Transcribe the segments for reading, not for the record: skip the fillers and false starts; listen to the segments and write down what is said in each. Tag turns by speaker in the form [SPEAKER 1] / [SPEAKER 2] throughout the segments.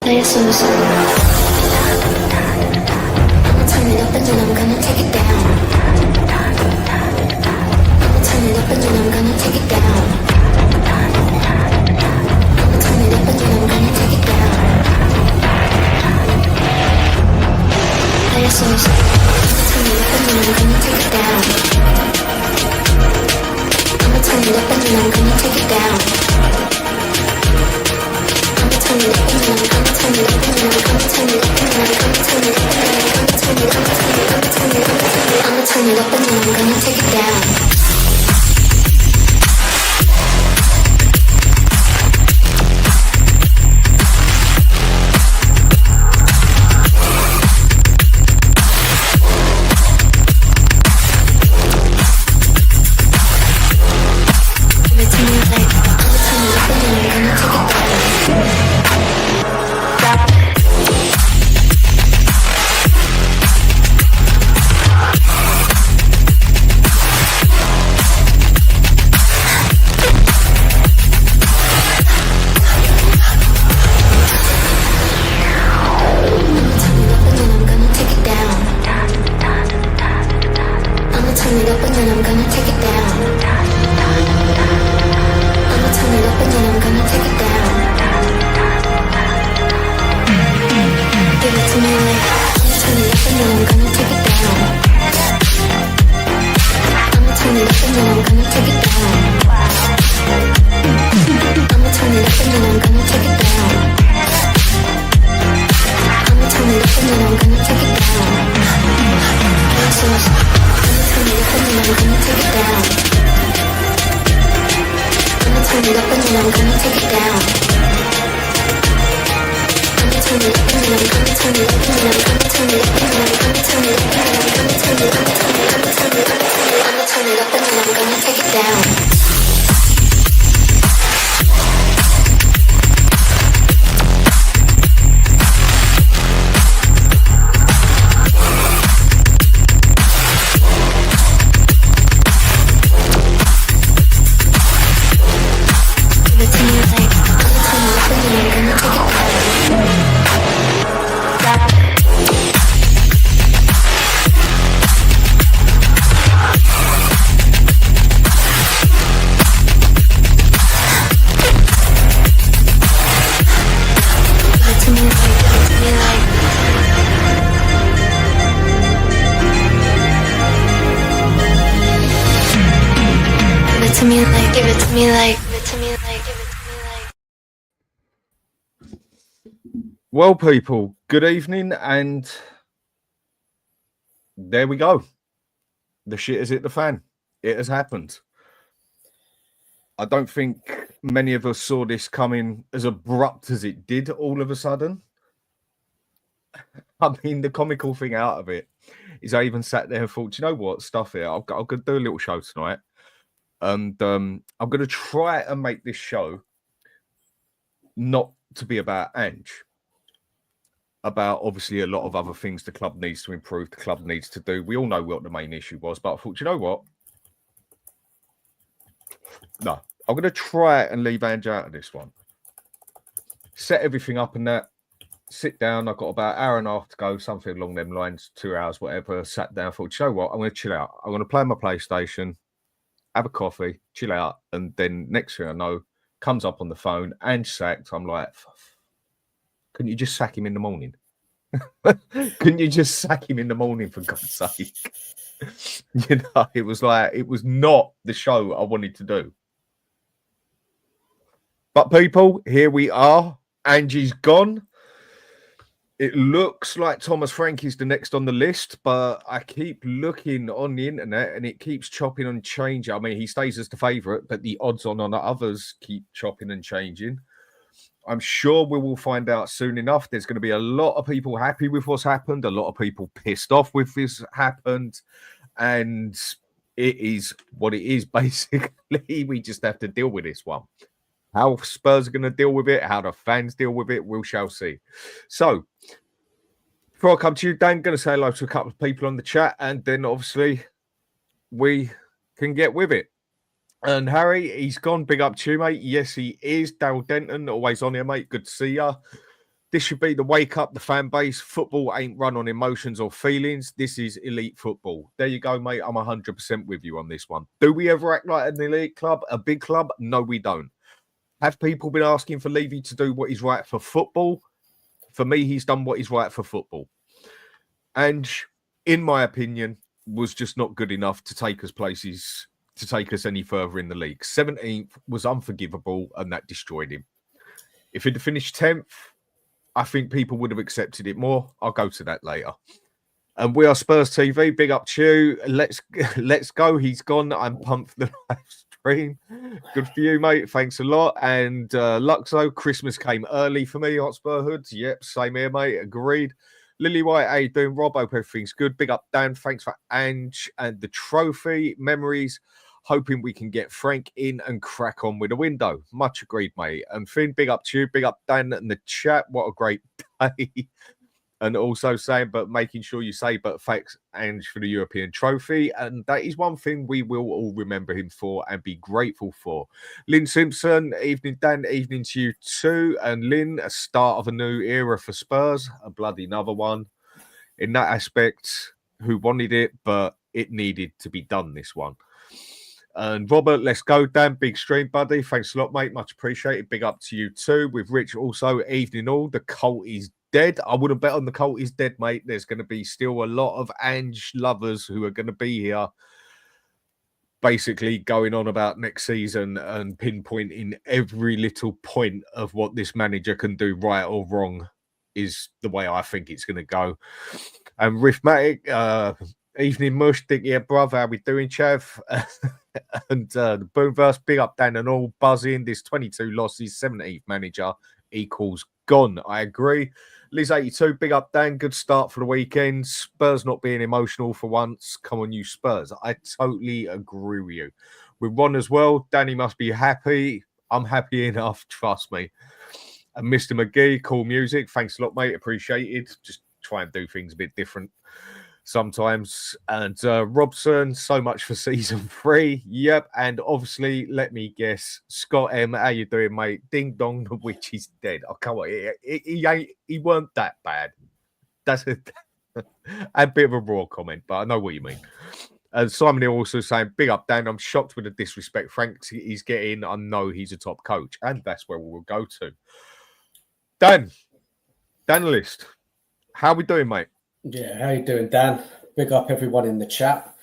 [SPEAKER 1] Play a song. I'ma turn it up and then I'm gonna take it down. I'ma turn it up and then I'm gonna take it down. I'ma turn it up and then I'm gonna take it down. Play a song. I'ma turn it up and then I'm gonna take it down. I'ma turn it up and then I'm gonna take it down. I'ma turn it up and then I'm gonna turn it up and then I'm gonna turn it up and then I'm gonna turn it up and then I'm gonna turn it up and then I'm gonna take it down.
[SPEAKER 2] Well, people, good evening, and there we go. The shit has hit the fan. It has happened. I don't think many of us saw this coming as abrupt as it did all of a sudden. I mean, the comical thing out of it is I even sat there and thought, you know what, stuff it. I'm going to do a little show tonight. And I'm going to try and make this show not to be about Ange. About obviously a lot of other things the club needs to improve, the club needs to do. We all know what the main issue was, but I thought, you know what? No, I'm going to try and leave Ange out of this one. Set everything up and that. Sit down. I've got about an hour and a half to go, something along them lines, 2 hours, whatever. Sat down, thought, you know what? I'm going to chill out. I'm going to play my PlayStation, have a coffee, chill out, and then next thing I know, comes up on the phone, Ange sacked. I'm like, couldn't you just sack him in the morning? Couldn't you just sack him in the morning, for God's sake? You know, it was like, it was not the show I wanted to do. But people, here we are. Angie's gone. It looks like Thomas Frankie's the next on the list, but I keep looking on the internet and it keeps chopping and changing. I mean, he stays as the favourite, but the odds on the others keep chopping and changing. I'm sure we will find out soon enough. There's going to be a lot of people happy with what's happened, a lot of people pissed off with this happened, and it is what it is, basically. We just have to deal with this one. How Spurs are going to deal with it, how the fans deal with it, we shall see. So, before I come to you, Dan, I'm going to say hello to a couple of people on the chat, and then obviously we can get with it. And Harry, he's gone. Big up to you, mate. Yes, he is. Daryl Denton, always on here, mate. Good to see you. This should be the wake up, the fan base. Football ain't run on emotions or feelings. This is elite football. There you go, mate. I'm 100% with you on this one. Do we ever act like an elite club, a big club? No, we don't. Have people been asking for Levy to do what is right for football? For me, he's done what is right for football. And in my opinion, was just not good enough to take us places, to take us any further in the league. 17th was unforgivable, and that destroyed him. If he'd have finished 10th, I think people would have accepted it more. I'll go to that later. And we are Spurs TV. Big up to you. Let's go. He's gone. I'm pumped for the live stream. Good for you, mate. Thanks a lot. And Luxo, Christmas came early for me. HotspurHood. Yep, same here, mate. Agreed. Lily White, how you doing? Rob, hope everything's good. Big up, Dan. Thanks for Ange and the trophy. Memories. Hoping we can get Frank in and crack on with a window. Much agreed, mate. And Finn, big up to you. Big up Dan in the chat. What a great day. And also saying, but making sure you say, but thanks, Ange, for the European trophy. And that is one thing we will all remember him for and be grateful for. Lynn Simpson, evening, Dan, evening to you too. And Lynn, a start of a new era for Spurs, a bloody another one. In that aspect, who wanted it, but it needed to be done, this one. And Robert, let's go, Dan. Big stream, buddy. Thanks a lot, mate. Much appreciated. Big up to you too. With Rich also, evening all. The cult is dead. I wouldn't bet on the cult is dead, mate. There's going to be still a lot of Ange lovers who are going to be here basically going on about next season and pinpointing every little point of what this manager can do right or wrong is the way I think it's going to go. And Riffmatic, evening mush, think, yeah, brother, how we doing, Chav? And the Boomverse, big up, Dan and all, buzzing. This 22 losses, 17th manager equals gone. I agree. Liz82, big up, Dan. Good start for the weekend. Spurs not being emotional for once. Come on, you Spurs. I totally agree with you. With Ron as well, Danny must be happy. I'm happy enough, trust me. And Mr. McGee, cool music. Thanks a lot, mate. Appreciated. Just try and do things a bit different sometimes. And Robson, so much for season 3. Yep. And obviously, let me guess, Scott M, how you doing, mate? Ding dong, the witch is dead. Oh, come on. He weren't that bad. That's a bit of a raw comment, but I know what you mean. And Simon Hill also saying, big up, Dan. I'm shocked with the disrespect Frank he's getting. I know he's a top coach. And that's where we will go to. Dan, Danalist, how we doing, mate?
[SPEAKER 3] Yeah, how you doing, Dan? Big up everyone in the chat.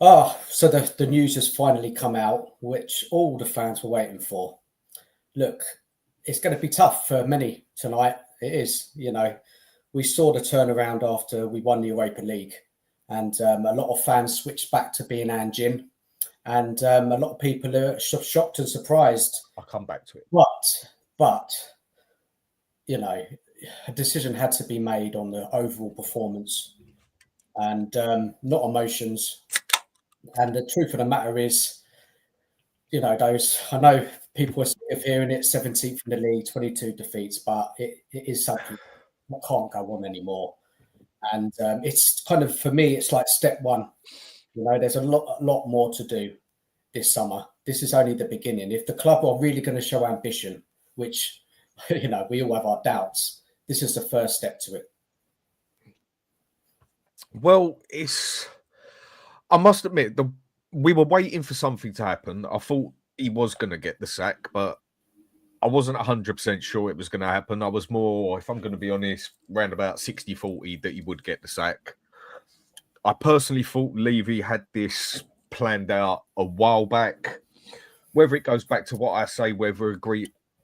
[SPEAKER 3] Oh, so the news has finally come out, which all the fans were waiting for. Look, it's going to be tough for many tonight. It is, you know. We saw the turnaround after we won the Europa League, and a lot of fans switched back to being Ange, and a lot of people are shocked and surprised.
[SPEAKER 2] I'll come back to it.
[SPEAKER 3] But you know, a decision had to be made on the overall performance and not emotions. And the truth of the matter is, you know, I know people are sick of hearing it, 17th in the league, 22 defeats, but it is something that can't go on anymore. And it's kind of, for me, it's like step one. You know, there's a lot more to do this summer. This is only the beginning. If the club are really going to show ambition, which, you know, we all have our doubts, this is the first step to it.
[SPEAKER 2] Well, I must admit, we were waiting for something to happen. I thought he was going to get the sack, but I wasn't 100% sure it was going to happen. I was more, if I'm going to be honest, around about 60-40 that he would get the sack. I personally thought Levy had this planned out a while back. Whether it goes back to what I say, whether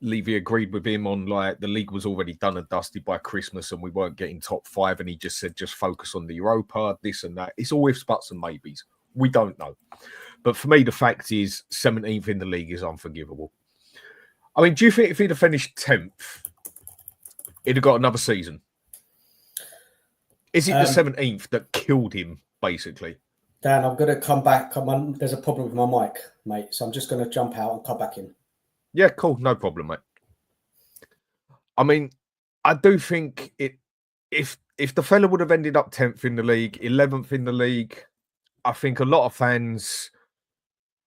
[SPEAKER 2] Levy agreed with him on, like, the league was already done and dusted by Christmas and we weren't getting top 5, and he just said, just focus on the Europa, this and that. It's all ifs, buts and maybes. We don't know. But for me, the fact is 17th in the league is unforgivable. I mean, do you think if he'd have finished 10th, he'd have got another season? Is it the 17th that killed him, basically?
[SPEAKER 3] Dan, I'm going to come back. There's a problem with my mic, mate. So I'm just going to jump out and come back in.
[SPEAKER 2] Yeah, cool. No problem, mate. I mean, I do think if the fella would have ended up 10th in the league, 11th in the league, I think a lot of fans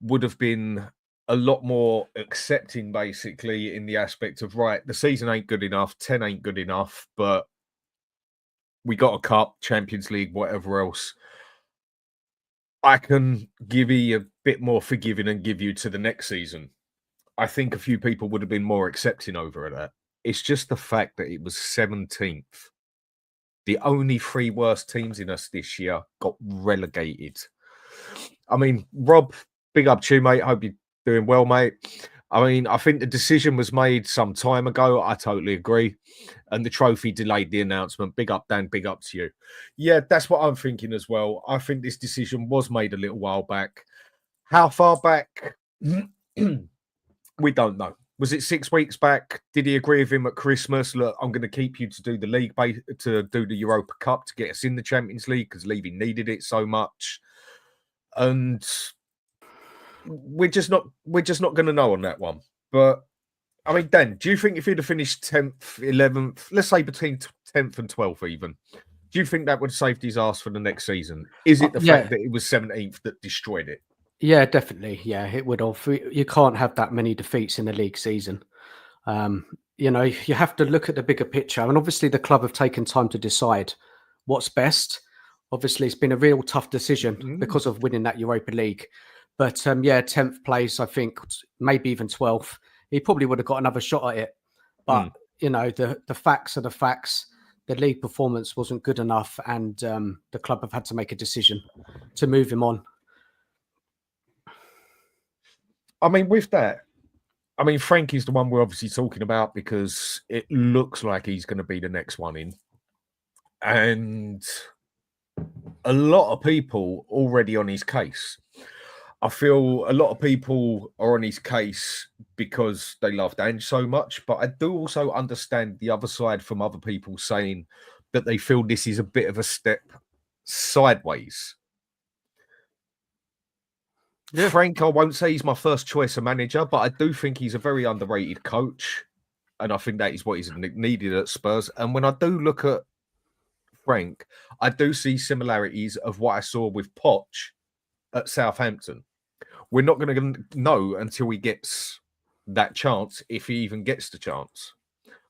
[SPEAKER 2] would have been a lot more accepting, basically, in the aspect of, right, the season ain't good enough, 10 ain't good enough, but we got a cup, Champions League, whatever else. I can give you a bit more forgiving and give you to the next season. I think a few people would have been more accepting over that. It's just the fact that it was 17th. The only 3 worst teams in us this year got relegated. I mean, Rob, big up to you, mate. Hope you're doing well, mate. I mean, I think the decision was made some time ago. I totally agree. And the trophy delayed the announcement. Big up, Dan. Big up to you. Yeah, that's what I'm thinking as well. I think this decision was made a little while back. How far back? We don't know. Was it 6 weeks back? Did he agree with him at Christmas? Look, I'm going to keep you to do the league, to do the Europa Cup to get us in the Champions League because Levy needed it so much. And we're just not going to know on that one. But I mean, Dan, do you think if he'd have finished 10th, 11th, let's say between 10th and 12th even, do you think that would have saved his ass for the next season? Is it the fact that it was 17th that destroyed it?
[SPEAKER 4] Yeah, definitely. Yeah, it would have. You can't have that many defeats in the league season. You know, you have to look at the bigger picture. And obviously the club have taken time to decide what's best. Obviously, it's been a real tough decision because of winning that Europa League. But yeah, 10th place, I think, maybe even 12th. He probably would have got another shot at it. But, you know, the facts are the facts. The league performance wasn't good enough. And the club have had to make a decision to move him on.
[SPEAKER 2] I mean, with that, I mean, Frankie's the one we're obviously talking about because it looks like he's going to be the next one in. And a lot of people already on his case. I feel a lot of people are on his case because they loved Ange so much, but I do also understand the other side from other people saying that they feel this is a bit of a step sideways. Yeah. Frank, I won't say he's my first choice of manager, but I do think he's a very underrated coach. And I think that is what he's needed at Spurs. And when I do look at Frank, I do see similarities of what I saw with Poch at Southampton. We're not going to know until he gets that chance, if he even gets the chance.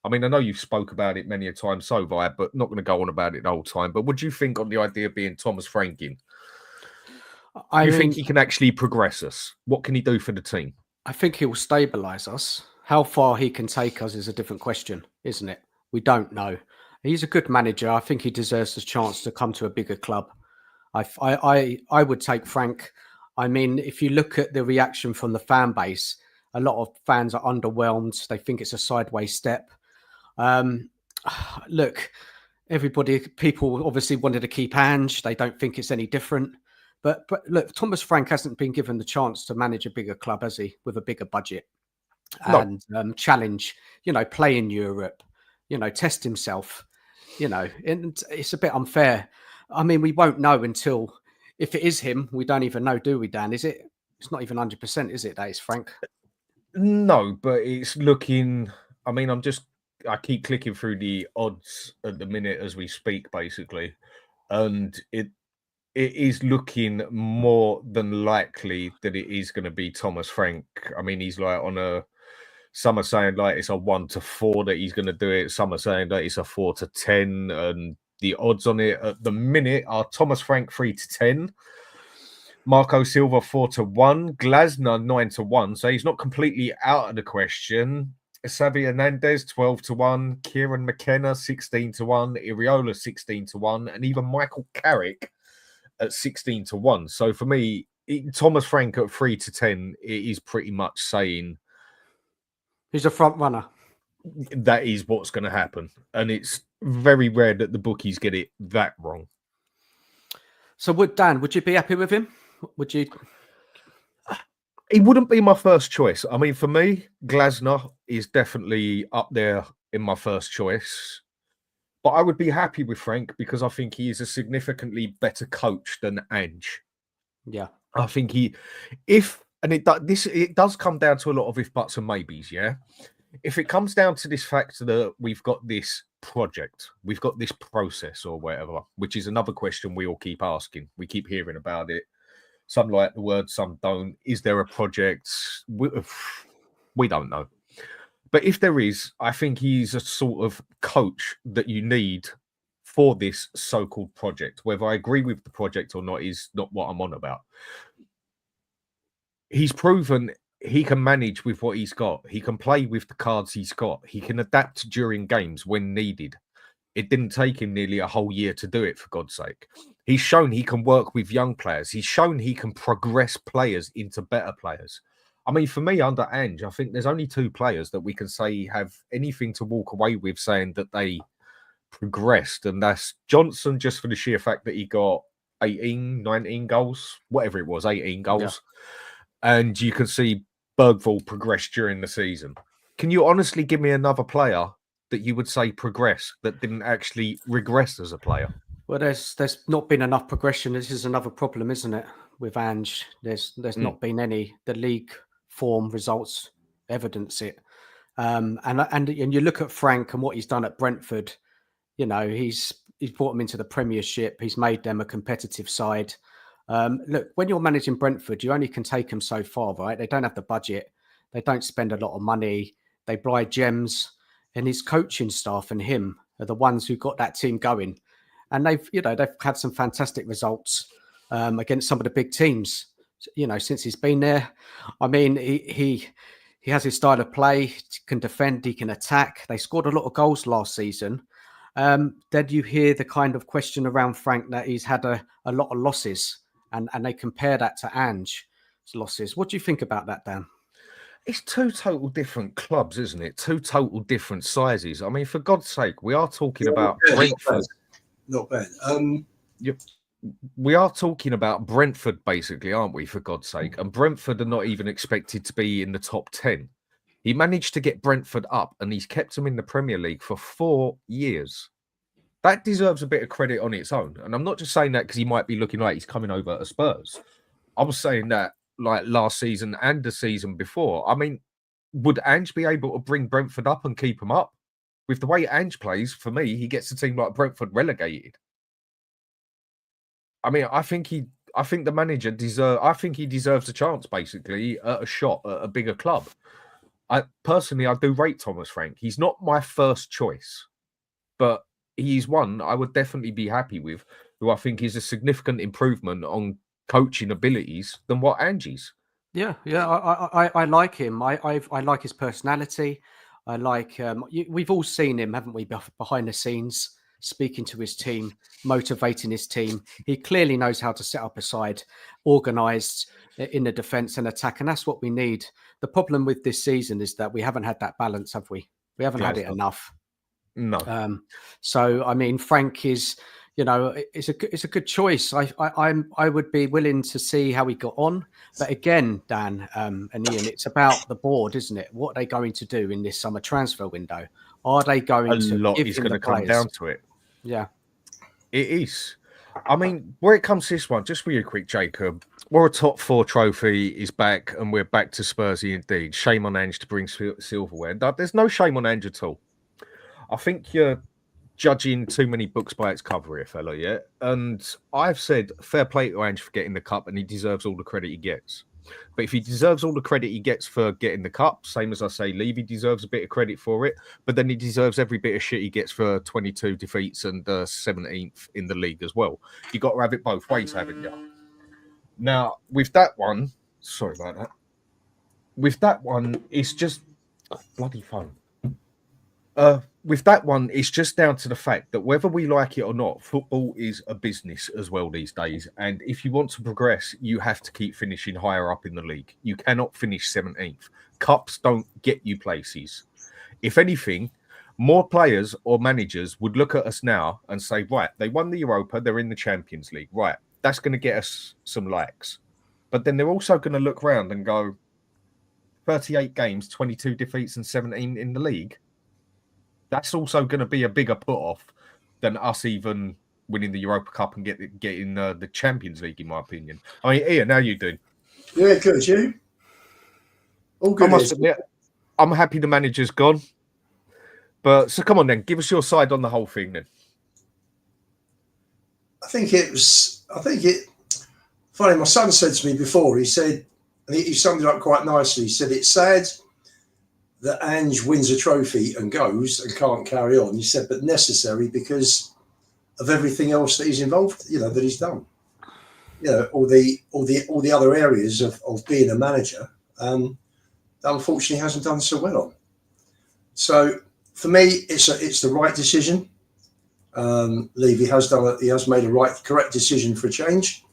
[SPEAKER 2] I mean, I know you've spoke about it many a time, so Vi, but not going to go on about it the whole time. But what do you think on the idea of being Thomas Frank in? Do you think he can actually progress us? What can he do for the team?
[SPEAKER 4] I think he will stabilise us. How far he can take us is a different question, isn't it? We don't know. He's a good manager. I think he deserves the chance to come to a bigger club. I would take Frank. I mean, if you look at the reaction from the fan base, a lot of fans are underwhelmed. They think it's a sideways step. Look, people obviously wanted to keep Ange. They don't think it's any different. But look, Thomas Frank hasn't been given the chance to manage a bigger club, has he, with a bigger budget and challenge, you know, play in Europe, you know, test himself, you know, and it's a bit unfair. I mean, we won't know until, if it is him, we don't even know, do we, Dan? Is it? It's not even 100%, is it, that is Frank?
[SPEAKER 2] No, but it's looking, I mean, I keep clicking through the odds at the minute as we speak, basically. And it is looking more than likely that it is going to be Thomas Frank. I mean, he's like some are saying like it's a 1-4 that he's going to do it. Some are saying that it's a 4-10, and the odds on it at the minute are Thomas Frank 3-10, Marco Silva 4-1, Glasner 9-1. So he's not completely out of the question. Xavi Hernandez 12-1, Kieran McKenna 16-1, Iriola 16-1, and even Michael Carrick at 16-1. So for me, Thomas Frank at 3-10, it is pretty much saying
[SPEAKER 4] he's a front runner.
[SPEAKER 2] That is what's going to happen. And it's very rare that the bookies get it that wrong.
[SPEAKER 4] So would you be happy with him? Would you?
[SPEAKER 2] He wouldn't be my first choice. I mean, for me, Glasner is definitely up there in my first choice. But I would be happy with Frank because I think he is a significantly better coach than Ange.
[SPEAKER 4] Yeah.
[SPEAKER 2] I think it does come down to a lot of if, buts and maybes, yeah? If it comes down to this fact that we've got this project, we've got this process or whatever, which is another question we all keep asking. We keep hearing about it. Some like the word, some don't. Is there a project? We don't know. But if there is, I think he's a sort of coach that you need for this so-called project. Whether I agree with the project or not is not what I'm on about. He's proven he can manage with what he's got. He can play with the cards he's got. He can adapt during games when needed. It didn't take him nearly a whole year to do it, for God's sake. He's shown he can work with young players. He's shown he can progress players into better players. I mean, for me, under Ange, I think there's only 2 players that we can say have anything to walk away with saying that they progressed. And that's Johnson, just for the sheer fact that he got 18, 19 goals, whatever it was, 18 goals. Yeah. And you can see Bergvall progress during the season. Can you honestly give me another player that you would say progressed that didn't actually regress as a player?
[SPEAKER 4] Well, there's not been enough progression. This is another problem, isn't it, with Ange? There's not been any. The league form results evidence it. And you look at Frank and what he's done at Brentford. You know, he's brought them into the Premiership. He's made them a competitive side. Look, when you're managing Brentford, you only can take them so far, right? They don't have the budget. They don't spend a lot of money. They buy gems, and his coaching staff and him are the ones who got that team going. And they've had some fantastic results against some of the big teams, you know, since he's been there. I mean, he has his style of play. He can defend, he can attack. They scored a lot of goals last season. Then you hear the kind of question around Frank that he's had a lot of losses. And they compare that to Ange's losses. What do you think about that, Dan?
[SPEAKER 2] It's 2 total different clubs, isn't it? 2 total different sizes. I mean, for God's sake, we are talking about Brentford.
[SPEAKER 5] Not bad.
[SPEAKER 2] We are talking about Brentford, basically, aren't we, for God's sake? And Brentford are not even expected to be in the top 10. He managed to get Brentford up, and he's kept them in the Premier League for 4 years. That deserves a bit of credit on its own. And I'm not just saying that because he might be looking like he's coming over at Spurs. I was saying that like last season and the season before. I mean, would Ange be able to bring Brentford up and keep them up? With the way Ange plays, for me, he gets a team like Brentford relegated. I mean, I think the manager deserves a chance, basically, at a shot at a bigger club. I do rate Thomas Frank. He's not my first choice, but he's one I would definitely be happy with, who I think is a significant improvement on coaching abilities than what Angie's.
[SPEAKER 4] Yeah, I like him. I like his personality. I like. We've all seen him, haven't we, behind the scenes, speaking to his team, motivating his team. He clearly knows how to set up a side, organised in the defence and attack, and that's what we need. The problem with this season is that we haven't had that balance, have we? We haven't had it enough.
[SPEAKER 2] No.
[SPEAKER 4] So I mean, Frank is, you know, it's a good choice. I would be willing to see how he got on, but again, Dan and Ian, it's about the board, isn't it? What are they going to do in this summer transfer window? Are they going to?
[SPEAKER 2] A lot
[SPEAKER 4] give
[SPEAKER 2] is
[SPEAKER 4] him
[SPEAKER 2] going to
[SPEAKER 4] the
[SPEAKER 2] come
[SPEAKER 4] players?
[SPEAKER 2] down to it.
[SPEAKER 4] Yeah,
[SPEAKER 2] it is. I mean, where it comes to this one, just real quick, Jacob. We're a top 4 trophy is back, and we're back to Spursy indeed. Shame on Ange to bring silverware. There's no shame on Ange at all. I think you're judging too many books by its cover here, fella, yeah? And I've said fair play to Ange for getting the cup, and he deserves all the credit he gets. But if he deserves all the credit he gets for getting the cup, same as I say, Levy deserves a bit of credit for it, but then he deserves every bit of shit he gets for 22 defeats and 17th in the league as well. You got to have it both ways, haven't you? Now, with that one, sorry about that. With that one, it's just bloody phone. With that one, it's just down to the fact that whether we like it or not, football is a business as well these days. And if you want to progress, you have to keep finishing higher up in the league. You cannot finish 17th. Cups don't get you places. If anything, more players or managers would look at us now and say, right, they won the Europa, they're in the Champions League. Right, that's going to get us some likes. But then they're also going to look around and go, 38 games, 22 defeats and 17 in the league. That's also going to be a bigger put-off than us even winning the Europa Cup and getting the Champions League, in my opinion. I mean, Ian, how you doing?
[SPEAKER 5] Yeah, good. You? All good.
[SPEAKER 2] I must admit, I'm happy the manager's gone. But so come on then, give us your side on the whole thing then.
[SPEAKER 5] I think funny, my son said to me before, he said, and he summed it up quite nicely. He said, it's sad that Ange wins a trophy and goes and can't carry on. He said, but necessary because of everything else that he's involved, that he's done. All the other areas of being a manager, that unfortunately hasn't done so well on. So for me, it's the right decision. Levy has made a correct decision for a change.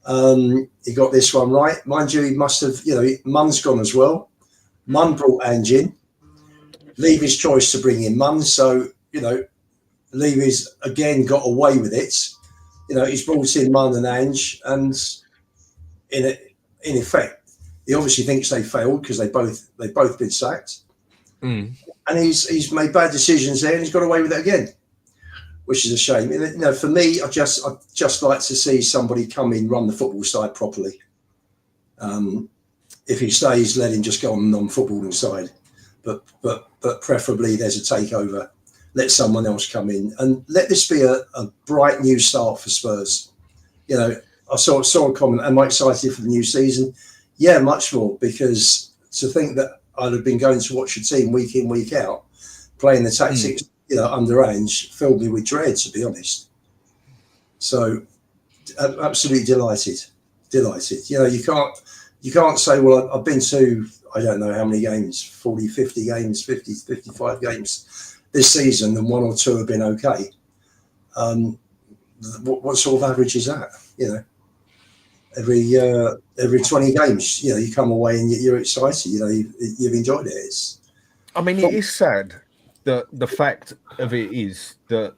[SPEAKER 5] He got this one right. Mind you, he must have, Munn's gone as well. Munn brought Ange in. Levy's choice to bring in Munn. So, Levy's again got away with it. He's brought in Munn and Ange, and in effect, he obviously thinks they failed because they've both been sacked. And he's made bad decisions there, and he's got away with it again, which is a shame. For me, I just like to see somebody come in, run the football side properly. If he stays, let him just go on the non-footballing side, but preferably there's a takeover. Let someone else come in and let this be a bright new start for Spurs. I saw a comment. Am I excited for the new season? Yeah, much more, because to think that I'd have been going to watch a team week in, week out, playing the tactics, under Ange, filled me with dread, to be honest. So, absolutely delighted. You can't say, well, I've been to, I don't know how many games, 40, 50 games, 50, 55 games this season, and one or two have been okay. What sort of average is that? Every 20 games, you come away and you're excited. You've enjoyed it.
[SPEAKER 2] It is sad that the fact of it is that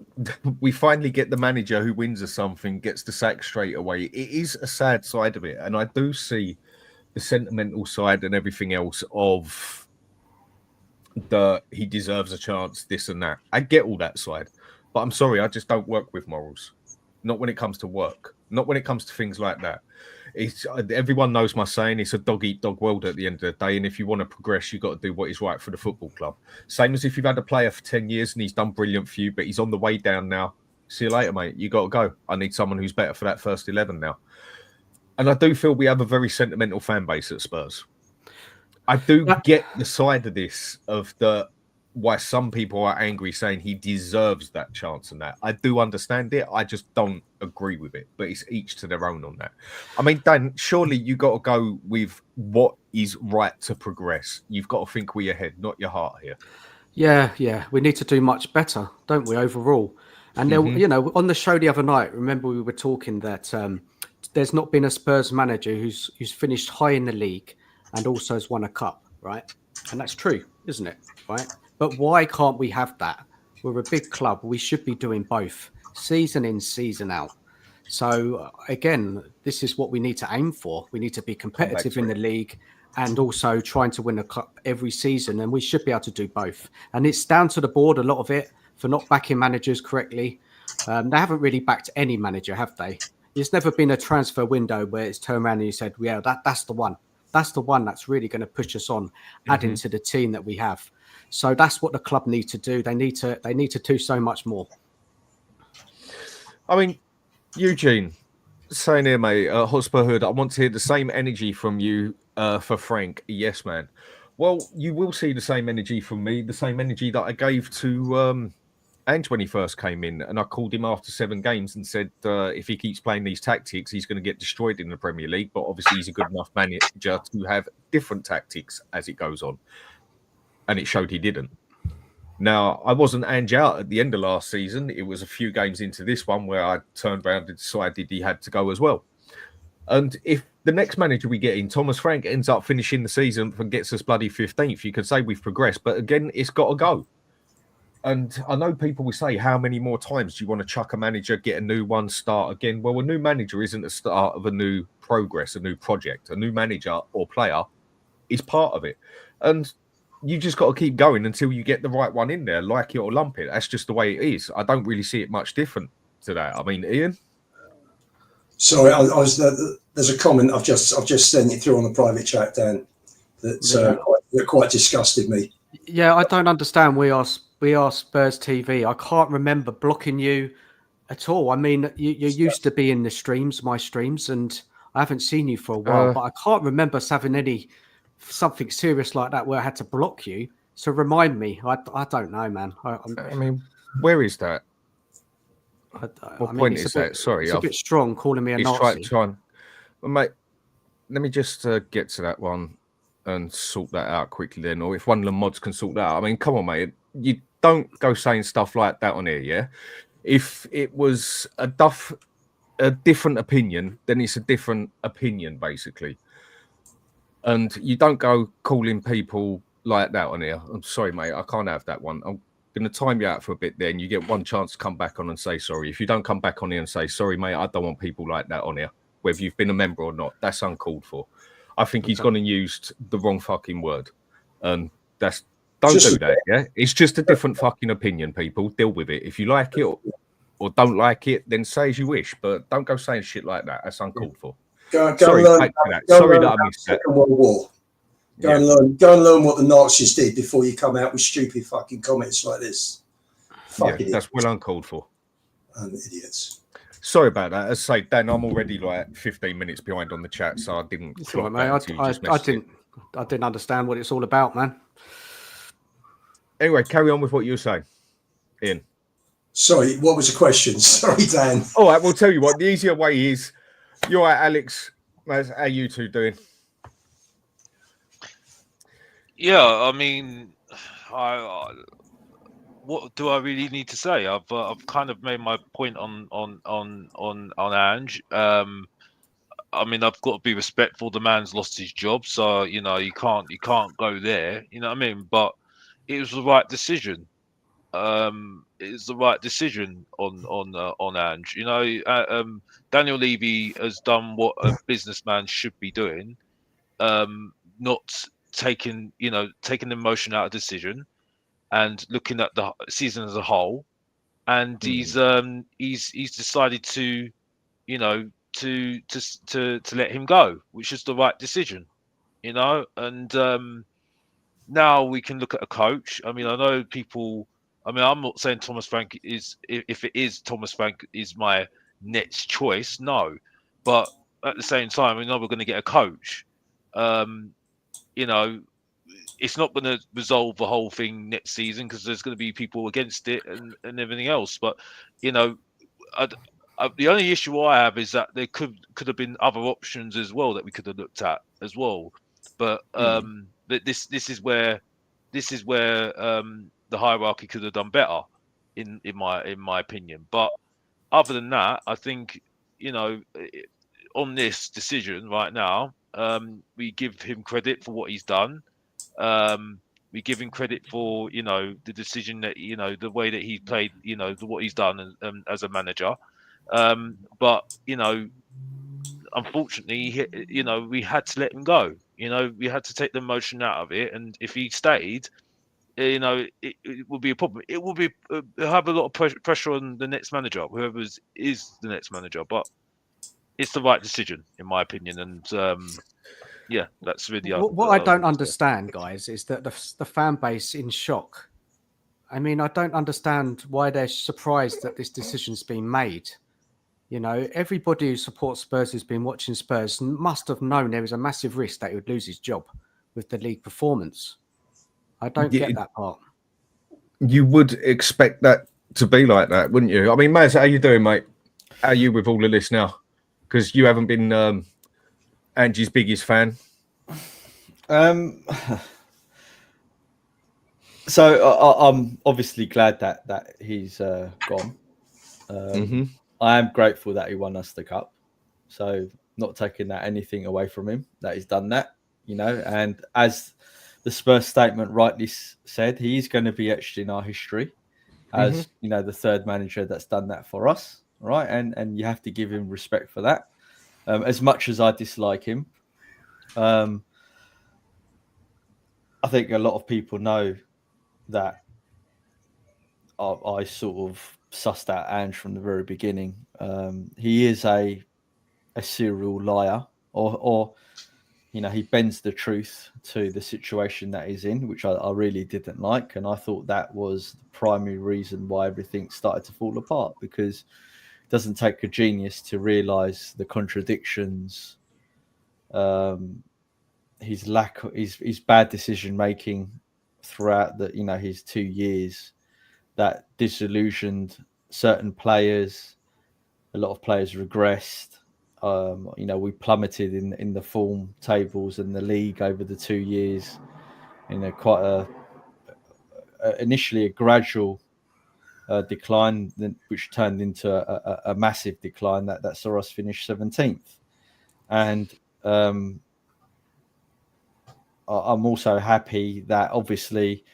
[SPEAKER 2] we finally get the manager who wins us something, gets the sack straight away. It is a sad side of it, and I do see the sentimental side and everything else of that he deserves a chance, this and that. I get all that side, but I'm sorry, I just don't work with morals. Not when it comes to work. Not when it comes to things like that. Everyone knows my saying, it's a dog-eat-dog world at the end of the day, and if you want to progress, you've got to do what is right for the football club. Same as if you've had a player for 10 years and he's done brilliant for you, but he's on the way down now. See you later, mate. You got to go. I need someone who's better for that first 11 now. And I do feel we have a very sentimental fan base at Spurs. I do get the side of this, of why some people are angry, saying he deserves that chance and that. I do understand it. I just don't agree with it. But it's each to their own on that. Dan, surely you got to go with what is right to progress. You've got to think with your head, not your heart here.
[SPEAKER 4] Yeah. We need to do much better, don't we, overall? And on the show the other night, remember we were talking that there's not been a Spurs manager who's finished high in the league and also has won a cup, right? And that's true, isn't it? Right? But why can't we have that? We're a big club. We should be doing both, season in, season out. So, again, this is what we need to aim for. We need to be competitive in the league and also trying to win a cup every season. And we should be able to do both. And it's down to the board, a lot of it, for not backing managers correctly. They haven't really backed any manager, have they? There's never been a transfer window where it's turned around and you said, yeah, that's the one. That's the one that's really going to push us on, adding to the team that we have. So that's what the club need to do. They need to do so much more.
[SPEAKER 2] Eugene, saying here, mate, HotspurHood, I want to hear the same energy from you for Frank. Yes, man. Well, you will see the same energy from me, the same energy that I gave to Ange when he first came in, and I called him after 7 games and said if he keeps playing these tactics, he's going to get destroyed in the Premier League. But obviously, he's a good enough manager to have different tactics as it goes on, and it showed he didn't. Now, I wasn't Ange out at the end of last season. It was a few games into this one where I turned around and decided he had to go as well. And if the next manager we get in, Thomas Frank, ends up finishing the season and gets us bloody 15th, you could say we've progressed. But again, it's got to go. And I know people will say, how many more times do you want to chuck a manager, get a new one, start again? Well, a new manager isn't the start of a new progress, a new project. A new manager or player is part of it. And you just got to keep going until you get the right one in there, like it or lump it. That's just the way it is. I don't really see it much different to that. Ian?
[SPEAKER 5] Sorry, there's a comment I've just sent it through on the private chat, Dan, that quite disgusted me.
[SPEAKER 4] Yeah, I don't understand. We are Spurs TV. I can't remember blocking you at all. You used to be in the streams, my streams, and I haven't seen you for a while, but I can't remember us having something serious like that where I had to block you. So remind me. I don't know, man.
[SPEAKER 2] I mean, where is that? What point is that? Sorry,
[SPEAKER 4] it's a bit strong calling me a
[SPEAKER 2] he's
[SPEAKER 4] Nazi.
[SPEAKER 2] trying. Well, mate, let me just get to that one and sort that out quickly then. Or if one of the mods can sort that out. I mean, come on, mate. You don't go saying stuff like that on here, yeah? If it was a different opinion, then it's a different opinion, basically. And you don't go calling people like that on here. I'm sorry, mate. I can't have that one. I'm going to time you out for a bit then. You get one chance to come back on and say sorry. If you don't come back on here and say, sorry, mate, I don't want people like that on here, whether you've been a member or not, that's uncalled for. I think he's gone and used the wrong fucking word. And don't do that, yeah? It's just a different fucking opinion, people. Deal with it. If you like it or don't like it, then say as you wish. But don't go saying shit like that. That's uncalled for. Sorry that I missed that.
[SPEAKER 5] Second World War. Go and learn what the Nazis did before you come out with stupid fucking comments like this.
[SPEAKER 2] That's well uncalled for.
[SPEAKER 5] And idiots.
[SPEAKER 2] Sorry about that. As I say, Dan, I'm already like 15 minutes behind on the chat, so I didn't.
[SPEAKER 4] It's all right, mate. I didn't understand what it's all about, man.
[SPEAKER 2] Anyway, carry on with what you were saying, Ian.
[SPEAKER 5] Sorry, what was the question? Sorry, Dan.
[SPEAKER 2] All right, we'll tell you what. The easier way is, you're right, Alex. How you two doing?
[SPEAKER 6] Yeah, I mean, what do I really need to say? I've kind of made my point on Ange. I mean, I've got to be respectful. The man's lost his job, so you can't go there. You know what I mean? But it was the right decision. It's the right decision on Ange. You know, Daniel Levy has done what a businessman should be doing. Not taking the emotion out of decision and looking at the season as a whole. And he's decided to let him go, which is the right decision, you know. And now we can look at a coach. I mean, I know people. I mean, I'm not saying Thomas Frank is. If it is Thomas Frank is my next choice, no. But at the same time, we know we're going to get a coach. You know, it's not going to resolve the whole thing next season because there's going to be people against it and everything else. But you know, the only issue I have is that there could have been other options as well that we could have looked at as well. But this is where the hierarchy could have done better, in my opinion. But other than that, I think, you know, on this decision right now, we give him credit for what he's done. We give him credit for, you know, the decision that, you know, the way that he played, you know, what he's done as a manager. But, you know, unfortunately, you know, we had to let him go. You know, we had to take the emotion out of it. And if he stayed, you know, it would be a problem. It will be have a lot of pressure on the next manager, whoever is the next manager. But it's the right decision, in my opinion. And yeah, that's really
[SPEAKER 4] what I don't understand, guys, is that the fan base in shock. I mean, I don't understand why they're surprised that this decision's been made. You know, everybody who supports Spurs who's been watching Spurs must have known there was a massive risk that he would lose his job with the league performance. I don't get that part.
[SPEAKER 2] You would expect that to be like that, wouldn't you? I mean, Maz, how you doing, mate? How are you with all of this now? Because you haven't been Angie's biggest fan.
[SPEAKER 7] So I'm obviously glad that he's gone. I am grateful that he won us the cup. So not taking that anything away from him, that he's done that, you know. And as the Spurs statement rightly said, he is going to be etched in our history as, you know, the third manager that's done that for us, right? And you have to give him respect for that. As much as I dislike him, I think a lot of people know that I sort of sussed out Ange from the very beginning. He is a serial liar, or you know, he bends the truth to the situation that he's in, which I really didn't like. And I thought that was the primary reason why everything started to fall apart, because it doesn't take a genius to realize the contradictions his his bad decision making throughout his 2 years that disillusioned certain players. A lot of players regressed. We plummeted in the form tables and the league over the 2 years. Quite initially a gradual decline, which turned into a massive decline that saw us finish 17th. And I'm also happy that obviously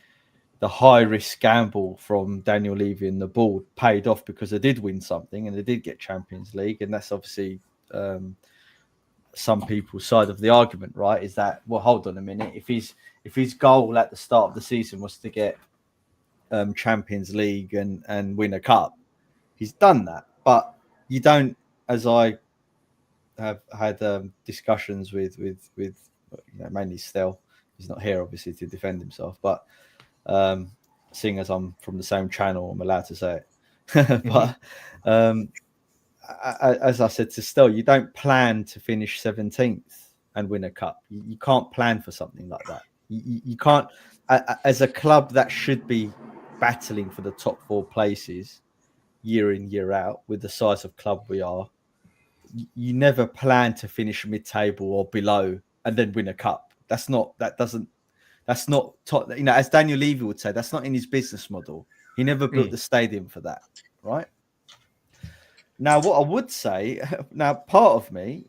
[SPEAKER 7] the high risk gamble from Daniel Levy and the board paid off, because they did win something and they did get Champions League. And that's obviously some people's side of the argument, right? Is that, well, hold on a minute. If his goal at the start of the season was to get Champions League and win a cup, he's done that. But you don't, as I have had discussions with mainly Stel. He's not here obviously to defend himself, but seeing as I'm from the same channel, I'm allowed to say it. But as I said to Stel, you don't plan to finish 17th and win a cup. You can't plan for something like that. You can't, as a club that should be battling for the top 4 places year in, year out, with the size of club we are, you never plan to finish mid-table or below and then win a cup. That's not, as Daniel Levy would say, that's not in his business model. He never built the stadium for that, right? Now, what I would say, part of me,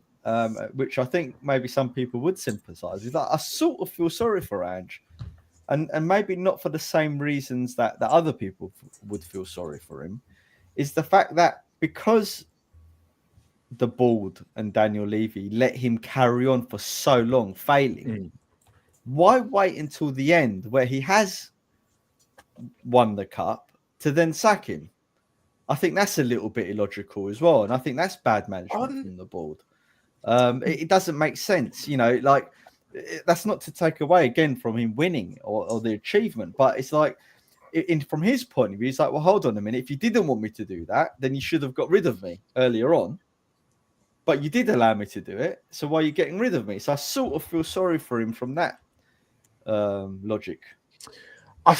[SPEAKER 7] which I think maybe some people would sympathise with, I sort of feel sorry for Ange, and maybe not for the same reasons that other people would feel sorry for him, is the fact that because the board and Daniel Levy let him carry on for so long, failing, why wait until the end where he has won the cup to then sack him? I think that's a little bit illogical as well. And I think that's bad management from the board. It doesn't make sense, that's not to take away again from him winning or the achievement, but it's like, from his point of view, it's like, well, hold on a minute. If you didn't want me to do that, then you should have got rid of me earlier on. But you did allow me to do it. So why are you getting rid of me? So I sort of feel sorry for him from that logic.
[SPEAKER 2] I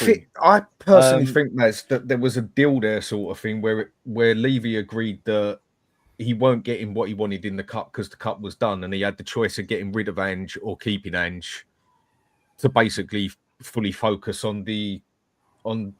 [SPEAKER 2] personally think that there was a deal there, sort of thing, where Levy agreed that he won't get him what he wanted in the cup because the cup was done, and he had the choice of getting rid of Ange or keeping Ange to basically fully focus on the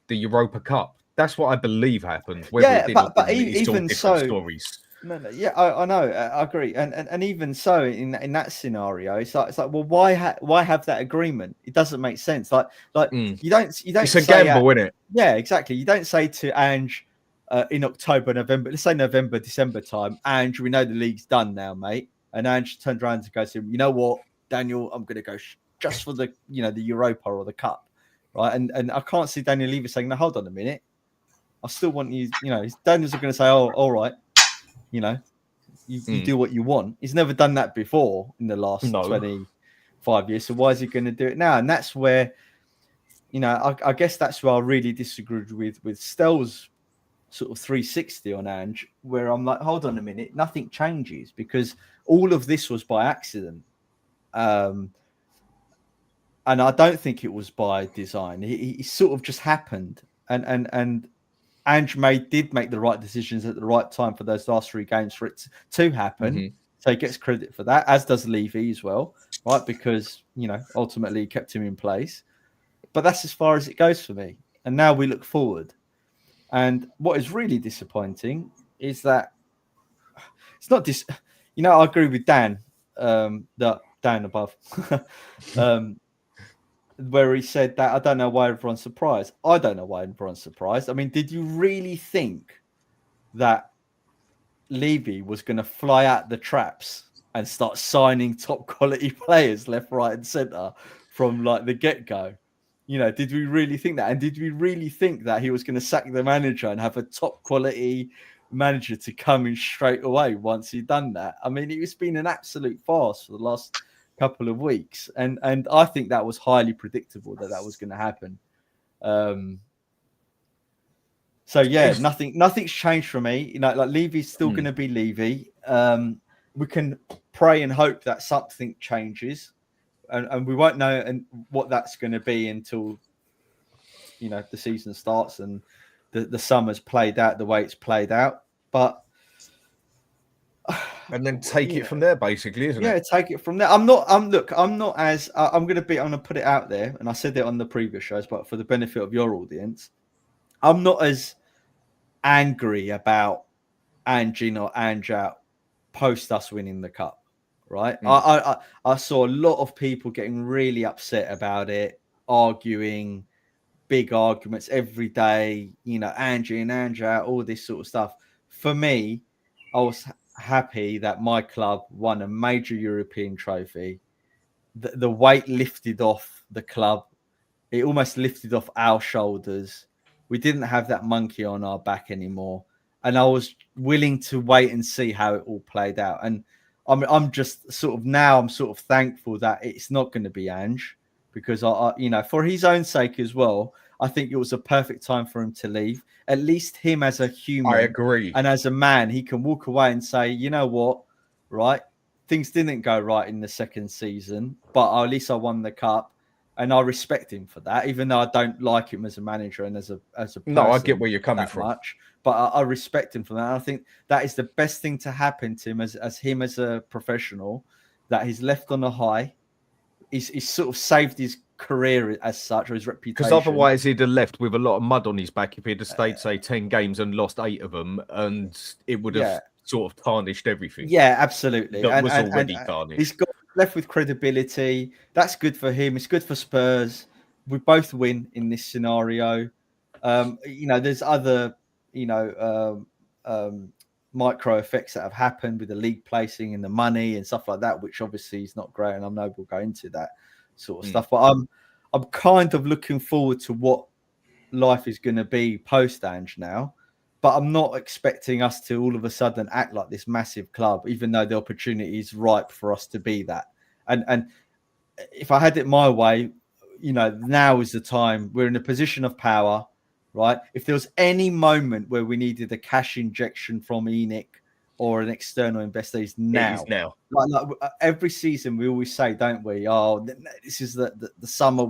[SPEAKER 2] Europa Cup. That's what I believe happened.
[SPEAKER 7] But even so,
[SPEAKER 2] stories.
[SPEAKER 7] No, yeah, I know, I agree, and even so, in that scenario, it's like, well, why have that agreement? It doesn't make sense. Like you don't.
[SPEAKER 2] It's a gamble, isn't it?
[SPEAKER 7] Yeah, exactly. You don't say to Ange in October, November, let's say November, December time, Ange, we know the league's done now, mate, and Ange turns around and goes to him, you know what, Daniel, I'm going to go just for the the Europa or the Cup, right? And I can't see Daniel Levy saying, no, hold on a minute, I still want you. Daniel's going to say, oh, all right. You do what you want. He's never done that before in the last 25 years. So why is he going to do it now? And that's where, I guess that's where I really disagreed with Stel's sort of 360 on Ange, where I'm like, hold on a minute, nothing changes because all of this was by accident. And I don't think it was by design. He sort of just happened. And Ange did make the right decisions at the right time for those last 3 games for it to happen. So he gets credit for that, as does Levy as well, right? Because, ultimately he kept him in place. But that's as far as it goes for me. And now we look forward. And what is really disappointing is that it's not this. I agree with Dan, that Dan above, where he said that I don't know why everyone's surprised. I don't know why everyone's surprised. I mean, did you really think that Levy was going to fly out the traps and start signing top quality players left, right, and centre from like the get-go? Did we really think that? And did we really think that he was going to sack the manager and have a top quality manager to come in straight away once he'd done that? I mean, it's been an absolute farce for the last couple of weeks, and I think that was highly predictable that was going to happen. So yeah, nothing's changed for me. Like Levy's still going to be Levy. we can pray and hope that something changes, and we won't know what that's going to be until the season starts and the summer's played out the way it's played out. But
[SPEAKER 2] and then take it from there, basically, isn't it?
[SPEAKER 7] Yeah, take it from there. I'm going to put it out there, and I said it on the previous shows, but for the benefit of your audience, I'm not as angry about Ange or Ange out post us winning the cup, right? I saw a lot of people getting really upset about it, arguing, big arguments every day, Ange and Ange out, all this sort of stuff. For me, I was happy that my club won a major European trophy. The weight lifted off the club. It almost lifted off our shoulders. We didn't have that monkey on our back anymore. And I was willing to wait and see how it all played out. And I'm just sort of thankful that it's not going to be Ange, because I for his own sake as well, I think it was a perfect time for him to leave. At least him as a human.
[SPEAKER 2] I agree.
[SPEAKER 7] And as a man, he can walk away and say, you know what, right? Things didn't go right in the second season, but at least I won the cup. And I respect him for that, even though I don't like him as a manager and as a person.
[SPEAKER 2] No, I get where you're coming from.
[SPEAKER 7] But I respect him for that. And I think that is the best thing to happen to him as him as a professional, that he's left on a high. He's sort of saved his career as such, or his reputation.
[SPEAKER 2] Because otherwise he'd have left with a lot of mud on his back if he'd have stayed, say, 10 games and lost 8 of them, and it would have sort of tarnished everything.
[SPEAKER 7] Yeah, absolutely.
[SPEAKER 2] That was already tarnished.
[SPEAKER 7] He's got left with credibility. That's good for him. It's good for Spurs. We both win in this scenario. There's other, micro effects that have happened with the league placing and the money and stuff like that, which obviously is not great. And I know we'll go into that sort of stuff. But I'm kind of looking forward to what life is going to be post Ange now. But I'm not expecting us to all of a sudden act like this massive club, even though the opportunity is ripe for us to be that. And if I had it my way, now is the time. We're in a position of power, right? If there was any moment where we needed a cash injection from ENIC or an external investor, is now.
[SPEAKER 2] It is now.
[SPEAKER 7] Like every season, we always say, don't we? Oh, this is the summer.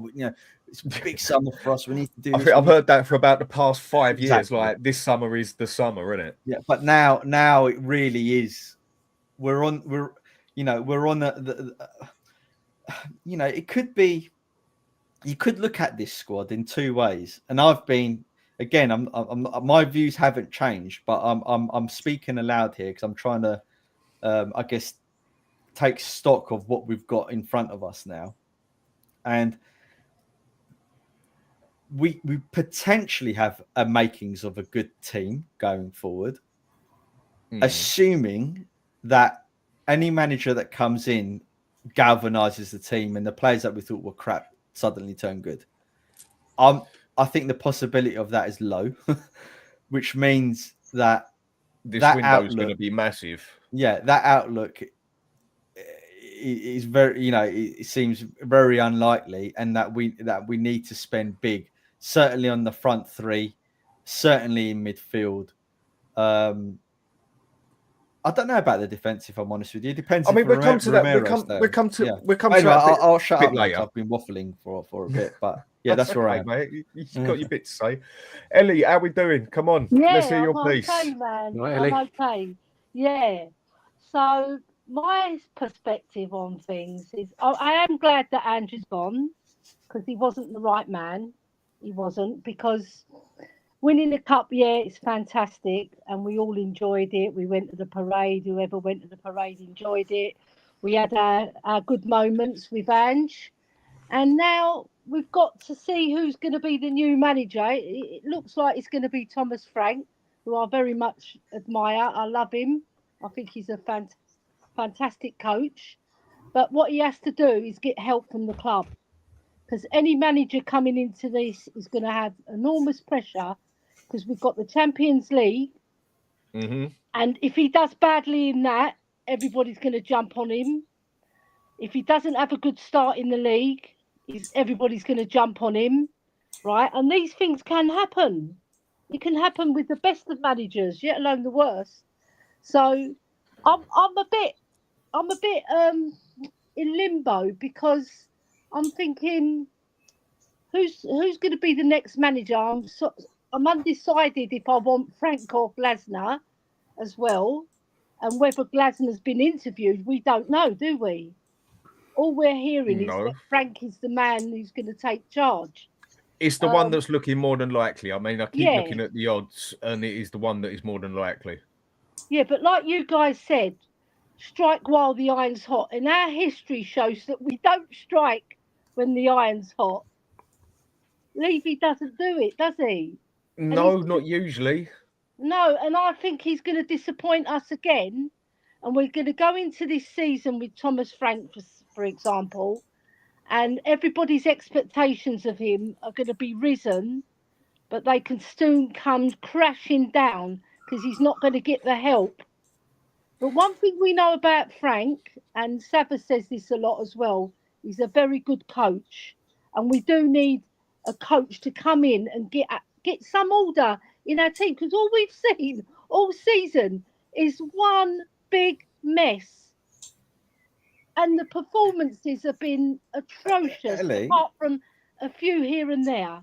[SPEAKER 7] It's a big summer for us. We need to do.
[SPEAKER 2] I've heard that for about the past 5 years.
[SPEAKER 7] Exactly.
[SPEAKER 2] Like, this summer is the summer, isn't it?
[SPEAKER 7] Yeah, but now it really is. We're on the it could be. You could look at this squad in two ways, and I've been again. I'm my views haven't changed, but I'm speaking aloud here because I'm trying to, I guess, take stock of what we've got in front of us now, and we potentially have a makings of a good team going forward, assuming that any manager that comes in galvanizes the team and the players that we thought were crap suddenly turn good. I think the possibility of that is low, which means that
[SPEAKER 2] this
[SPEAKER 7] that
[SPEAKER 2] window is going to be massive.
[SPEAKER 7] Yeah, that outlook is very, it seems very unlikely, and that we need to spend big, certainly on the front three, certainly in midfield. I don't know about the defense, if I'm honest with you. It depends.
[SPEAKER 2] I mean, we'll come to that. We'll come to that.
[SPEAKER 7] I'll shut up
[SPEAKER 2] later.
[SPEAKER 7] I've been waffling for a bit, but yeah, that's where I am.
[SPEAKER 2] Mate. You've got your bit to say. Ellie, how we doing? Come on, let's hear your piece.
[SPEAKER 8] Okay, man.
[SPEAKER 4] Right, Ellie?
[SPEAKER 8] I'm okay. Yeah. So my perspective on things is, I am glad that Ange is gone, because he wasn't the right man. He wasn't, because winning the cup, it's fantastic, and we all enjoyed it. We went to the parade. Whoever went to the parade enjoyed it. We had our good moments with Ange, and now we've got to see who's going to be the new manager. It looks like it's going to be Thomas Frank, who I very much admire. I love him. I think he's a fantastic coach. But what he has to do is get help from the club, because any manager coming into this is going to have enormous pressure, because we've got the Champions League. And if he does badly in that, everybody's going to jump on him. If he doesn't have a good start in the league, everybody's going to jump on him, right? And these things can happen. It can happen with the best of managers, yet alone the worst. So I'm a bit I'm a bit in limbo because I'm thinking who's going to be the next manager. I'm undecided if I want Frank or Glasner as well, and whether Glasner's been interviewed, we don't know, do we? All we're hearing is
[SPEAKER 2] No.
[SPEAKER 8] that Frank is the man who's going to take charge.
[SPEAKER 2] It's the one that's looking more than likely. I mean, I keep
[SPEAKER 8] Yeah.
[SPEAKER 2] looking at the odds, and it is the one that is more than likely.
[SPEAKER 8] Yeah, but like you guys said, strike while the iron's hot. And our history shows that we don't strike when the iron's hot. Levy doesn't do it, does he?
[SPEAKER 2] No, not usually.
[SPEAKER 8] No, and I think he's going to disappoint us again. And we're going to go into this season with Thomas Frank, for example, and everybody's expectations of him are going to be risen, but they can soon come crashing down because he's not going to get the help. But one thing we know about Frank, and Sava says this a lot as well, he's a very good coach. And we do need a coach to come in and get some order in our team, because all we've seen all season is one big mess. And the performances have been atrocious,
[SPEAKER 7] Ellie,
[SPEAKER 8] apart from a few here and there.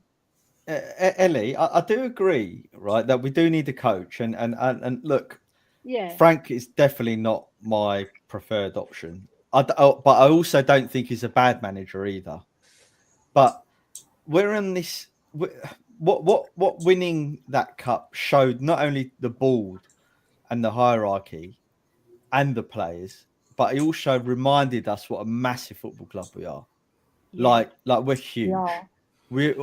[SPEAKER 7] Ellie, I do agree, right, that we do need a coach. And look,
[SPEAKER 8] Yeah.
[SPEAKER 7] Frank is definitely not my preferred option. But I also don't think he's a bad manager either. But we're in this. What winning that cup showed not only the board and the hierarchy and the players, but it also reminded us what a massive football club we are.
[SPEAKER 8] Yeah.
[SPEAKER 7] Like we're huge.
[SPEAKER 8] Yeah.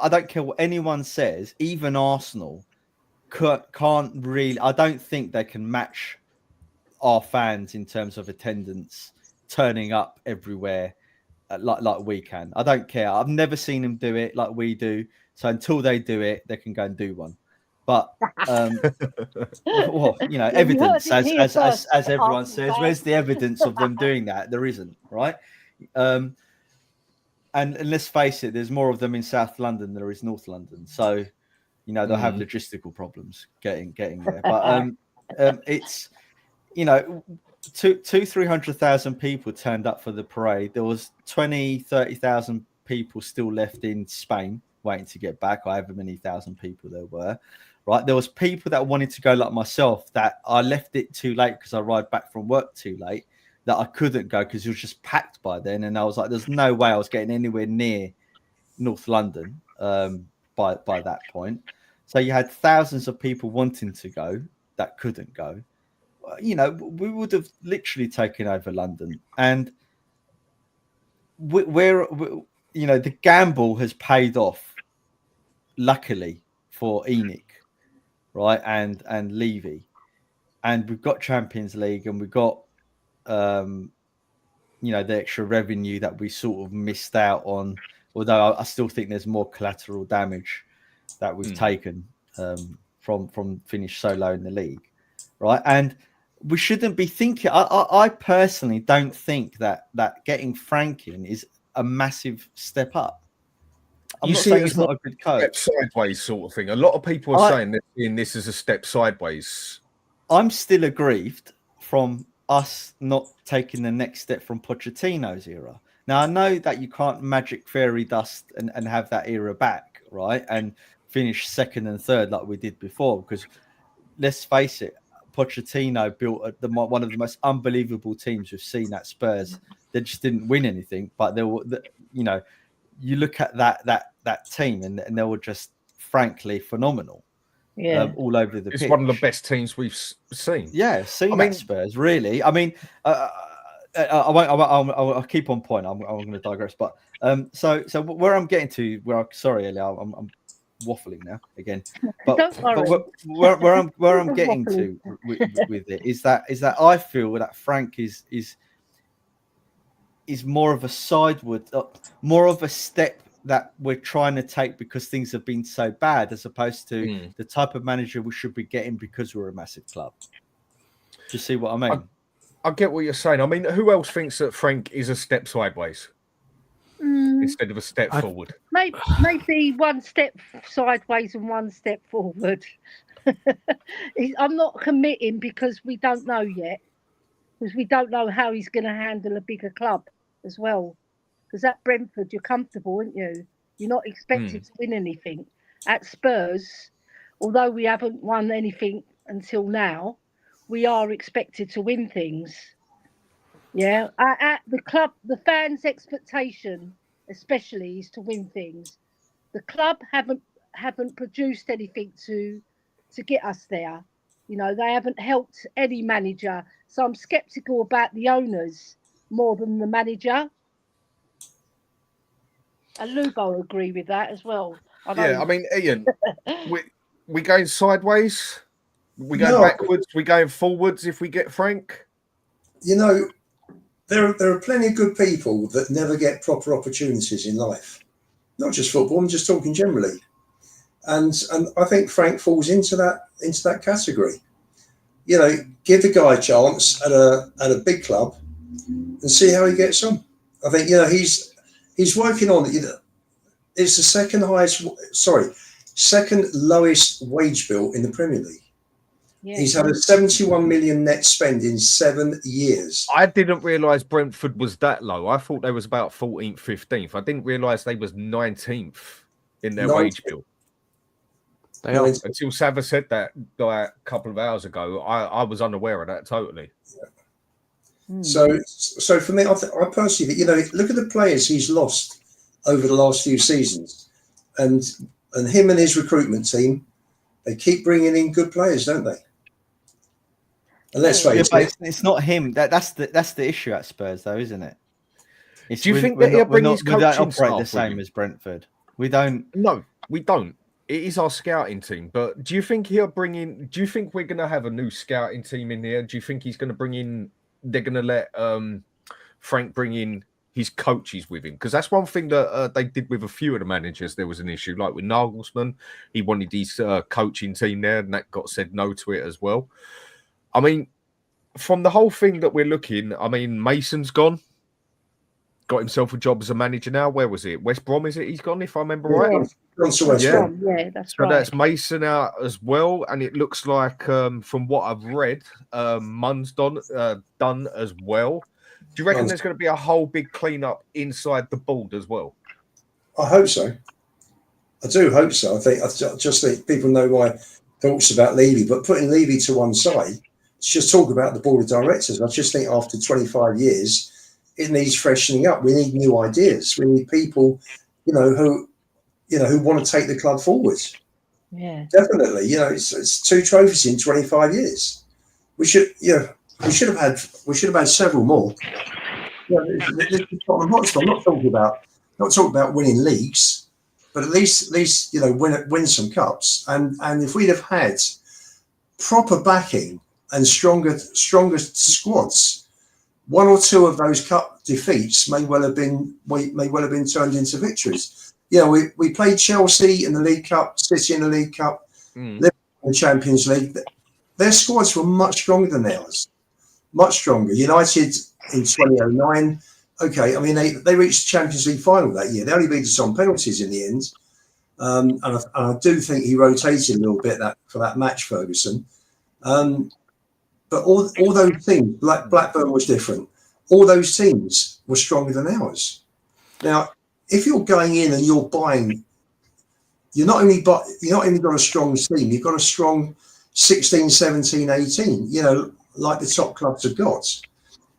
[SPEAKER 7] I don't care what anyone says. Even Arsenal can't really. I don't think they can match our fans in terms of attendance, turning up everywhere like we can. I don't care. I've never seen them do it like we do. So until they do it, they can go and do one. But well, you know, evidence, as everyone says, where's the evidence of them doing that? There isn't, right? And let's face it, there's more of them in South London than there is North London. So, you know, they'll have logistical problems getting there. But it's, you know, 300,000 people turned up for the parade. There was 30,000 people still left in Spain waiting to get back, however many thousand people there were. Right, there was people that wanted to go like myself, that I left it too late because I arrived back from work too late, that I couldn't go because it was just packed by then. And I was like, there's no way I was getting anywhere near North London by that point. So you had thousands of people wanting to go that couldn't go. You know, we would have literally taken over London. And we're you know, the gamble has paid off, luckily, for Enoch. Right, and Levy, and we've got Champions League, and we've got you know, the extra revenue that we sort of missed out on. Although I still think there's more collateral damage that we've taken from finish so low in the league, right? And we shouldn't be thinking. I personally don't think that getting Frank in is a massive step up. I'm not saying he's not a good coach.
[SPEAKER 2] Step sideways sort of thing. A lot of people are saying that in this is a step sideways.
[SPEAKER 7] I'm still aggrieved from us not taking the next step from Pochettino's era. Now, I know that you can't magic fairy dust and have that era back, right? And finish second and third like we did before. Because let's face it, Pochettino built one of the most unbelievable teams we've seen at Spurs. They just didn't win anything, but they were, you know, you look at that team and they were just frankly phenomenal.
[SPEAKER 8] Yeah,
[SPEAKER 7] all over the pitch.
[SPEAKER 2] It's one of the best teams we've seen.
[SPEAKER 7] Yeah, at Spurs, really. I mean, I'll keep on point. I'm going to digress, but so where I'm getting to, sorry, Ellie, I'm waffling now again. But, where I'm getting to with it is that I feel that Frank is more of a sideward, more of a step that we're trying to take because things have been so bad, as opposed to the type of manager we should be getting because we're a massive club. Do you see what I mean?
[SPEAKER 2] I get what you're saying. I mean, who else thinks that Frank is a step sideways instead of a step forward?
[SPEAKER 8] Maybe one step sideways and one step forward. I'm not committing because we don't know yet. because we don't know how he's going to handle a bigger club as well. Because at Brentford, you're comfortable, aren't you? You're not expected to win anything. At Spurs, although we haven't won anything until now, we are expected to win things. Yeah, at the club, the fans' expectation, especially, is to win things. The club haven't produced anything to get us there. You know, they haven't helped any manager. So I'm sceptical about the owners more than the manager. And Lubo agree with that as well.
[SPEAKER 2] Yeah, I mean, Ian, we going sideways? We going
[SPEAKER 5] No.
[SPEAKER 2] backwards? We going forwards if we get Frank?
[SPEAKER 5] You know, there are plenty of good people that never get proper opportunities in life. Not just football, I'm just talking generally. And I think Frank falls into that category. You know, give the guy a chance at a big club and see how he gets on. I think, you know, he's working on it. You know, it's the second lowest wage bill in the Premier League. Yeah. He's had a 71 million net spend in 7 years.
[SPEAKER 2] I didn't realise Brentford was that low. I thought they was about 14th, 15th. I didn't realise they was 19th in their wage bill.
[SPEAKER 4] They are.
[SPEAKER 2] Until Sava said that a couple of hours ago, I was unaware of that totally.
[SPEAKER 5] Yeah. So for me, I personally think, you know, look at the players he's lost over the last few seasons, and him and his recruitment team, they keep bringing in good players, don't they? And let's face it,
[SPEAKER 7] it's not him. That's the issue at Spurs, though, isn't it?
[SPEAKER 2] Do you think that he'll bring his coaching staff? We don't
[SPEAKER 7] operate the same as Brentford. We don't.
[SPEAKER 2] No, we don't. It is our scouting team, but do you think he'll bring in? Do you think we're going to have a new scouting team in there? Do you think he's going to bring in? They're going to let Frank bring in his coaches with him, because that's one thing that they did with a few of the managers. There was an issue, like with Nagelsmann. He wanted his coaching team there, and that got said no to it as well. I mean, from the whole thing that we're looking, I mean, Mason's gone. Got himself a job as a manager now. Where was it? West Brom, is it? He's gone, if I remember right.
[SPEAKER 8] Yeah, that's right.
[SPEAKER 2] So that's Mason out as well, and it looks like, from what I've read, Munn's done as well. Do you reckon there's going to be a whole big clean-up inside the board as well?
[SPEAKER 5] I hope so. I do hope so. I just think people know my thoughts about Levy, but putting Levy to one side, let's just talk about the board of directors. I just think after 25 years, it needs freshening up. We need new ideas. We need people, who want to take the club forward.
[SPEAKER 8] Yeah,
[SPEAKER 5] definitely. It's 2 trophies in 25 years. We should have had several more. This is Tottenham Hotspur. I'm not talking about winning leagues, but at least win some cups. And if we'd have had proper backing and stronger squads, 1 or 2 of those cup defeats may well have been turned into victories. We played Chelsea in the League Cup, City in the League Cup, Liverpool in the Champions League. Their squads were much stronger than ours, much stronger. United in 2009, okay, I mean they reached the Champions League final that year. They only beat us on penalties in the end, and I do think he rotated a little bit for that match, Ferguson. But all those teams, like Blackburn was different. All those teams were stronger than ours. Now, if you're going in and you're buying, you're not only got a strong team, you've got a strong 16, 17, 18, like the top clubs have got.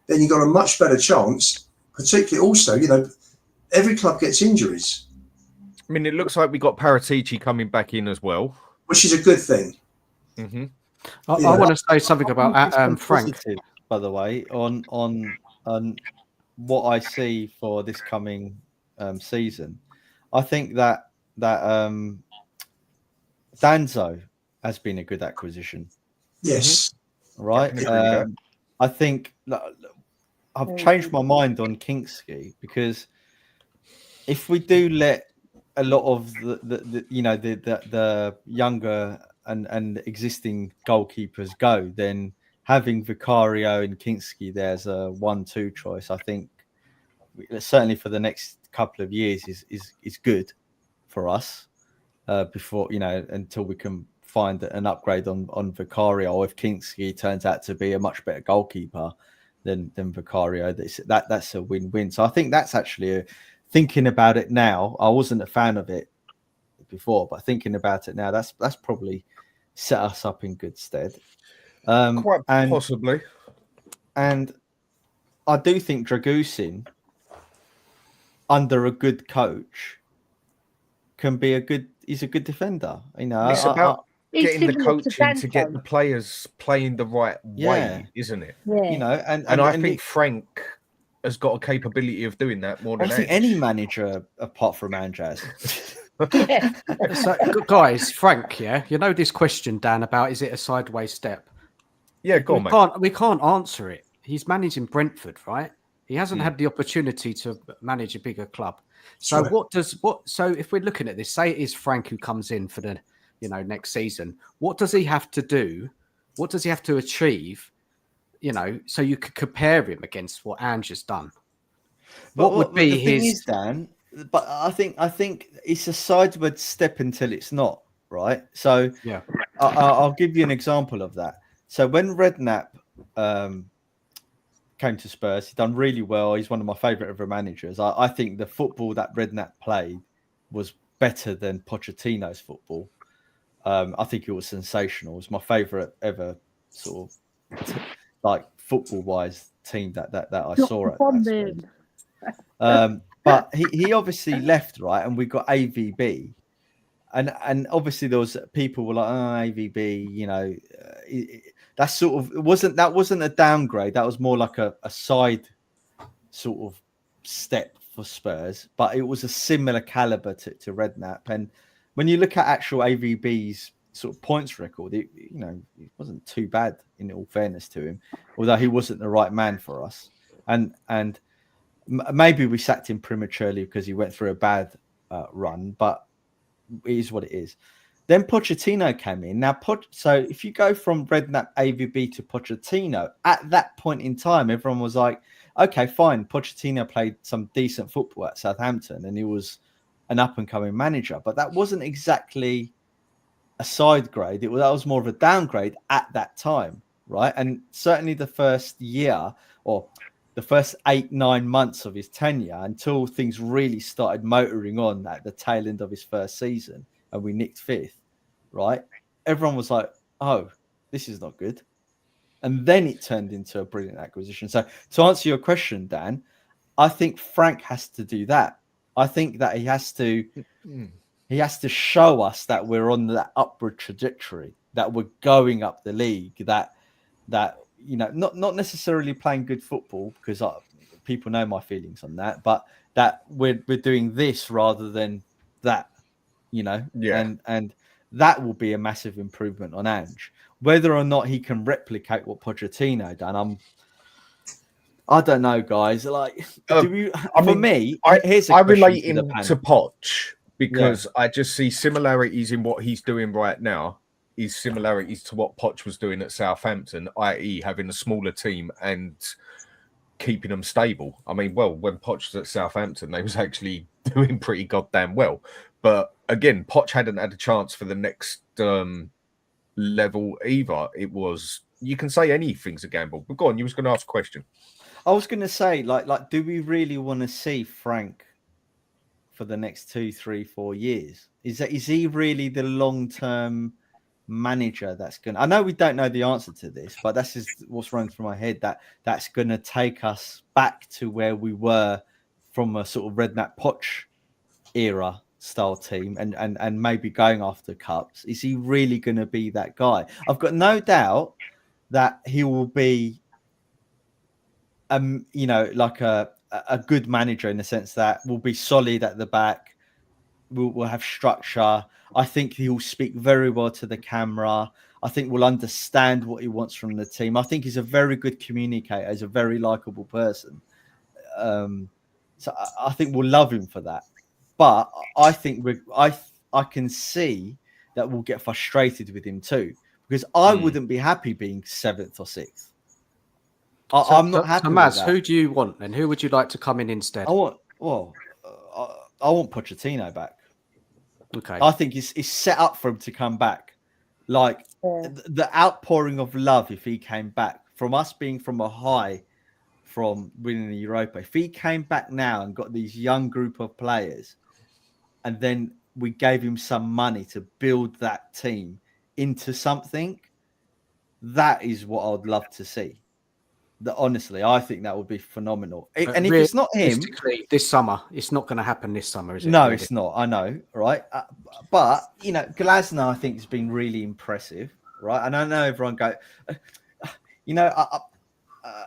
[SPEAKER 5] Then you've got a much better chance, particularly also, every club gets injuries.
[SPEAKER 2] I mean, it looks like we got Paratici coming back in as well.
[SPEAKER 5] Which is a good thing.
[SPEAKER 2] Mm-hmm.
[SPEAKER 4] I want to say something about Frank.
[SPEAKER 7] Positive, by the way, on what I see for this coming season. I think that Danzo has been a good acquisition.
[SPEAKER 5] Yes.
[SPEAKER 7] Right. I think I've changed my mind on Kingsley, because if we do let a lot of the younger and existing goalkeepers go, then having Vicario and Kingsley there's a 1-2 choice. I think certainly for the next couple of years is good for us before until we can find an upgrade on Vicario, or if Kingsley turns out to be a much better goalkeeper, than Vicario. That's a win-win. So I think that's actually thinking about it now. I wasn't a fan of it before, but thinking about it now, that's probably set us up in good stead.
[SPEAKER 2] Quite possibly.
[SPEAKER 7] And I do think Dragusin, under a good coach, can be he's a good defender. You know,
[SPEAKER 2] It's about
[SPEAKER 8] He's
[SPEAKER 2] getting the
[SPEAKER 8] similar to
[SPEAKER 2] coaching to get
[SPEAKER 8] Danko.
[SPEAKER 2] the players playing the right way, isn't it?
[SPEAKER 8] Yeah.
[SPEAKER 7] you know, and
[SPEAKER 2] I think Frank has got a capability of doing that more than
[SPEAKER 7] I think
[SPEAKER 2] Ange.
[SPEAKER 7] any manager apart from Ange has.
[SPEAKER 8] Yeah.
[SPEAKER 4] So, guys, Frank, you know this question, Dan, about is it a sideways step?
[SPEAKER 2] Yeah, go on, mate.
[SPEAKER 4] We can't answer it. He's managing Brentford, right? He hasn't had the opportunity to manage a bigger club. So
[SPEAKER 5] Right.
[SPEAKER 4] so if we're looking at this, say it is Frank who comes in for the next season, what does he have to do? What does he have to achieve? So you could compare him against what Ange has done. What would be
[SPEAKER 7] the thing
[SPEAKER 4] his
[SPEAKER 7] is, Dan? But I think it's a sideways step until it's not, right? So
[SPEAKER 4] yeah.
[SPEAKER 7] I'll give you an example of that. So when Redknapp came to Spurs, he's done really well. He's one of my favourite ever managers. I think the football that Redknapp played was better than Pochettino's football. I think it was sensational. It was my favourite ever sort of like football-wise team that I saw at Spurs. But he obviously left, right? And we got AVB. And obviously there was people were like, oh, AVB, that sort of wasn't a downgrade. That was more like a side sort of step for Spurs, but it was a similar caliber to Redknapp. And when you look at actual AVB's sort of points record, it wasn't too bad in all fairness to him, although he wasn't the right man for us. And maybe we sacked him prematurely because he went through a bad run, but it is what it is. Then Pochettino came in. Now, so if you go from Redknapp, AVB to Pochettino, at that point in time, everyone was like, okay, fine. Pochettino played some decent football at Southampton and he was an up-and-coming manager. But that wasn't exactly a side grade. That was more of a downgrade at that time, right? And certainly the first year or the first 8-9 months of his tenure until things really started motoring on at the tail end of his first season and we nicked fifth, right? Everyone was like, oh, this is not good. And then it turned into a brilliant acquisition. So to answer your question, Dan, I think Frank has to do that. I think that he has to show us that we're on that upward trajectory, that we're going up the league, that not necessarily playing good football, because people know my feelings on that, but that we're doing this rather than that, and that will be a massive improvement on Ange. Whether or not he can replicate what Pochettino done, I don't know, guys. Like, here's a
[SPEAKER 2] I
[SPEAKER 7] question
[SPEAKER 2] relate
[SPEAKER 7] to the
[SPEAKER 2] him
[SPEAKER 7] panel.
[SPEAKER 2] to Poch because I just see similarities in what he's doing right now. Is similarities to what Poch was doing at Southampton, i.e. having a smaller team and keeping them stable. I mean, well, when Poch was at Southampton, they was actually doing pretty goddamn well. But again, Poch hadn't had a chance for the next level either. It was, you can say anything's a gamble. But go on, you was going to ask a question.
[SPEAKER 7] I was going to say, like, do we really want to see Frank for the next 2, 3, 4 years? Is he really the long-term manager that's going to... I know we don't know the answer to this, but that's just what's running through my head, that's going to take us back to where we were from a sort of Redknapp Poch era style team and maybe going after cups. Is he really going to be that guy? I've got no doubt that he will be like a good manager in the sense that will be solid at the back, will have structure. I think he will speak very well to the camera. I think we'll understand what he wants from the team. I think he's a very good communicator. He's a very likable person. So I think we'll love him for that. But I think I can see that we'll get frustrated with him too, because I wouldn't be happy being 7th or 6th. I'm not happy.
[SPEAKER 4] So Maz, who do you want, and who would you like to come in instead?
[SPEAKER 7] I want Pochettino back.
[SPEAKER 4] Okay.
[SPEAKER 7] I think it's set up for him to come back. Like the outpouring of love if he came back from us being from a high from winning the Europa. If he came back now and got these young group of players, and then we gave him some money to build that team into something, that is what I'd love to see. That honestly, I think that would be phenomenal. And if it's not him,
[SPEAKER 4] this summer, it's not going to happen this summer, is it?
[SPEAKER 7] No,
[SPEAKER 4] really?
[SPEAKER 7] it's not. I know, right? But you know, Glasner, I think, has been really impressive, right? And I know everyone you know,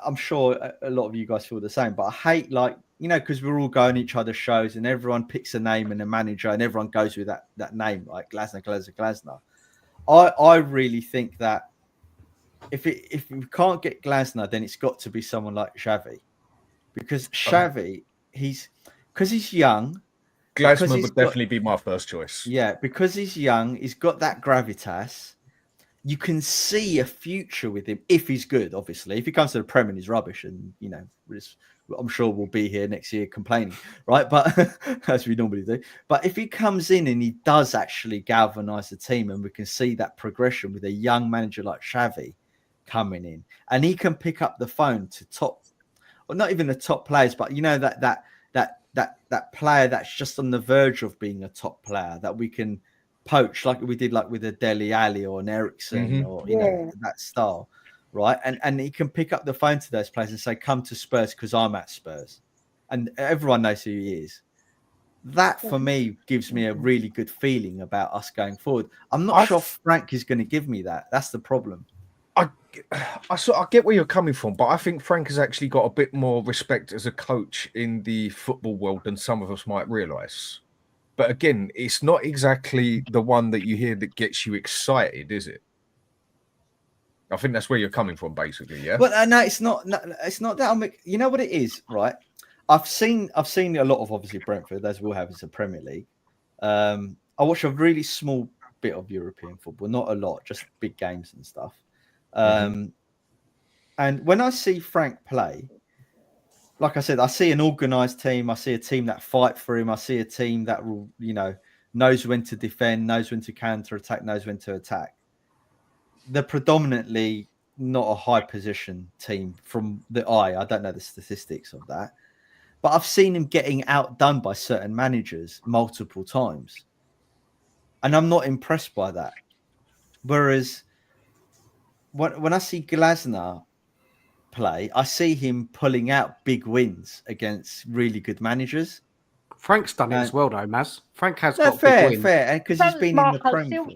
[SPEAKER 7] I'm sure a lot of you guys feel the same, but I hate, like, you know, because we're all going each other's shows and everyone picks a name and a manager and everyone goes with that name, like Glasner. I really think that if we can't get Glasner, then it's got to be someone like Xavi, because Xavi, he's young.
[SPEAKER 2] Glasner would definitely be my first choice.
[SPEAKER 7] Yeah, because he's young, he's got that gravitas. You can see a future with him if he's good. Obviously, if he comes to the Premier and he's rubbish, and you know, I'm sure we'll be here next year complaining, right? But as we normally do. But if he comes in and he does actually galvanise the team, and we can see that progression with a young manager like Xavi coming in, and he can pick up the phone to top, or not even the top players, but you know, that player that's just on the verge of being a top player that we can poach, like we did, like with a Dele Alli or an Ericsson, or you know, that style, right? And he can pick up the phone to those players and say, "Come to Spurs because I'm at Spurs," and everyone knows who he is. That for me gives me a really good feeling about us going forward. I'm not sure Frank is going to give me that. That's the problem.
[SPEAKER 2] I get where you're coming from, but I think Frank has actually got a bit more respect as a coach in the football world than some of us might realise. But again, it's not exactly the one that you hear that gets you excited, is it? I think that's where you're coming from, basically. Yeah.
[SPEAKER 7] Well, no, it's not. No, it's not that. You know what it is, right? I've seen a lot of, obviously, Brentford, as we'll have, it's a Premier League. I watch a really small bit of European football, not a lot, just big games and stuff. And when I see Frank play, like I said, I see an organised team. I see a team that fight for him. I see a team that will, you know, knows when to defend, knows when to counter attack, knows when to attack. They're predominantly not a high position team from the eye. I don't know the statistics of that, but I've seen him getting outdone by certain managers multiple times, and I'm not impressed by that. Whereas when I see Glasner play, I see him pulling out big wins against really good managers.
[SPEAKER 4] Frank's done it as well, though, Maz. Frank has got big wins.
[SPEAKER 7] Fair, because he's been in the Premier.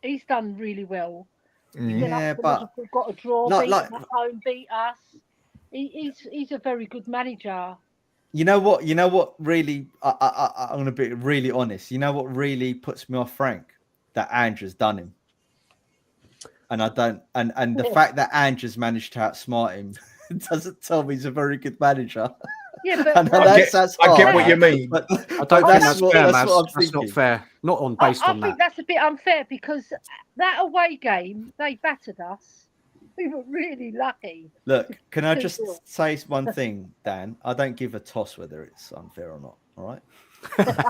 [SPEAKER 8] He's done really well.
[SPEAKER 7] Yeah, but
[SPEAKER 8] we've got a draw, beat at home, beat us. He's a very good manager.
[SPEAKER 7] You know what? Really, I'm going to be really honest. You know what really puts me off Frank? That Ange has done him. And I don't, and the fact that Ange has managed to outsmart him doesn't tell me he's a very good manager.
[SPEAKER 8] Yeah, but
[SPEAKER 2] I get what you mean.
[SPEAKER 4] But I don't think that's fair, Maz. That's not fair. Not on based on that.
[SPEAKER 8] I think that's a bit unfair, because that away game, they battered us. We were really lucky.
[SPEAKER 7] Look, can I just say one thing, Dan? I don't give a toss whether it's unfair or not. All right.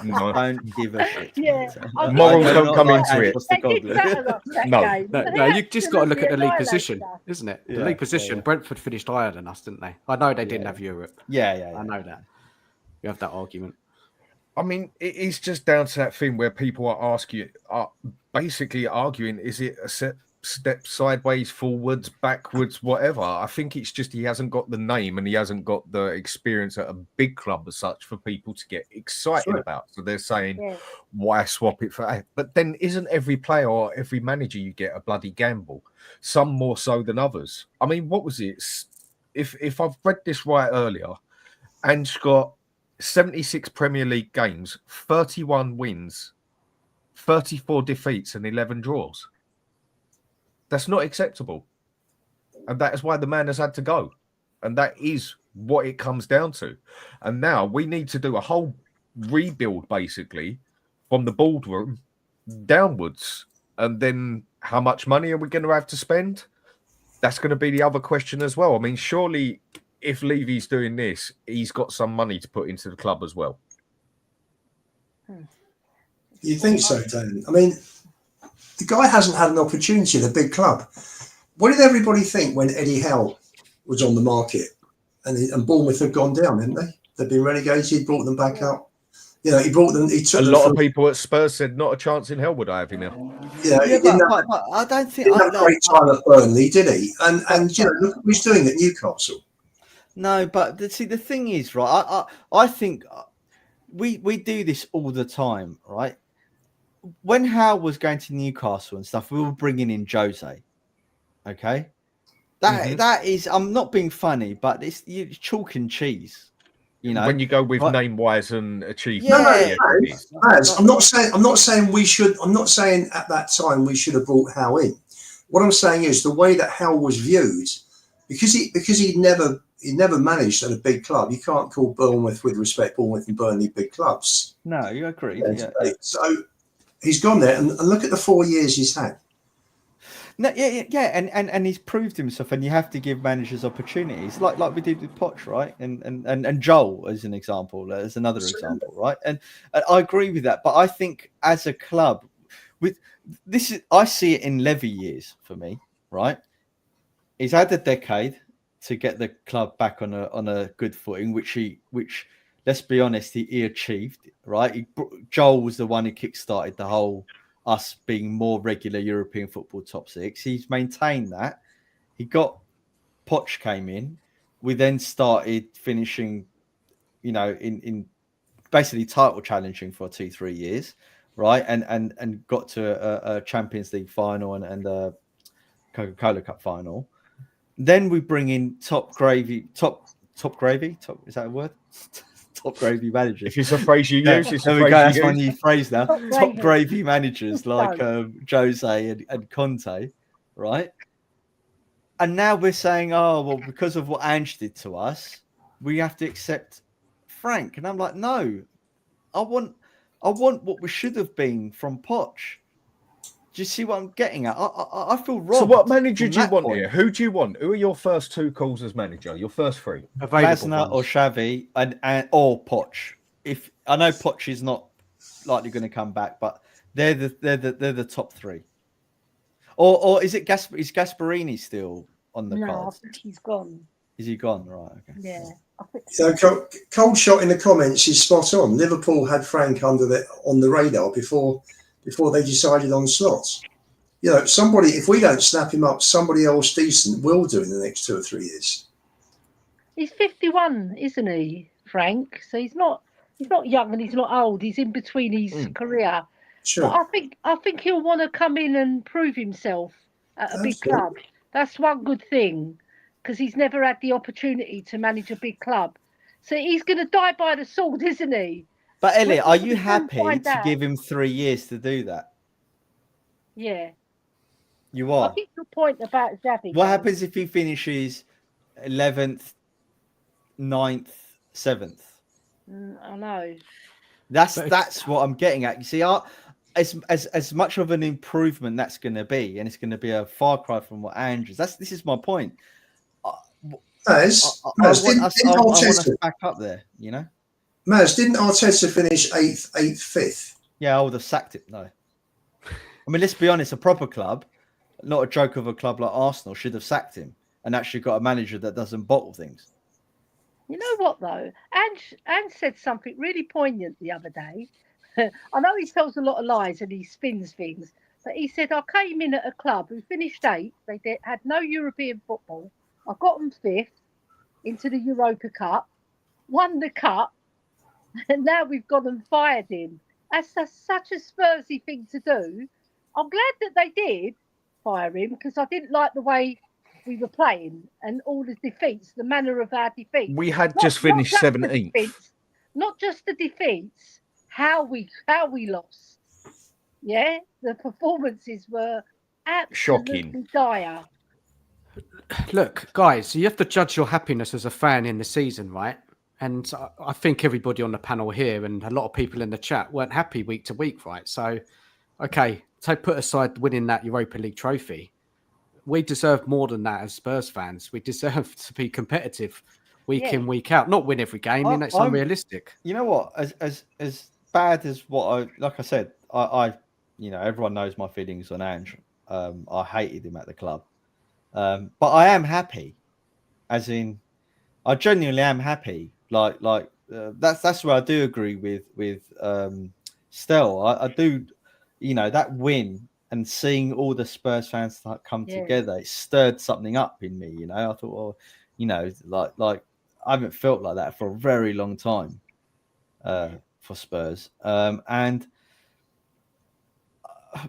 [SPEAKER 2] No.
[SPEAKER 7] Don't give a shit.
[SPEAKER 8] Yeah,
[SPEAKER 2] morals don't come into it.
[SPEAKER 4] No, you just got to look at the league position, isn't it? The league position. Brentford finished higher than us, didn't they? I know they didn't have Europe.
[SPEAKER 7] Yeah.
[SPEAKER 4] I know that. You have that argument.
[SPEAKER 2] I mean, it is just down to that thing where people are basically arguing: is it a step sideways, forwards, backwards, whatever? I think it's just he hasn't got the name and he hasn't got the experience at a big club as such for people to get excited about. So they're saying, why swap it for A? But then isn't every player or every manager you get a bloody gamble? Some more so than others. I mean, what was it? If I've read this right earlier, Ange got 76 Premier League games, 31 wins, 34 defeats and 11 draws. That's not acceptable. And that is why the man has had to go. And that is what it comes down to. And now we need to do a whole rebuild, basically, from the boardroom downwards. And then how much money are we going to have to spend? That's going to be the other question as well. I mean, surely if Levy's doing this, he's got some money to put into the club as well.
[SPEAKER 5] You think so, Dan? I mean, the guy hasn't had an opportunity at a big club. What did everybody think when Eddie Howe was on the market? and Bournemouth had gone down, hadn't they? They'd been relegated. He brought them back up. You know, he brought them. He took
[SPEAKER 2] A
[SPEAKER 5] them
[SPEAKER 2] lot
[SPEAKER 5] from,
[SPEAKER 2] of people at Spurs said not a chance in hell would I have him now.
[SPEAKER 5] you know,
[SPEAKER 7] Yeah,
[SPEAKER 5] he didn't have,
[SPEAKER 7] but I don't think
[SPEAKER 5] didn't have a great time at Burnley, did he? And you know, look what he's doing at Newcastle.
[SPEAKER 7] No, but see, the thing is, right? I think we do this all the time, right? When Howe was going to Newcastle and stuff, we were bringing in Jose. Okay, that is. I'm not being funny, but it's chalk and cheese. You know,
[SPEAKER 2] when you go with
[SPEAKER 7] right?
[SPEAKER 2] name wise and achievement.
[SPEAKER 7] Yeah.
[SPEAKER 5] Maz, I'm not saying we should. I'm not saying at that time we should have brought Howe in. What I'm saying is the way that Howe was viewed, because he never managed at a big club. You can't call Bournemouth, with respect, Bournemouth and Burnley big clubs.
[SPEAKER 7] No, you agree. Yeah.
[SPEAKER 5] So he's gone there, and look at the 4 years he's had.
[SPEAKER 7] No, yeah, and he's proved himself, and you have to give managers opportunities, like we did with Poch, right? And Joel as an example, as another example, right? And I agree with that, but I think as a club, with this is I see it in Levy years for me, right? He's had a decade to get the club back on a good footing, which let's be honest, he achieved, right? Joel was the one who kickstarted the whole us being more regular European football top six. He's maintained that. He got Poch came in. We then started finishing, you know, in basically title challenging for 2-3 years, right? And got to a Champions League final and a Coca-Cola Cup final. Then we bring in top gravy. Is that a word? Top gravy managers.
[SPEAKER 2] If it's a phrase you use, it's a phrase
[SPEAKER 7] that's
[SPEAKER 2] you
[SPEAKER 7] my
[SPEAKER 2] use.
[SPEAKER 7] new phrase now. Top gravy managers like
[SPEAKER 8] Sorry.
[SPEAKER 7] Jose and Conte, right? And now we're saying, oh well, because of what Ange did to us, we have to accept Frank. And I'm like, no, I want what we should have been from Poch. Do you see what I'm getting at? I feel wrong.
[SPEAKER 2] So what manager do you want here? Who do you want? Who are your first two calls as manager? Your first three?
[SPEAKER 7] Glasner or Xavi and or Poch. If I know Poch is not likely going to come back, but they're the top three. Or is it is Gasparini still on the
[SPEAKER 8] No,
[SPEAKER 7] cards?
[SPEAKER 8] I think he's gone.
[SPEAKER 7] Is he gone? Right. Okay.
[SPEAKER 8] Yeah. I think
[SPEAKER 5] So cold shot in the comments is spot on. Liverpool had Frank on the radar before they decided on slots. You know, if we don't snap him up, somebody else decent will do in the next 2 or 3 years.
[SPEAKER 8] he's 51, isn't he, Frank? So he's not young and he's not old. He's in between his career.
[SPEAKER 5] Sure.
[SPEAKER 8] But I think he'll want to come in and prove himself at a big club. That's one good thing, because he's never had the opportunity to manage a big club. So he's going to die by the sword, isn't he?
[SPEAKER 7] But Elliot, are you
[SPEAKER 8] We can
[SPEAKER 7] happy
[SPEAKER 8] find
[SPEAKER 7] to
[SPEAKER 8] out.
[SPEAKER 7] give him 3 years to do that?
[SPEAKER 8] Yeah.
[SPEAKER 7] You
[SPEAKER 8] I
[SPEAKER 7] are.
[SPEAKER 8] think your point about Xavi.
[SPEAKER 7] What happens if he finishes 11th, 9th, 7th?
[SPEAKER 8] I know.
[SPEAKER 7] That's what I'm getting at. You see, as much of an improvement that's going to be, and it's going to be a far cry from what Ange is. This is my point.
[SPEAKER 5] Maz, didn't
[SPEAKER 7] I want us
[SPEAKER 5] Arteta
[SPEAKER 7] back up there, you know?
[SPEAKER 5] Maz, didn't Arteta finish 8th, 5th?
[SPEAKER 7] Yeah, I would have sacked it. No. I mean, let's be honest, a proper club, not a joke of a club like Arsenal, should have sacked him and actually got a manager that doesn't bottle things.
[SPEAKER 8] You know what, though? Ange said something really poignant the other day. I know he tells a lot of lies and he spins things, but he said, I came in at a club who finished 8th. They had no European football. I got them 5th into the Europa Cup, won the cup, and now we've gone and fired him. That's such a Spursy thing to do. I'm glad that they did fire him, because I didn't like the way we were playing and all the defeats, the manner of our defeats.
[SPEAKER 2] We had just finished 17th.
[SPEAKER 8] Not just the defeats, how we lost. Yeah, the performances were absolutely
[SPEAKER 2] Shocking.
[SPEAKER 8] dire.
[SPEAKER 4] Look, guys, you have to judge your happiness as a fan in the season, right? And I think everybody on the panel here and a lot of people in the chat weren't happy week to week, right? So, okay, so put aside winning that Europa League trophy. We deserve more than that as Spurs fans. We deserve to be competitive week in, week out, not win every game. It's unrealistic.
[SPEAKER 7] You know what? As bad as what like I said, I everyone knows my feelings on Ange. I hated him at the club. But I am happy, as in I genuinely am happy. That's where I do agree with Stel. I do, that win and seeing all the Spurs fans come together, it stirred something up in me. I thought, well, like I haven't felt like that for a very long time for Spurs, but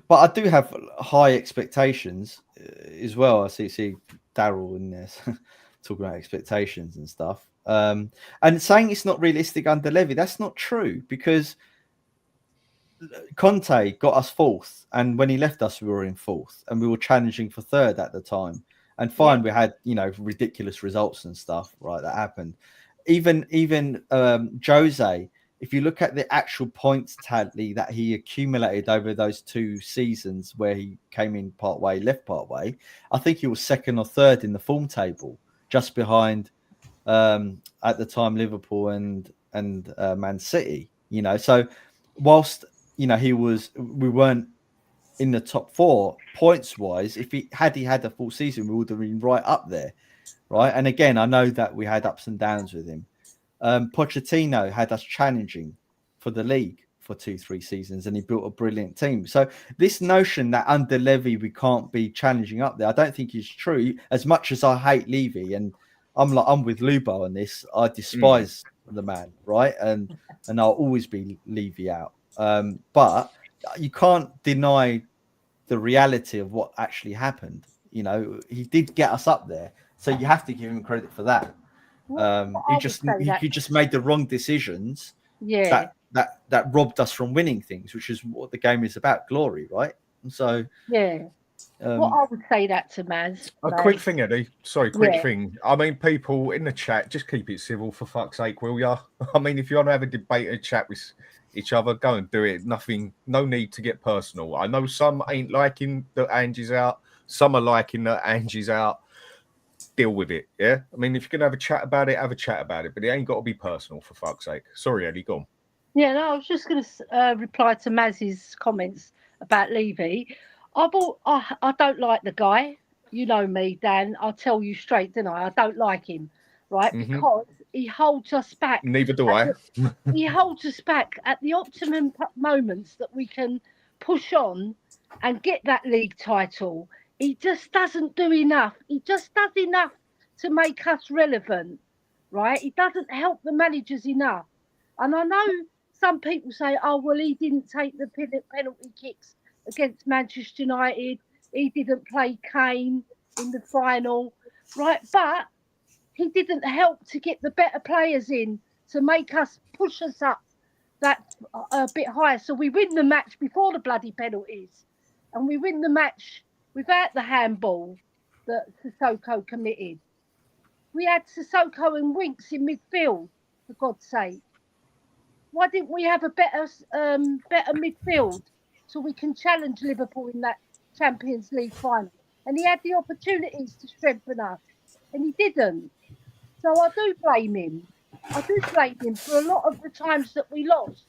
[SPEAKER 7] I do have high expectations as well. I see Daryl in there talking about expectations and stuff. And saying it's not realistic under Levy, that's not true, because Conte got us fourth, and when he left us, we were in fourth, and we were challenging for third at the time. And fine, we had ridiculous results and stuff, right? That happened. Even Jose, if you look at the actual points tally that he accumulated over those 2 seasons where he came in part way, left part way, I think he was second or third in the form table, just behind at the time Liverpool and Man City. So whilst we weren't in the top 4 points wise, if he had a full season, we would have been right up there, right? And again, I know that we had ups and downs with him. Pochettino had us challenging for the league for 2-3 seasons, and he built a brilliant team. So this notion that under Levy we can't be challenging up there, I don't think is true. As much as I hate Levy, and I'm with Lubo on this, I despise the man, right? And I'll always be Levy out. But you can't deny the reality of what actually happened. He did get us up there, so you have to give him credit for that. He just made the wrong decisions. That robbed us from winning things, which is what the game is about, glory, right? And so
[SPEAKER 8] what I would say that to Maz.
[SPEAKER 2] Quick thing, Eddie. Sorry, quick thing. I mean, people in the chat, just keep it civil for fuck's sake, will ya? I mean, if you want to have a debate and chat with each other, go and do it. No need to get personal. I know some ain't liking that Angie's out. Some are liking that Angie's out. Deal with it, yeah? I mean, if you're going to have a chat about it, have a chat about it. But it ain't got to be personal, for fuck's sake. Sorry, Eddie, go on.
[SPEAKER 8] Yeah, no, I was just going to reply to Maz's comments about Levy. I don't like the guy. You know me, Dan. I'll tell you straight, don't I? I don't like him, right? Because he holds us back.
[SPEAKER 2] Neither do I.
[SPEAKER 8] He holds us back at the optimum moments that we can push on and get that league title. He just doesn't do enough. He just does enough to make us relevant, right? He doesn't help the managers enough. And I know some people say, oh, well, he didn't take the penalty kicks against Manchester United. He didn't play Kane in the final, right? But he didn't help to get the better players in to make us push us up that a bit higher. So we win the match before the bloody penalties, and we win the match without the handball that Sissoko committed. We had Sissoko and Winks in midfield, for God's sake. Why didn't we have a better midfield so we can challenge Liverpool in that Champions League final? And he had the opportunities to strengthen us, and he didn't. So I do blame him. I do blame him for a lot of the times that we lost,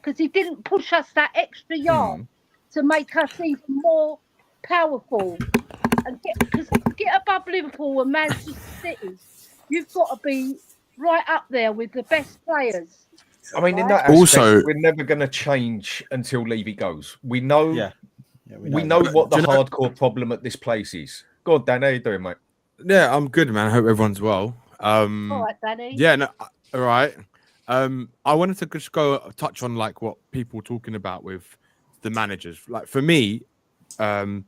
[SPEAKER 8] because he didn't push us that extra yard to make us even more powerful. And because to get above Liverpool and Manchester City, you've got to be right up there with the best players.
[SPEAKER 2] I mean, in that aspect, we're never going to change until Levy goes. We know, we know what the hardcore problem at this place is. Go on, Dan, how you doing, mate?
[SPEAKER 9] Yeah, I'm good, man. I hope everyone's well.
[SPEAKER 8] All right, Danny.
[SPEAKER 9] Yeah, no, all right. I wanted to just touch on like what people were talking about with the managers. Like for me, I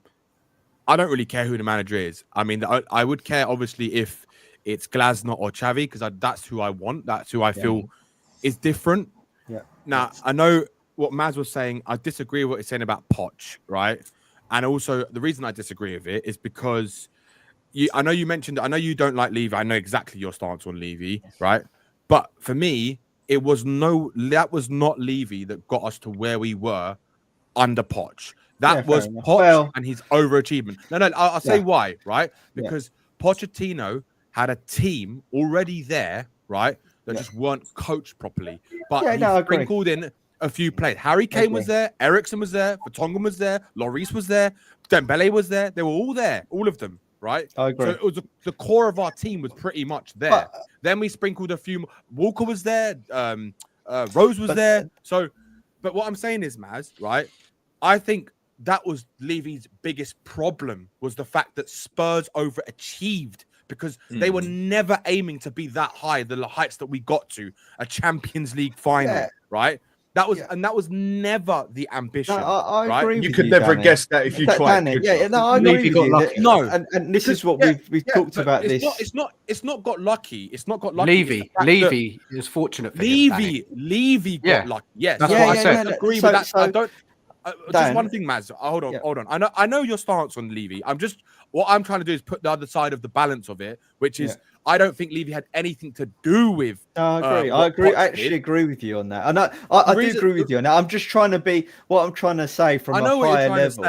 [SPEAKER 9] don't really care who the manager is. I mean, I would care obviously if it's Glasner or Xavi, because that's who I want. That's who I feel is different.
[SPEAKER 7] Yeah.
[SPEAKER 9] Now, I know what Maz was saying. I disagree with what he's saying about Poch, right? And also the reason I disagree with it is because I know you mentioned, I know you don't like Levy. I know exactly your stance on Levy, right? But for me, that was not Levy that got us to where we were under Poch. That was Poch and his overachievement. No, I'll say why, right? Because Pochettino had a team already there, right? That just weren't coached properly. But he sprinkled in a few players. Harry Kane was there, Eriksen was there, Vertonghen was there, Lloris was there, Dembele was there. They were all there, all of them, right?
[SPEAKER 7] I agree.
[SPEAKER 9] So it was the core of our team was pretty much there.
[SPEAKER 7] But-
[SPEAKER 9] then we sprinkled a few. Walker was there. Rose was there. So, but what I'm saying is, Maz, right? I think that was Levy's biggest problem was the fact that Spurs overachieved because they were never aiming to be that high, the heights that we got to, a Champions League final, right? That was and that was never the ambition.
[SPEAKER 7] No, I
[SPEAKER 9] right?
[SPEAKER 7] agree.
[SPEAKER 2] You
[SPEAKER 7] with
[SPEAKER 2] could never
[SPEAKER 7] Danny.
[SPEAKER 2] guess that if you tried.
[SPEAKER 7] Danny, no, I agree with you.
[SPEAKER 9] No,
[SPEAKER 7] and this is what we've talked about.
[SPEAKER 9] It's not got lucky. It's not got lucky.
[SPEAKER 4] Levy is fortunate. For
[SPEAKER 9] Levy got lucky. Yes,
[SPEAKER 4] that's what I said.
[SPEAKER 9] I agree with that. I don't. Just one thing, Maz. Hold on. I know your stance on Levy. What I'm trying to do is put the other side of the balance of it, which is I don't think Levy had anything to do with.
[SPEAKER 7] No, I agree. I actually agree with you on that. I do agree with you on that. I'm just trying to be what I'm trying to say from a higher level.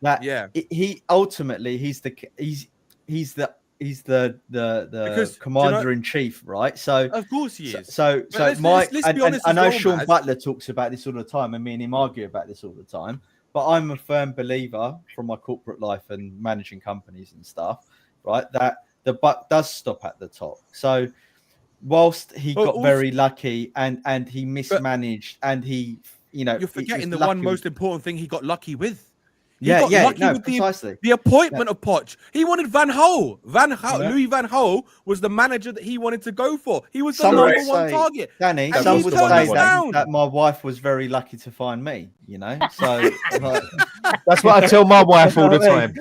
[SPEAKER 7] That he ultimately he's the commander in chief, right? So
[SPEAKER 9] of course he is.
[SPEAKER 7] So Mike, and I know Sean Butler talks about this all the time, and me and him argue about this all the time. But I'm a firm believer from my corporate life and managing companies and stuff, right? That the buck does stop at the top. So whilst he got very lucky and he mismanaged and he,
[SPEAKER 9] you're forgetting the one most important thing he got lucky with.
[SPEAKER 7] Precisely.
[SPEAKER 9] The appointment of Poch. He wanted Van Gaal. Louis Van Gaal was the manager that he wanted to go for. He was the number one target.
[SPEAKER 7] Danny, some would say that my wife was very lucky to find me, So
[SPEAKER 2] that's what I tell my wife all the time.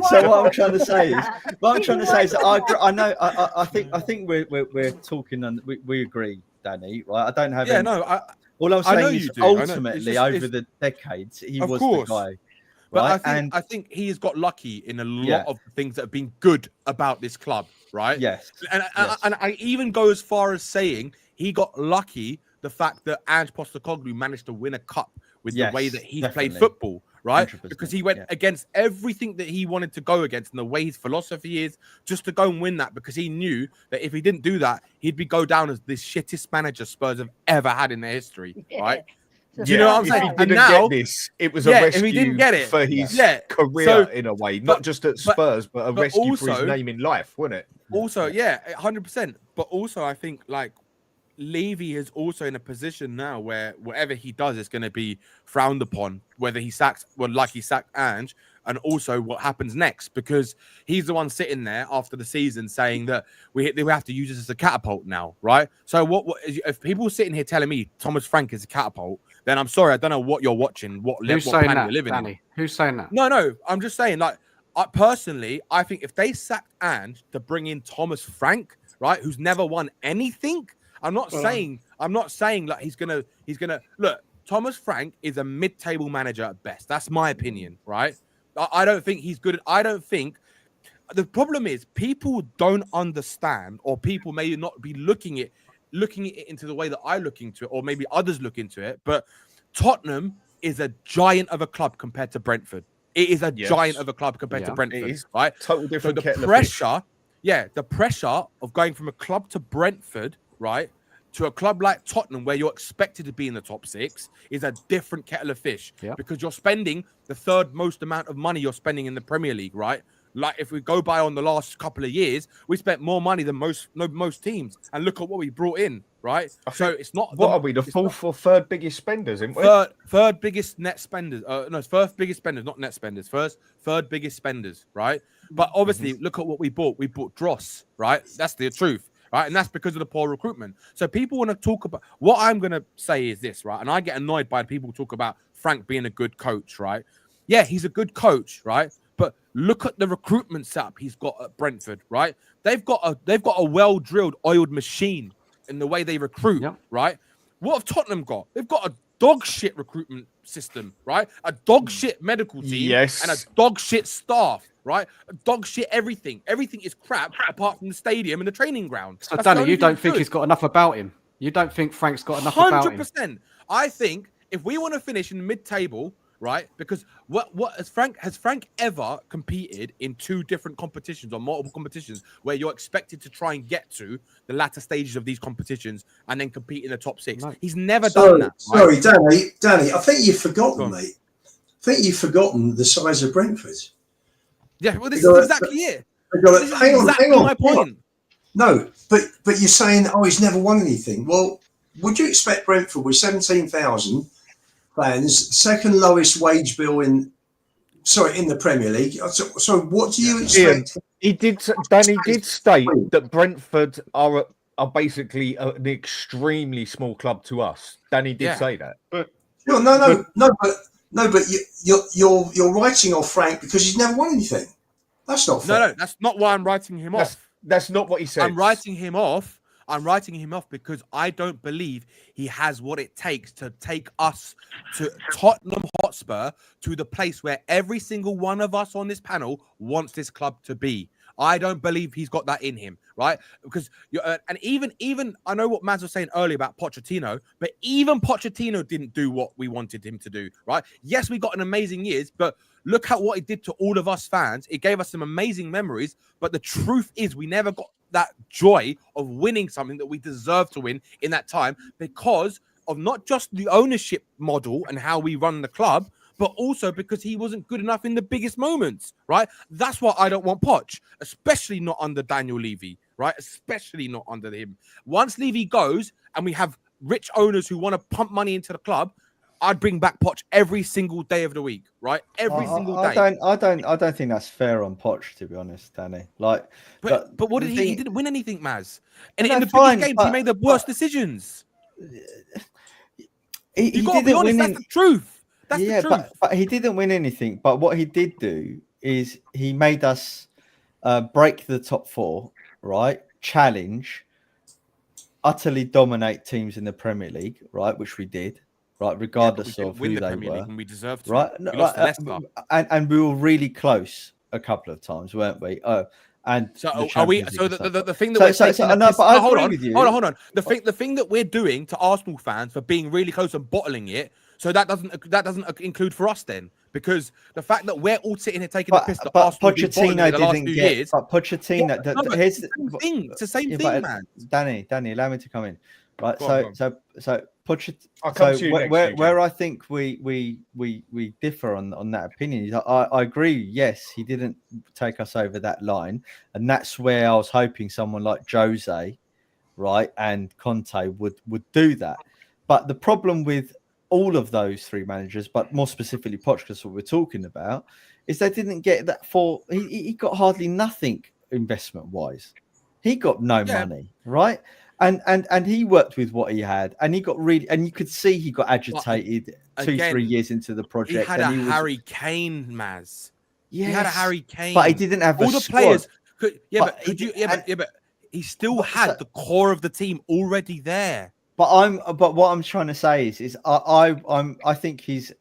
[SPEAKER 7] So what I'm trying to say is, I know. I think we're talking and we agree, Danny. Right? I don't have. All I'm saying is ultimately over the decades, he was the guy.
[SPEAKER 9] But I think he has got lucky in a lot of things that have been good about this club, right?
[SPEAKER 7] Yes.
[SPEAKER 9] And I even go as far as saying he got lucky the fact that Ange Postecoglou managed to win a cup with the way that he played football, right? 100%, because he went against everything that he wanted to go against and the way his philosophy is just to go and win that because he knew that if he didn't do that, he'd go down as the shittest manager Spurs have ever had in their history, right? Do you know what I'm saying?
[SPEAKER 2] If he didn't get this, it was a rescue
[SPEAKER 9] if he didn't get it,
[SPEAKER 2] for his career in a way, not just at Spurs, but a rescue for his name in life, wasn't it?
[SPEAKER 9] Also, 100%. But also, I think Levy is also in a position now where whatever he does is going to be frowned upon, whether he sacked Ange, and also what happens next, because he's the one sitting there after the season saying that we have to use this as a catapult now, right? So if people are sitting here telling me Thomas Frank is a catapult, then I'm sorry, I don't know what you're watching, what planet you're living in.
[SPEAKER 4] Who's saying that?
[SPEAKER 9] No, I'm just saying, personally, I think if they sacked Ange to bring in Thomas Frank, right, who's never won anything. I'm not saying like he's gonna look. Thomas Frank is a mid-table manager at best. That's my opinion, right? I don't think he's good. I don't think the problem is people don't understand, or people may not be looking at it into the way that I look into it, or maybe others look into it. But Tottenham is a giant of a club compared to Brentford. It is a giant of a club compared to Brentford, right?
[SPEAKER 2] Total different.
[SPEAKER 9] So the pressure, the pressure of going from a club to Brentford, right, to a club like Tottenham, where you're expected to be in the top 6, is a different kettle of fish because you're spending the third most amount of money you're spending in the Premier League, right? Like if we go by on the last couple of years, we spent more money than most teams, and look at what we brought in, right? So it's not.
[SPEAKER 2] What are we? The fourth or third biggest spenders, isn't we?
[SPEAKER 9] Third biggest net spenders. No, first biggest spenders, not net spenders. Third biggest spenders, right? But obviously, look at what we bought. We bought Dross, right? That's the truth. Right, and that's because of the poor recruitment. So people want to talk about what I'm going to say is this, right? And I get annoyed by people who talk about Frank being a good coach, right? Yeah, he's a good coach, right? But look at the recruitment setup he's got at Brentford, right? They've got a well-drilled, oiled machine in the way they recruit, right? What have Tottenham got? They've got a dog shit recruitment system, right? A dog shit medical team and a dog shit staff, right? A dog shit everything. Everything is crap apart from the stadium and the training ground.
[SPEAKER 4] So Danny, you don't think he's got enough about him? You don't think Frank's got enough about him?
[SPEAKER 9] 100%. I think if we want to finish in mid-table, right? Because what has Frank ever competed in 2 different competitions or multiple competitions where you're expected to try and get to the latter stages of these competitions and then compete in the top 6? No. He's never done that.
[SPEAKER 5] Right? Sorry, Danny, I think you've forgotten, mate. I think you've forgotten the size of Brentford.
[SPEAKER 9] Yeah, well, this
[SPEAKER 5] They got
[SPEAKER 9] is
[SPEAKER 5] it-
[SPEAKER 9] exactly it.
[SPEAKER 5] they got it-
[SPEAKER 9] This is
[SPEAKER 5] hang on,
[SPEAKER 9] exactly
[SPEAKER 5] hang on,
[SPEAKER 9] my
[SPEAKER 5] hang on.
[SPEAKER 9] point.
[SPEAKER 5] No, but you're saying, oh, he's never won anything. Well, would you expect Brentford with 17,000 fans, second lowest wage bill in the Premier League? So what do you
[SPEAKER 2] Ian,
[SPEAKER 5] expect?
[SPEAKER 2] Danny did state that Brentford are basically an extremely small club to us. Danny did say that.
[SPEAKER 5] But you're writing off Frank because he's never won anything. That's not fair.
[SPEAKER 9] No, that's not why I'm writing him off.
[SPEAKER 2] That's not what he said.
[SPEAKER 9] I'm writing him off because I don't believe he has what it takes to take us to Tottenham Hotspur, to the place where every single one of us on this panel wants this club to be. I don't believe he's got that in him, right? Because and even I know what Maz was saying earlier about Pochettino, but even Pochettino didn't do what we wanted him to do, right? Yes, we got an amazing years, but look at what it did to all of us fans. It gave us some amazing memories, but the truth is we never got that joy of winning something that we deserve to win in that time because of not just the ownership model and how we run the club, but also because he wasn't good enough in the biggest moments, right? That's why I don't want Poch, especially not under Daniel Levy, right? Especially not under him. Once Levy goes and we have rich owners who want to pump money into the club, I'd bring back Poch every single day of the week, right? Every single day.
[SPEAKER 7] I don't think that's fair on Poch, to be honest, Danny. But
[SPEAKER 9] what did he didn't win anything, Maz. And
[SPEAKER 7] No,
[SPEAKER 9] in the
[SPEAKER 7] fine,
[SPEAKER 9] biggest games, he
[SPEAKER 7] but-
[SPEAKER 9] made the worst decisions.
[SPEAKER 7] He
[SPEAKER 9] You've got to be
[SPEAKER 7] didn't
[SPEAKER 9] honest.
[SPEAKER 7] win
[SPEAKER 9] That's the truth. That's the truth.
[SPEAKER 7] but he didn't win anything. But what he did do is he made us break the top four, right? Challenge, utterly dominate teams in the Premier League, right? Which we did, right? Regardless
[SPEAKER 9] we
[SPEAKER 7] of
[SPEAKER 9] win
[SPEAKER 7] who
[SPEAKER 9] the
[SPEAKER 7] they
[SPEAKER 9] Premier League
[SPEAKER 7] were,
[SPEAKER 9] when we deserved to.
[SPEAKER 7] right?
[SPEAKER 9] We lost to Leicester.
[SPEAKER 7] And we were really close a couple of times, weren't we? And
[SPEAKER 9] So
[SPEAKER 7] the
[SPEAKER 9] are we?
[SPEAKER 7] Champions
[SPEAKER 9] So
[SPEAKER 7] League and
[SPEAKER 9] the
[SPEAKER 7] stuff.
[SPEAKER 9] thing that we're taking.
[SPEAKER 7] Hold on.
[SPEAKER 9] The thing that we're doing to Arsenal fans for being really close and bottling it. So that doesn't include for us then, because the fact that we're all sitting here taking the piss that Arsenal been bottling it the last 2 years.
[SPEAKER 7] But Pochettino,
[SPEAKER 9] It's the same thing. It's the same thing, man.
[SPEAKER 7] Danny, allow me to come in. Right.
[SPEAKER 2] Go on.
[SPEAKER 7] So Pochettino.
[SPEAKER 2] I'll come to you next,
[SPEAKER 7] Where I think we differ on that opinion is I agree. Yes, he didn't take us over that line, and that's where I was hoping someone like Jose, right, and Conte would do that. But the problem with all of those three managers, but more specifically Poch, because what we're talking about, is they didn't get that for. He got hardly nothing investment wise. He got no money, right? And he worked with what he had, and he got really, and you could see he got agitated 2-3 years into the project.
[SPEAKER 6] He had Harry Kane, Maz.
[SPEAKER 7] Yes,
[SPEAKER 6] he had a Harry Kane,
[SPEAKER 7] but he didn't have
[SPEAKER 6] all
[SPEAKER 7] the
[SPEAKER 6] players.
[SPEAKER 7] squad.
[SPEAKER 6] But he still had the core of the team already there.
[SPEAKER 7] But what I'm trying to say is I think he's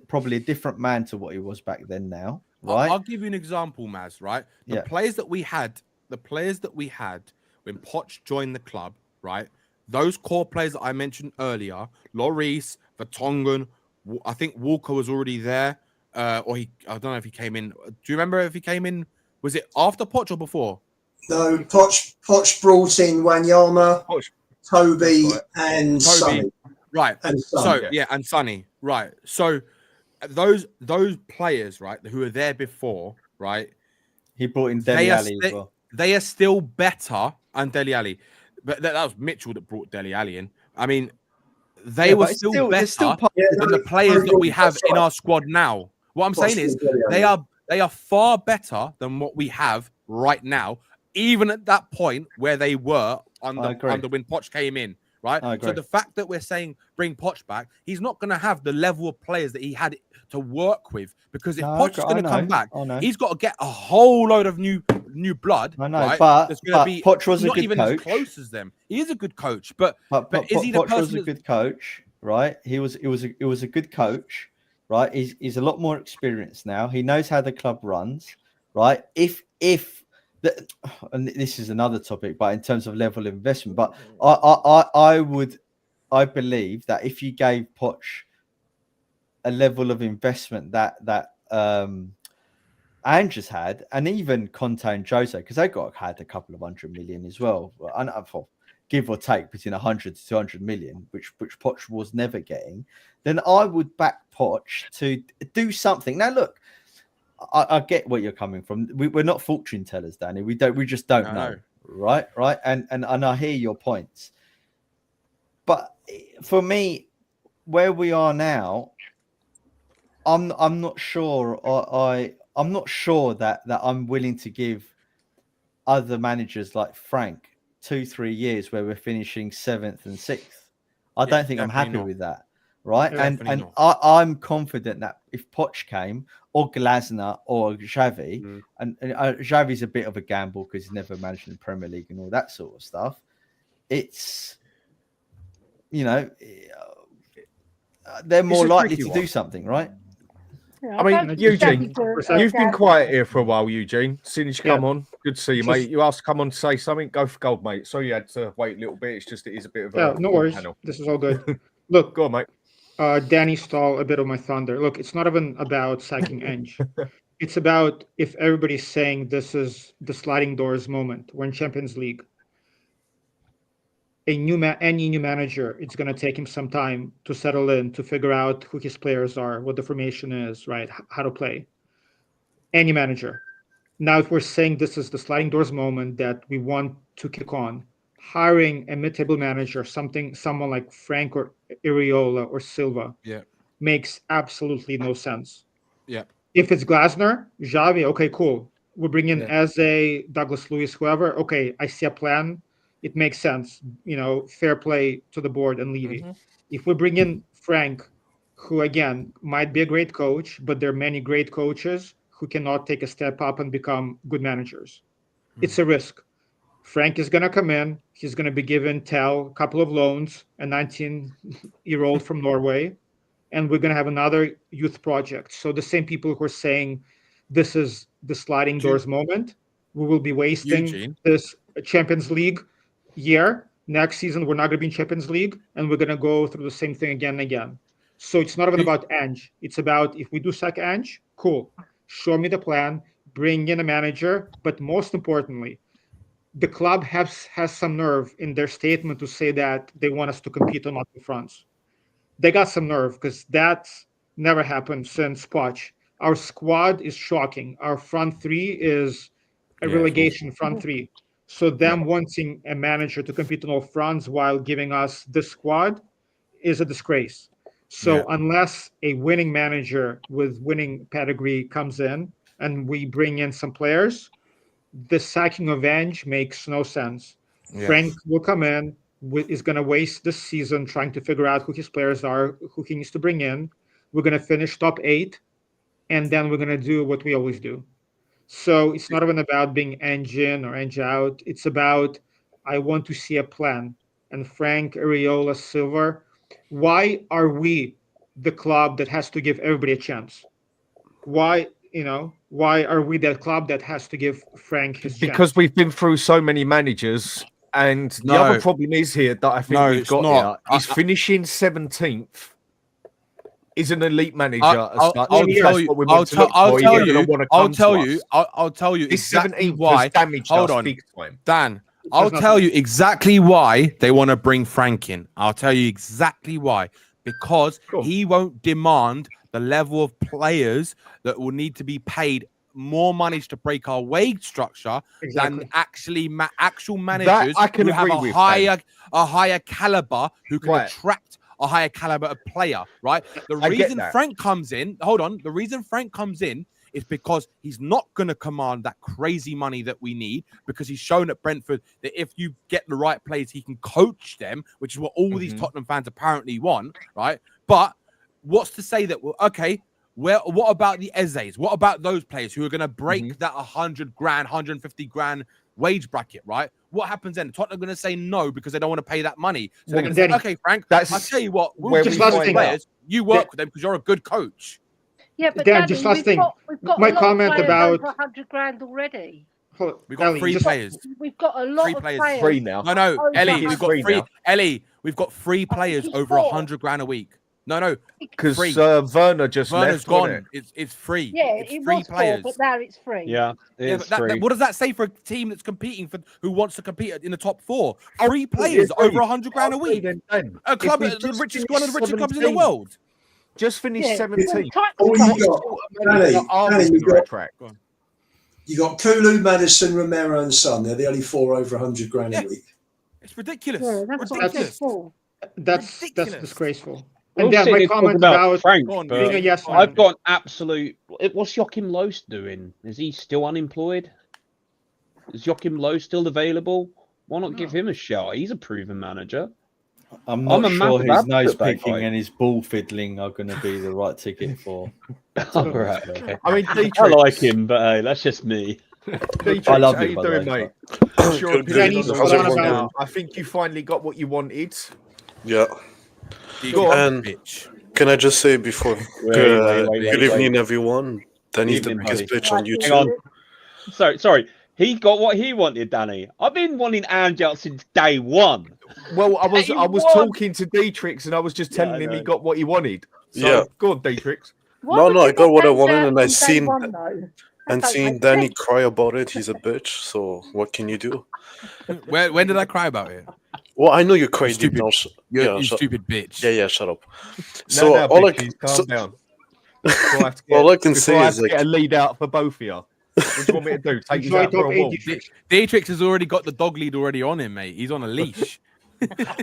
[SPEAKER 7] probably a different man to what he was back then now, right?
[SPEAKER 9] I'll give you an example, Maz, right? The players that we had when Poch joined the club, right? Those core players that I mentioned earlier, Lloris, Vertonghen, I think Walker was already there. I don't know if he came in. Do you remember if he came in? Was it after Poch or before?
[SPEAKER 5] No, Poch brought in Wanyama, Toby, and Sonny.
[SPEAKER 9] Right.
[SPEAKER 5] And
[SPEAKER 9] and Sonny. Right. So those players, right, who were there before, right?
[SPEAKER 7] He brought in Dele Alli as well.
[SPEAKER 9] They are still better, and Dele Alli, but that was Mitchell that brought Dele Alli in. I mean, they were still better than the players that we have in our squad now. What I'm saying is they are far better than what we have right now, even at that point where they were under when Poch came in, right? So the fact that we're saying bring Poch back, he's not going to have the level of players that he had to work with, because if Poch is going to come back, he's got to get a whole load of new blood.
[SPEAKER 7] I know,
[SPEAKER 9] right?
[SPEAKER 7] but
[SPEAKER 9] Poch
[SPEAKER 7] was
[SPEAKER 9] not
[SPEAKER 7] a good
[SPEAKER 9] even
[SPEAKER 7] coach.
[SPEAKER 9] As close as them. He is a good coach, but is he the
[SPEAKER 7] Poch
[SPEAKER 9] person?
[SPEAKER 7] Was a good coach, right? He was a good coach, right? He's a lot more experienced now. He knows how the club runs, right? And this is another topic, but in terms of level of investment, but I believe that if you gave Poch a level of investment that Ange has had, and even Conte and Jose, because they had a couple of 100 million as well, and give or take between 100 to 200 million, which Poch was never getting, then I would back Poch to do something. Now, look, I get where you're coming from. We're not fortune tellers, Danny. We just don't know. Right. And I hear your points. But for me, where we are now, I'm not sure. I'm not sure that I'm willing to give other managers like Frank 2-3 years where we're finishing 7th and 6th. I don't think I'm happy with that. Right. And I'm confident that if Poch came or Glasner or Xavi, and Xavi's a bit of a gamble because he's never managed in the Premier League and all that sort of stuff. It's, they're more likely to do something, right?
[SPEAKER 8] Yeah,
[SPEAKER 2] I mean, Eugene, you've been
[SPEAKER 8] Gavin.
[SPEAKER 2] quiet here for a while, Eugene. Since you come on, good to see you, mate. You asked to come on to say something, go for gold, mate. Sorry you had to wait a little bit. It's just it is a bit of a
[SPEAKER 10] no worries.
[SPEAKER 2] panel.
[SPEAKER 10] This is all good. Look,
[SPEAKER 2] go on, mate.
[SPEAKER 10] Danny stole a bit of my thunder. Look, it's not even about sacking Ange. It's about if everybody's saying this is the sliding doors moment. We're in Champions League. Any new manager, it's going to take him some time to settle in, to figure out who his players are, what the formation is, right? How to play. Any manager. Now, if we're saying this is the sliding doors moment that we want to kick on, hiring a mid-table manager, someone like Frank or Iriola or Silva, makes absolutely no sense.
[SPEAKER 9] Yeah.
[SPEAKER 10] If it's Glasner, Xavi, okay, cool. We're bringing as a Douglas Luiz, whoever. Okay, I see a plan. It makes sense. Fair play to the board and Levy. If we bring in Frank, who again might be a great coach, but there are many great coaches who cannot take a step up and become good managers. It's a risk. Frank is going to come in. He's going to be given a couple of loans, a 19-year-old from Norway, and we're going to have another youth project. So the same people who are saying this is the sliding doors moment, we will be wasting this Champions League year. Next season, we're not going to be in Champions League, and we're going to go through the same thing again and again. So it's not even about Ange. It's about if we do sack Ange, cool. Show me the plan, bring in a manager, but most importantly, the club has some nerve in their statement to say that they want us to compete on all fronts. They got some nerve because that's never happened since Poch. Our squad is shocking. Our front three is a relegation front three. So them wanting a manager to compete on all fronts while giving us this squad is a disgrace. So unless a winning manager with winning pedigree comes in and we bring in some players, the sacking of Ange makes no sense. Frank will come in, is going to waste this season trying to figure out who his players are, who he needs to bring in. We're going to finish top 8, and then we're going to do what we always do. So it's not even about being Ange in or Ange out. It's about I want to see a plan. And Frank, Iriola, Silva, why are we the club that has to give everybody a chance? Why are we that club that has to give Frank his chance?
[SPEAKER 2] Because we've been through so many managers, and the other problem is here that I think we've got here. He's finishing 17th. Is an elite manager.
[SPEAKER 9] I'll tell you exactly why. Hold on, Dan. I'll tell you exactly why they want to bring Frank in. I'll tell you exactly why. Because he won't demand the level of players that will need to be paid more money to break our wage structure than actual managers who have a higher caliber, who can attract a higher caliber of player, right? The reason Frank comes in, the reason Frank comes in is because he's not going to command that crazy money that we need, because he's shown at Brentford that if you get the right players, he can coach them, which is what all these Tottenham fans apparently want, right? But what's to say that, what about the Ezes? What about those players who are going to break that 100 grand, 150 grand wage bracket, right? What happens then? Tottenham are going to say no because they don't want to pay that money. So they're going to say, okay, Frank, I'll tell you what, we'll just players. You work with them because you're a good coach.
[SPEAKER 8] Yeah, but
[SPEAKER 10] Dan, just last thing.
[SPEAKER 8] We've got
[SPEAKER 10] my
[SPEAKER 8] a lot
[SPEAKER 10] comment
[SPEAKER 8] of players
[SPEAKER 10] about
[SPEAKER 8] over 100 grand already.
[SPEAKER 9] We've got three players.
[SPEAKER 8] We've got a lot of players.
[SPEAKER 2] Three now.
[SPEAKER 9] No, Ellie, we've got three. Ellie, we've got 3 players over 100 grand a week. No,
[SPEAKER 2] because Werner just left.
[SPEAKER 9] Gone. It's free.
[SPEAKER 8] Yeah,
[SPEAKER 9] it's
[SPEAKER 8] it
[SPEAKER 9] 3
[SPEAKER 8] was
[SPEAKER 9] players.
[SPEAKER 8] 4, but now it's free.
[SPEAKER 7] Yeah,
[SPEAKER 9] but what does that say for a team that's competing who wants to compete in the top 4? 3 players over 100 grand a week. A club, the richest one of the richest clubs in the world.
[SPEAKER 2] Just finished
[SPEAKER 8] Yeah.
[SPEAKER 2] 17th.
[SPEAKER 5] All you got, Danny, you got Kulu, Madison, Romero, and Son. They're the only 4 over 100 grand a week.
[SPEAKER 9] It's ridiculous.
[SPEAKER 8] Yeah, that's what I said before.
[SPEAKER 10] That's
[SPEAKER 9] Ridiculous.
[SPEAKER 10] disgraceful.
[SPEAKER 11] We're
[SPEAKER 10] And
[SPEAKER 11] all
[SPEAKER 10] then my
[SPEAKER 11] sitting here talking
[SPEAKER 10] comment about
[SPEAKER 11] Frank,
[SPEAKER 9] Go on,
[SPEAKER 11] but
[SPEAKER 10] being a yes man.
[SPEAKER 11] I've got an absolute. What's Joachim Low doing? Is he still unemployed? Is Joachim Low still available? Why not give him a shot? He's a proven manager.
[SPEAKER 7] I'm not
[SPEAKER 11] a
[SPEAKER 7] sure
[SPEAKER 11] massive
[SPEAKER 7] his
[SPEAKER 11] advocate
[SPEAKER 7] nose
[SPEAKER 11] for that
[SPEAKER 7] picking
[SPEAKER 11] guy.
[SPEAKER 7] and his ball fiddling are going to be the right ticket for.
[SPEAKER 11] All right, okay.
[SPEAKER 2] I mean,
[SPEAKER 11] I like him, but that's just me.
[SPEAKER 2] Dietrich,
[SPEAKER 7] I love
[SPEAKER 2] how
[SPEAKER 7] him,
[SPEAKER 2] you
[SPEAKER 7] by the
[SPEAKER 2] doing,
[SPEAKER 7] way,
[SPEAKER 2] mate? What's your
[SPEAKER 12] Good,
[SPEAKER 2] opinion
[SPEAKER 10] good.
[SPEAKER 2] on
[SPEAKER 10] How's
[SPEAKER 2] the
[SPEAKER 10] everyone
[SPEAKER 2] now?
[SPEAKER 10] doing?
[SPEAKER 2] I think you finally got what you wanted.
[SPEAKER 12] Yeah.
[SPEAKER 2] Go on.
[SPEAKER 12] And
[SPEAKER 9] Bitch.
[SPEAKER 12] can I just say before,
[SPEAKER 11] Wait,
[SPEAKER 12] good evening, everyone. Danny's the
[SPEAKER 11] Evening,
[SPEAKER 12] biggest
[SPEAKER 11] buddy.
[SPEAKER 12] bitch on
[SPEAKER 8] Right,
[SPEAKER 12] YouTube.
[SPEAKER 11] Hang on. Sorry. He got what he wanted, Danny. I've been wanting Ange out since day one.
[SPEAKER 2] Well, I was
[SPEAKER 11] Day
[SPEAKER 2] was
[SPEAKER 11] one.
[SPEAKER 2] talking to Dietrich and I was just
[SPEAKER 11] Yeah,
[SPEAKER 2] telling
[SPEAKER 11] I
[SPEAKER 2] him he
[SPEAKER 11] know.
[SPEAKER 2] got what he wanted. So
[SPEAKER 12] Yeah.
[SPEAKER 2] go on, Dietrich.
[SPEAKER 8] Why
[SPEAKER 12] No,
[SPEAKER 8] would
[SPEAKER 12] no,
[SPEAKER 8] you
[SPEAKER 12] I got
[SPEAKER 8] want
[SPEAKER 12] what I
[SPEAKER 8] Ange
[SPEAKER 12] wanted,
[SPEAKER 8] out
[SPEAKER 12] and I
[SPEAKER 8] from day
[SPEAKER 12] seen
[SPEAKER 8] one, though? That
[SPEAKER 12] and
[SPEAKER 8] don't
[SPEAKER 12] seeing
[SPEAKER 8] make
[SPEAKER 12] Danny
[SPEAKER 8] sense.
[SPEAKER 12] cry about it. He's a bitch. So what can you do?
[SPEAKER 9] When did I cry about it?
[SPEAKER 12] Well, I know you cried deep
[SPEAKER 9] stupid-
[SPEAKER 12] down.
[SPEAKER 9] You stupid bitch.
[SPEAKER 12] Yeah, shut up.
[SPEAKER 2] So
[SPEAKER 12] So all I
[SPEAKER 2] bitches,
[SPEAKER 12] so,
[SPEAKER 2] calm down. Before I have to get,
[SPEAKER 12] all I can
[SPEAKER 2] before
[SPEAKER 12] say
[SPEAKER 2] I have
[SPEAKER 12] is
[SPEAKER 2] to
[SPEAKER 12] like
[SPEAKER 2] get a lead out for both of you. What do you want me to do? Take you
[SPEAKER 10] Enjoy
[SPEAKER 2] out for
[SPEAKER 10] top
[SPEAKER 2] a
[SPEAKER 10] 8
[SPEAKER 2] walk?
[SPEAKER 10] Dietrich.
[SPEAKER 9] Dietrich has already got the dog lead already on him, mate. He's on a leash.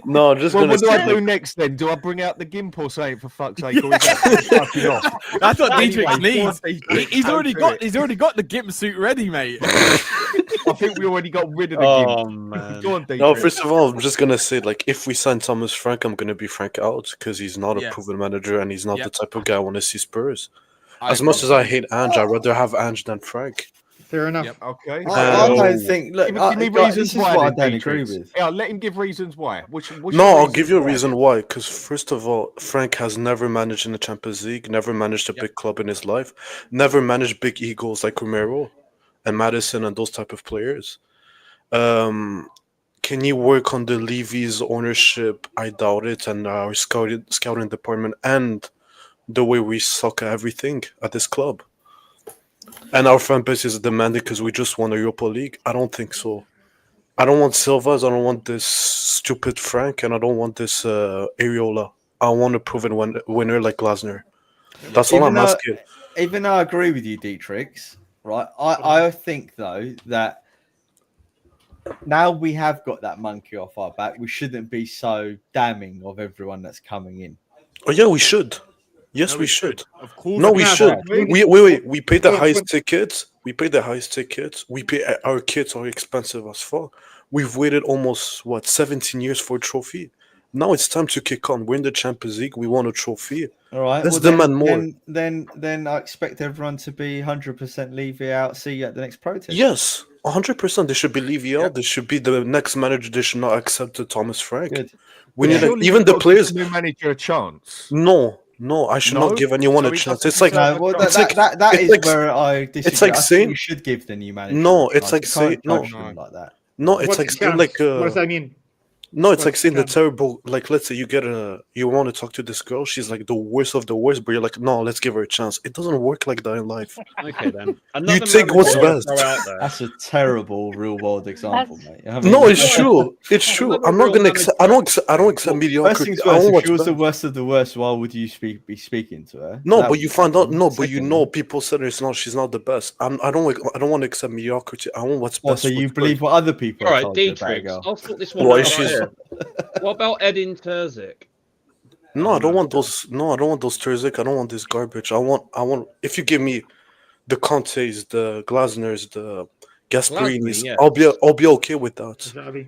[SPEAKER 12] no, I'm just
[SPEAKER 2] Well,
[SPEAKER 12] gonna
[SPEAKER 2] what do
[SPEAKER 12] say
[SPEAKER 2] I do
[SPEAKER 12] like,
[SPEAKER 2] next then? Do I bring out the gimp or say it for fuck's sake? Or is that fucking off?
[SPEAKER 9] That's what
[SPEAKER 2] Anyway,
[SPEAKER 9] Dietrich
[SPEAKER 2] go on,
[SPEAKER 9] needs.
[SPEAKER 2] Dietrich,
[SPEAKER 9] He's
[SPEAKER 2] go
[SPEAKER 9] already
[SPEAKER 2] through
[SPEAKER 9] got.
[SPEAKER 2] it.
[SPEAKER 9] He's already got the gimp suit ready, mate.
[SPEAKER 2] I think we already got rid of the
[SPEAKER 11] Oh
[SPEAKER 2] gimp.
[SPEAKER 11] man.
[SPEAKER 2] Go on, Dietrich.
[SPEAKER 12] no. First of all, I'm just gonna say like if we sign Thomas Frank, I'm gonna be Frank out because he's not a
[SPEAKER 9] Yeah.
[SPEAKER 12] proven manager and he's not
[SPEAKER 9] Yeah.
[SPEAKER 12] the type of guy I want to see Spurs.
[SPEAKER 9] I
[SPEAKER 12] As much
[SPEAKER 9] agree.
[SPEAKER 12] as I hate Ange, I'd rather have Ange than Frank.
[SPEAKER 10] Fair enough.
[SPEAKER 9] Yep.
[SPEAKER 2] Okay.
[SPEAKER 7] I
[SPEAKER 12] No.
[SPEAKER 7] don't think. Look,
[SPEAKER 2] Give me
[SPEAKER 7] guys,
[SPEAKER 2] reasons
[SPEAKER 7] this is
[SPEAKER 2] why.
[SPEAKER 7] what I
[SPEAKER 2] then,
[SPEAKER 7] don't
[SPEAKER 2] Dietrich.
[SPEAKER 7] agree with.
[SPEAKER 2] Yeah, let him give reasons why. What's
[SPEAKER 12] No,
[SPEAKER 2] your
[SPEAKER 12] I'll
[SPEAKER 2] reasons
[SPEAKER 12] give you a
[SPEAKER 2] why?
[SPEAKER 12] reason why. Because first of all, Frank has never managed in the Champions League, never managed a
[SPEAKER 9] Yep.
[SPEAKER 12] big club in his life, never managed big egos like Romero and Madison and those type of players. Can you work on the Levy's ownership? I doubt it. And our scouting department and the way we suck at everything at this club. And our fan base is demanding because we just won a Europa League. I don't think so. I don't want Silvas. I don't want this stupid Frank, and I don't want this Areola. I want a proven winner like Glasner. That's all I'm asking.
[SPEAKER 7] Even though I agree with you, Dietrich, right? I think though that now we have got that monkey off our back, we shouldn't be so damning of everyone that's coming in.
[SPEAKER 12] Oh yeah, we should. Yes,
[SPEAKER 9] No,
[SPEAKER 12] we should.
[SPEAKER 9] Of course.
[SPEAKER 12] No, we
[SPEAKER 10] Yeah,
[SPEAKER 12] should.
[SPEAKER 10] but-
[SPEAKER 12] Wait. We paid the
[SPEAKER 10] But-
[SPEAKER 12] highest tickets. We paid the highest tickets. We pay our kids are expensive as fuck. We've waited almost 17 years for a trophy. Now it's time to kick on. We're in the Champions League. We want a trophy.
[SPEAKER 7] All right.
[SPEAKER 12] Let's
[SPEAKER 7] then-
[SPEAKER 12] demand more.
[SPEAKER 7] Then I expect everyone to be 100% Levy out. See you at the next protest.
[SPEAKER 12] Yes, 100%. They should be Levy out.
[SPEAKER 9] Yep.
[SPEAKER 12] They should be the next manager. They should not accept the Thomas Frank.
[SPEAKER 7] Good.
[SPEAKER 12] We
[SPEAKER 2] But
[SPEAKER 12] need
[SPEAKER 2] surely
[SPEAKER 12] even
[SPEAKER 2] you've
[SPEAKER 12] the
[SPEAKER 2] got to
[SPEAKER 12] players.
[SPEAKER 2] give the new manager a chance.
[SPEAKER 12] No, I should
[SPEAKER 2] No?
[SPEAKER 12] not give anyone
[SPEAKER 2] So
[SPEAKER 12] a
[SPEAKER 2] it
[SPEAKER 12] chance.
[SPEAKER 2] doesn't
[SPEAKER 12] It's like
[SPEAKER 2] deserve
[SPEAKER 7] No, well,
[SPEAKER 12] It's
[SPEAKER 7] that
[SPEAKER 12] like-
[SPEAKER 7] is
[SPEAKER 12] it's like-
[SPEAKER 7] where I disagree.
[SPEAKER 12] it's like
[SPEAKER 7] I think
[SPEAKER 12] saying-
[SPEAKER 7] you should give the new manager.
[SPEAKER 12] No,
[SPEAKER 7] a
[SPEAKER 12] it's
[SPEAKER 7] chance.
[SPEAKER 12] like
[SPEAKER 7] You
[SPEAKER 12] saying-
[SPEAKER 7] can't
[SPEAKER 12] no.
[SPEAKER 7] judge them like that.
[SPEAKER 12] no. It's
[SPEAKER 10] What's
[SPEAKER 12] like
[SPEAKER 10] the
[SPEAKER 12] saying
[SPEAKER 10] chance?
[SPEAKER 12] like
[SPEAKER 10] What does that mean?
[SPEAKER 12] no. It's
[SPEAKER 10] What's
[SPEAKER 12] like saying the
[SPEAKER 10] chance?
[SPEAKER 12] terrible. Like let's say you want to talk to this girl. She's like the worst of the worst, but you're like no, let's give her a chance. It doesn't work like that in life.
[SPEAKER 11] Okay then.
[SPEAKER 12] You take what's best.
[SPEAKER 7] That's a terrible real world example, mate. I mean,
[SPEAKER 12] No, it's true. It's true.
[SPEAKER 11] Another
[SPEAKER 12] I'm not
[SPEAKER 11] real
[SPEAKER 12] gonna
[SPEAKER 11] manager.
[SPEAKER 12] accept. I don't accept
[SPEAKER 7] First
[SPEAKER 12] mediocrity.
[SPEAKER 7] things
[SPEAKER 12] I
[SPEAKER 7] first,
[SPEAKER 12] want
[SPEAKER 7] if
[SPEAKER 12] what's
[SPEAKER 7] she was the
[SPEAKER 12] best.
[SPEAKER 7] worst of the worst, why would you be speaking to her?
[SPEAKER 12] No,
[SPEAKER 7] That
[SPEAKER 12] but
[SPEAKER 7] would
[SPEAKER 12] you
[SPEAKER 7] be
[SPEAKER 12] find out.
[SPEAKER 7] one.
[SPEAKER 12] No, but you
[SPEAKER 7] Secondly-
[SPEAKER 12] know, people said she's not the best. I don't want to accept mediocrity. I want what's
[SPEAKER 7] Oh,
[SPEAKER 12] best.
[SPEAKER 7] so you
[SPEAKER 12] for
[SPEAKER 7] believe what other people
[SPEAKER 11] All
[SPEAKER 7] are
[SPEAKER 11] right,
[SPEAKER 7] told you about a
[SPEAKER 11] Dietrich.
[SPEAKER 7] girl?
[SPEAKER 11] I'll sort this one
[SPEAKER 12] Why
[SPEAKER 11] out
[SPEAKER 12] she's-
[SPEAKER 11] here. What about Edin Terzic?
[SPEAKER 12] No, I don't want those. No, I don't want those Terzic. I don't want this garbage. I want. If you give me the Contes, the Glasners, the Gasperinis,
[SPEAKER 11] yeah.
[SPEAKER 12] I'll be okay with that.
[SPEAKER 10] Xavi.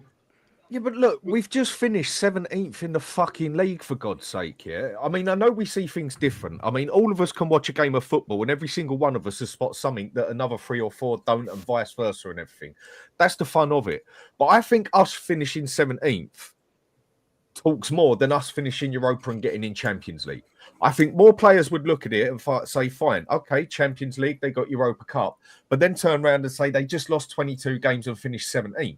[SPEAKER 2] Yeah, but look, we've just finished 17th in the fucking league, for God's sake, yeah? I mean, I know we see things different. I mean, all of us can watch a game of football and every single one of us has spot something that another 3 or 4 don't and vice versa and everything. That's the fun of it. But I think us finishing 17th talks more than us finishing Europa and getting in Champions League. I think more players would look at it and say, fine, okay, Champions League, they got Europa Cup, but then turn around and say they just lost 22 games and finished 17th.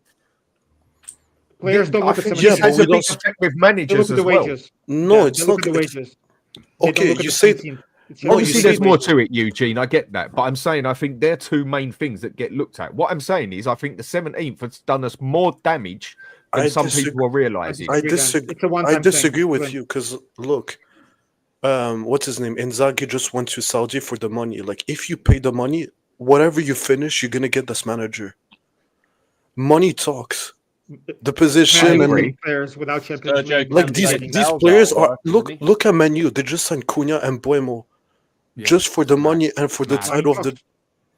[SPEAKER 10] Players don't
[SPEAKER 2] I
[SPEAKER 10] look at
[SPEAKER 2] think
[SPEAKER 10] 17.
[SPEAKER 2] this has a big effect with
[SPEAKER 10] They look
[SPEAKER 2] managers
[SPEAKER 10] at
[SPEAKER 2] as
[SPEAKER 10] the
[SPEAKER 2] well.
[SPEAKER 10] wages.
[SPEAKER 12] No,
[SPEAKER 10] Yeah,
[SPEAKER 12] it's
[SPEAKER 10] they
[SPEAKER 12] not.
[SPEAKER 10] look at the
[SPEAKER 12] it's-
[SPEAKER 10] wages. They don't
[SPEAKER 12] Okay,
[SPEAKER 10] look at
[SPEAKER 12] you
[SPEAKER 10] the
[SPEAKER 12] say.
[SPEAKER 10] 17. It's
[SPEAKER 12] No,
[SPEAKER 2] Obviously,
[SPEAKER 12] you
[SPEAKER 2] there's
[SPEAKER 12] see-
[SPEAKER 2] more to it, Eugene. I get that. But I'm saying I think they're two main things that get looked at. What I'm saying is I think the 17th has done us more damage than
[SPEAKER 12] I
[SPEAKER 2] some
[SPEAKER 12] disagree-
[SPEAKER 2] people are realizing.
[SPEAKER 12] I
[SPEAKER 10] It's a
[SPEAKER 12] disagree.
[SPEAKER 10] one-time
[SPEAKER 12] I disagree
[SPEAKER 10] thing.
[SPEAKER 12] with you because look, what's his name? Inzaghi just went to Saudi for the money. Like, if you pay the money, whatever you finish, you're gonna get this manager. Money talks. The position and
[SPEAKER 10] players without Champions
[SPEAKER 11] Sergio
[SPEAKER 10] League.
[SPEAKER 12] like these players are look at Man U. They just signed Cunha and Buemo just for the money and for the title of the.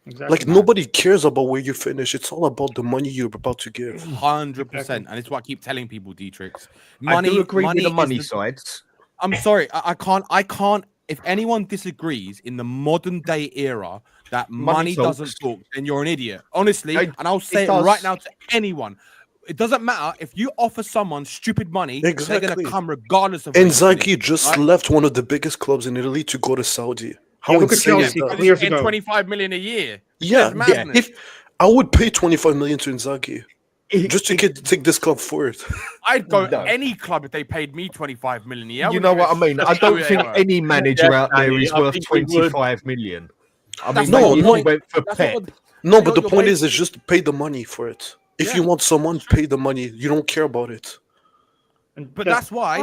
[SPEAKER 10] Exactly.
[SPEAKER 12] Like, nobody cares about where you finish. It's all about the money you're about to give.
[SPEAKER 9] 100%, and it's what I keep telling people, Drix.
[SPEAKER 2] I do agree with the
[SPEAKER 9] is
[SPEAKER 2] money sides.
[SPEAKER 9] I'm sorry, I can't. If anyone disagrees in the modern day era that money doesn't talk, then you're an idiot. Honestly, and I'll say it right now to anyone. It doesn't matter if you offer someone stupid money; they're going to come regardless of.
[SPEAKER 12] Inzaghi just left one of the biggest clubs in Italy to go to Saudi. How insane is that?
[SPEAKER 9] Years ago. 25 million a year.
[SPEAKER 12] Yeah. If I would pay 25 million to Inzaghi just to take this club forward.
[SPEAKER 9] I'd go any club if they paid me 25 million a year.
[SPEAKER 2] You know what I mean? I don't think any manager out there is worth 25 million. I mean,
[SPEAKER 12] no,
[SPEAKER 2] went for Pep.
[SPEAKER 12] No, but the point is just pay the money for it. If you want someone, pay the money. You don't care about it.
[SPEAKER 9] But that's why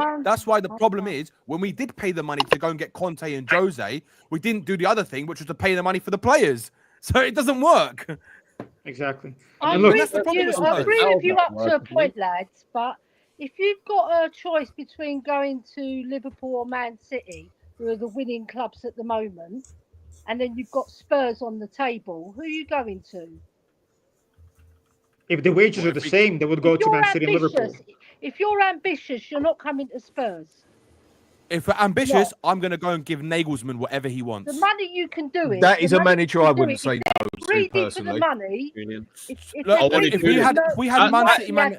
[SPEAKER 9] the problem is when we did pay the money to go and get Conte and Jose, we didn't do the other thing, which was to pay the money for the players. So it doesn't work.
[SPEAKER 10] Exactly.
[SPEAKER 8] I agree with you up to a point, lads. But if you've got a choice between going to Liverpool or Man City, who are the winning clubs at the moment, and then you've got Spurs on the table, who are you going to?
[SPEAKER 10] If the wages are the same, they would go to Man City and Liverpool.
[SPEAKER 8] If you're ambitious, you're not coming to Spurs.
[SPEAKER 9] If we're ambitious, I'm going to go and give Nagelsmann whatever he wants.
[SPEAKER 8] The money you can do it.
[SPEAKER 2] That is a manager I wouldn't say no to
[SPEAKER 8] greedy
[SPEAKER 2] personally.
[SPEAKER 8] for the money.
[SPEAKER 9] If we had Man City money,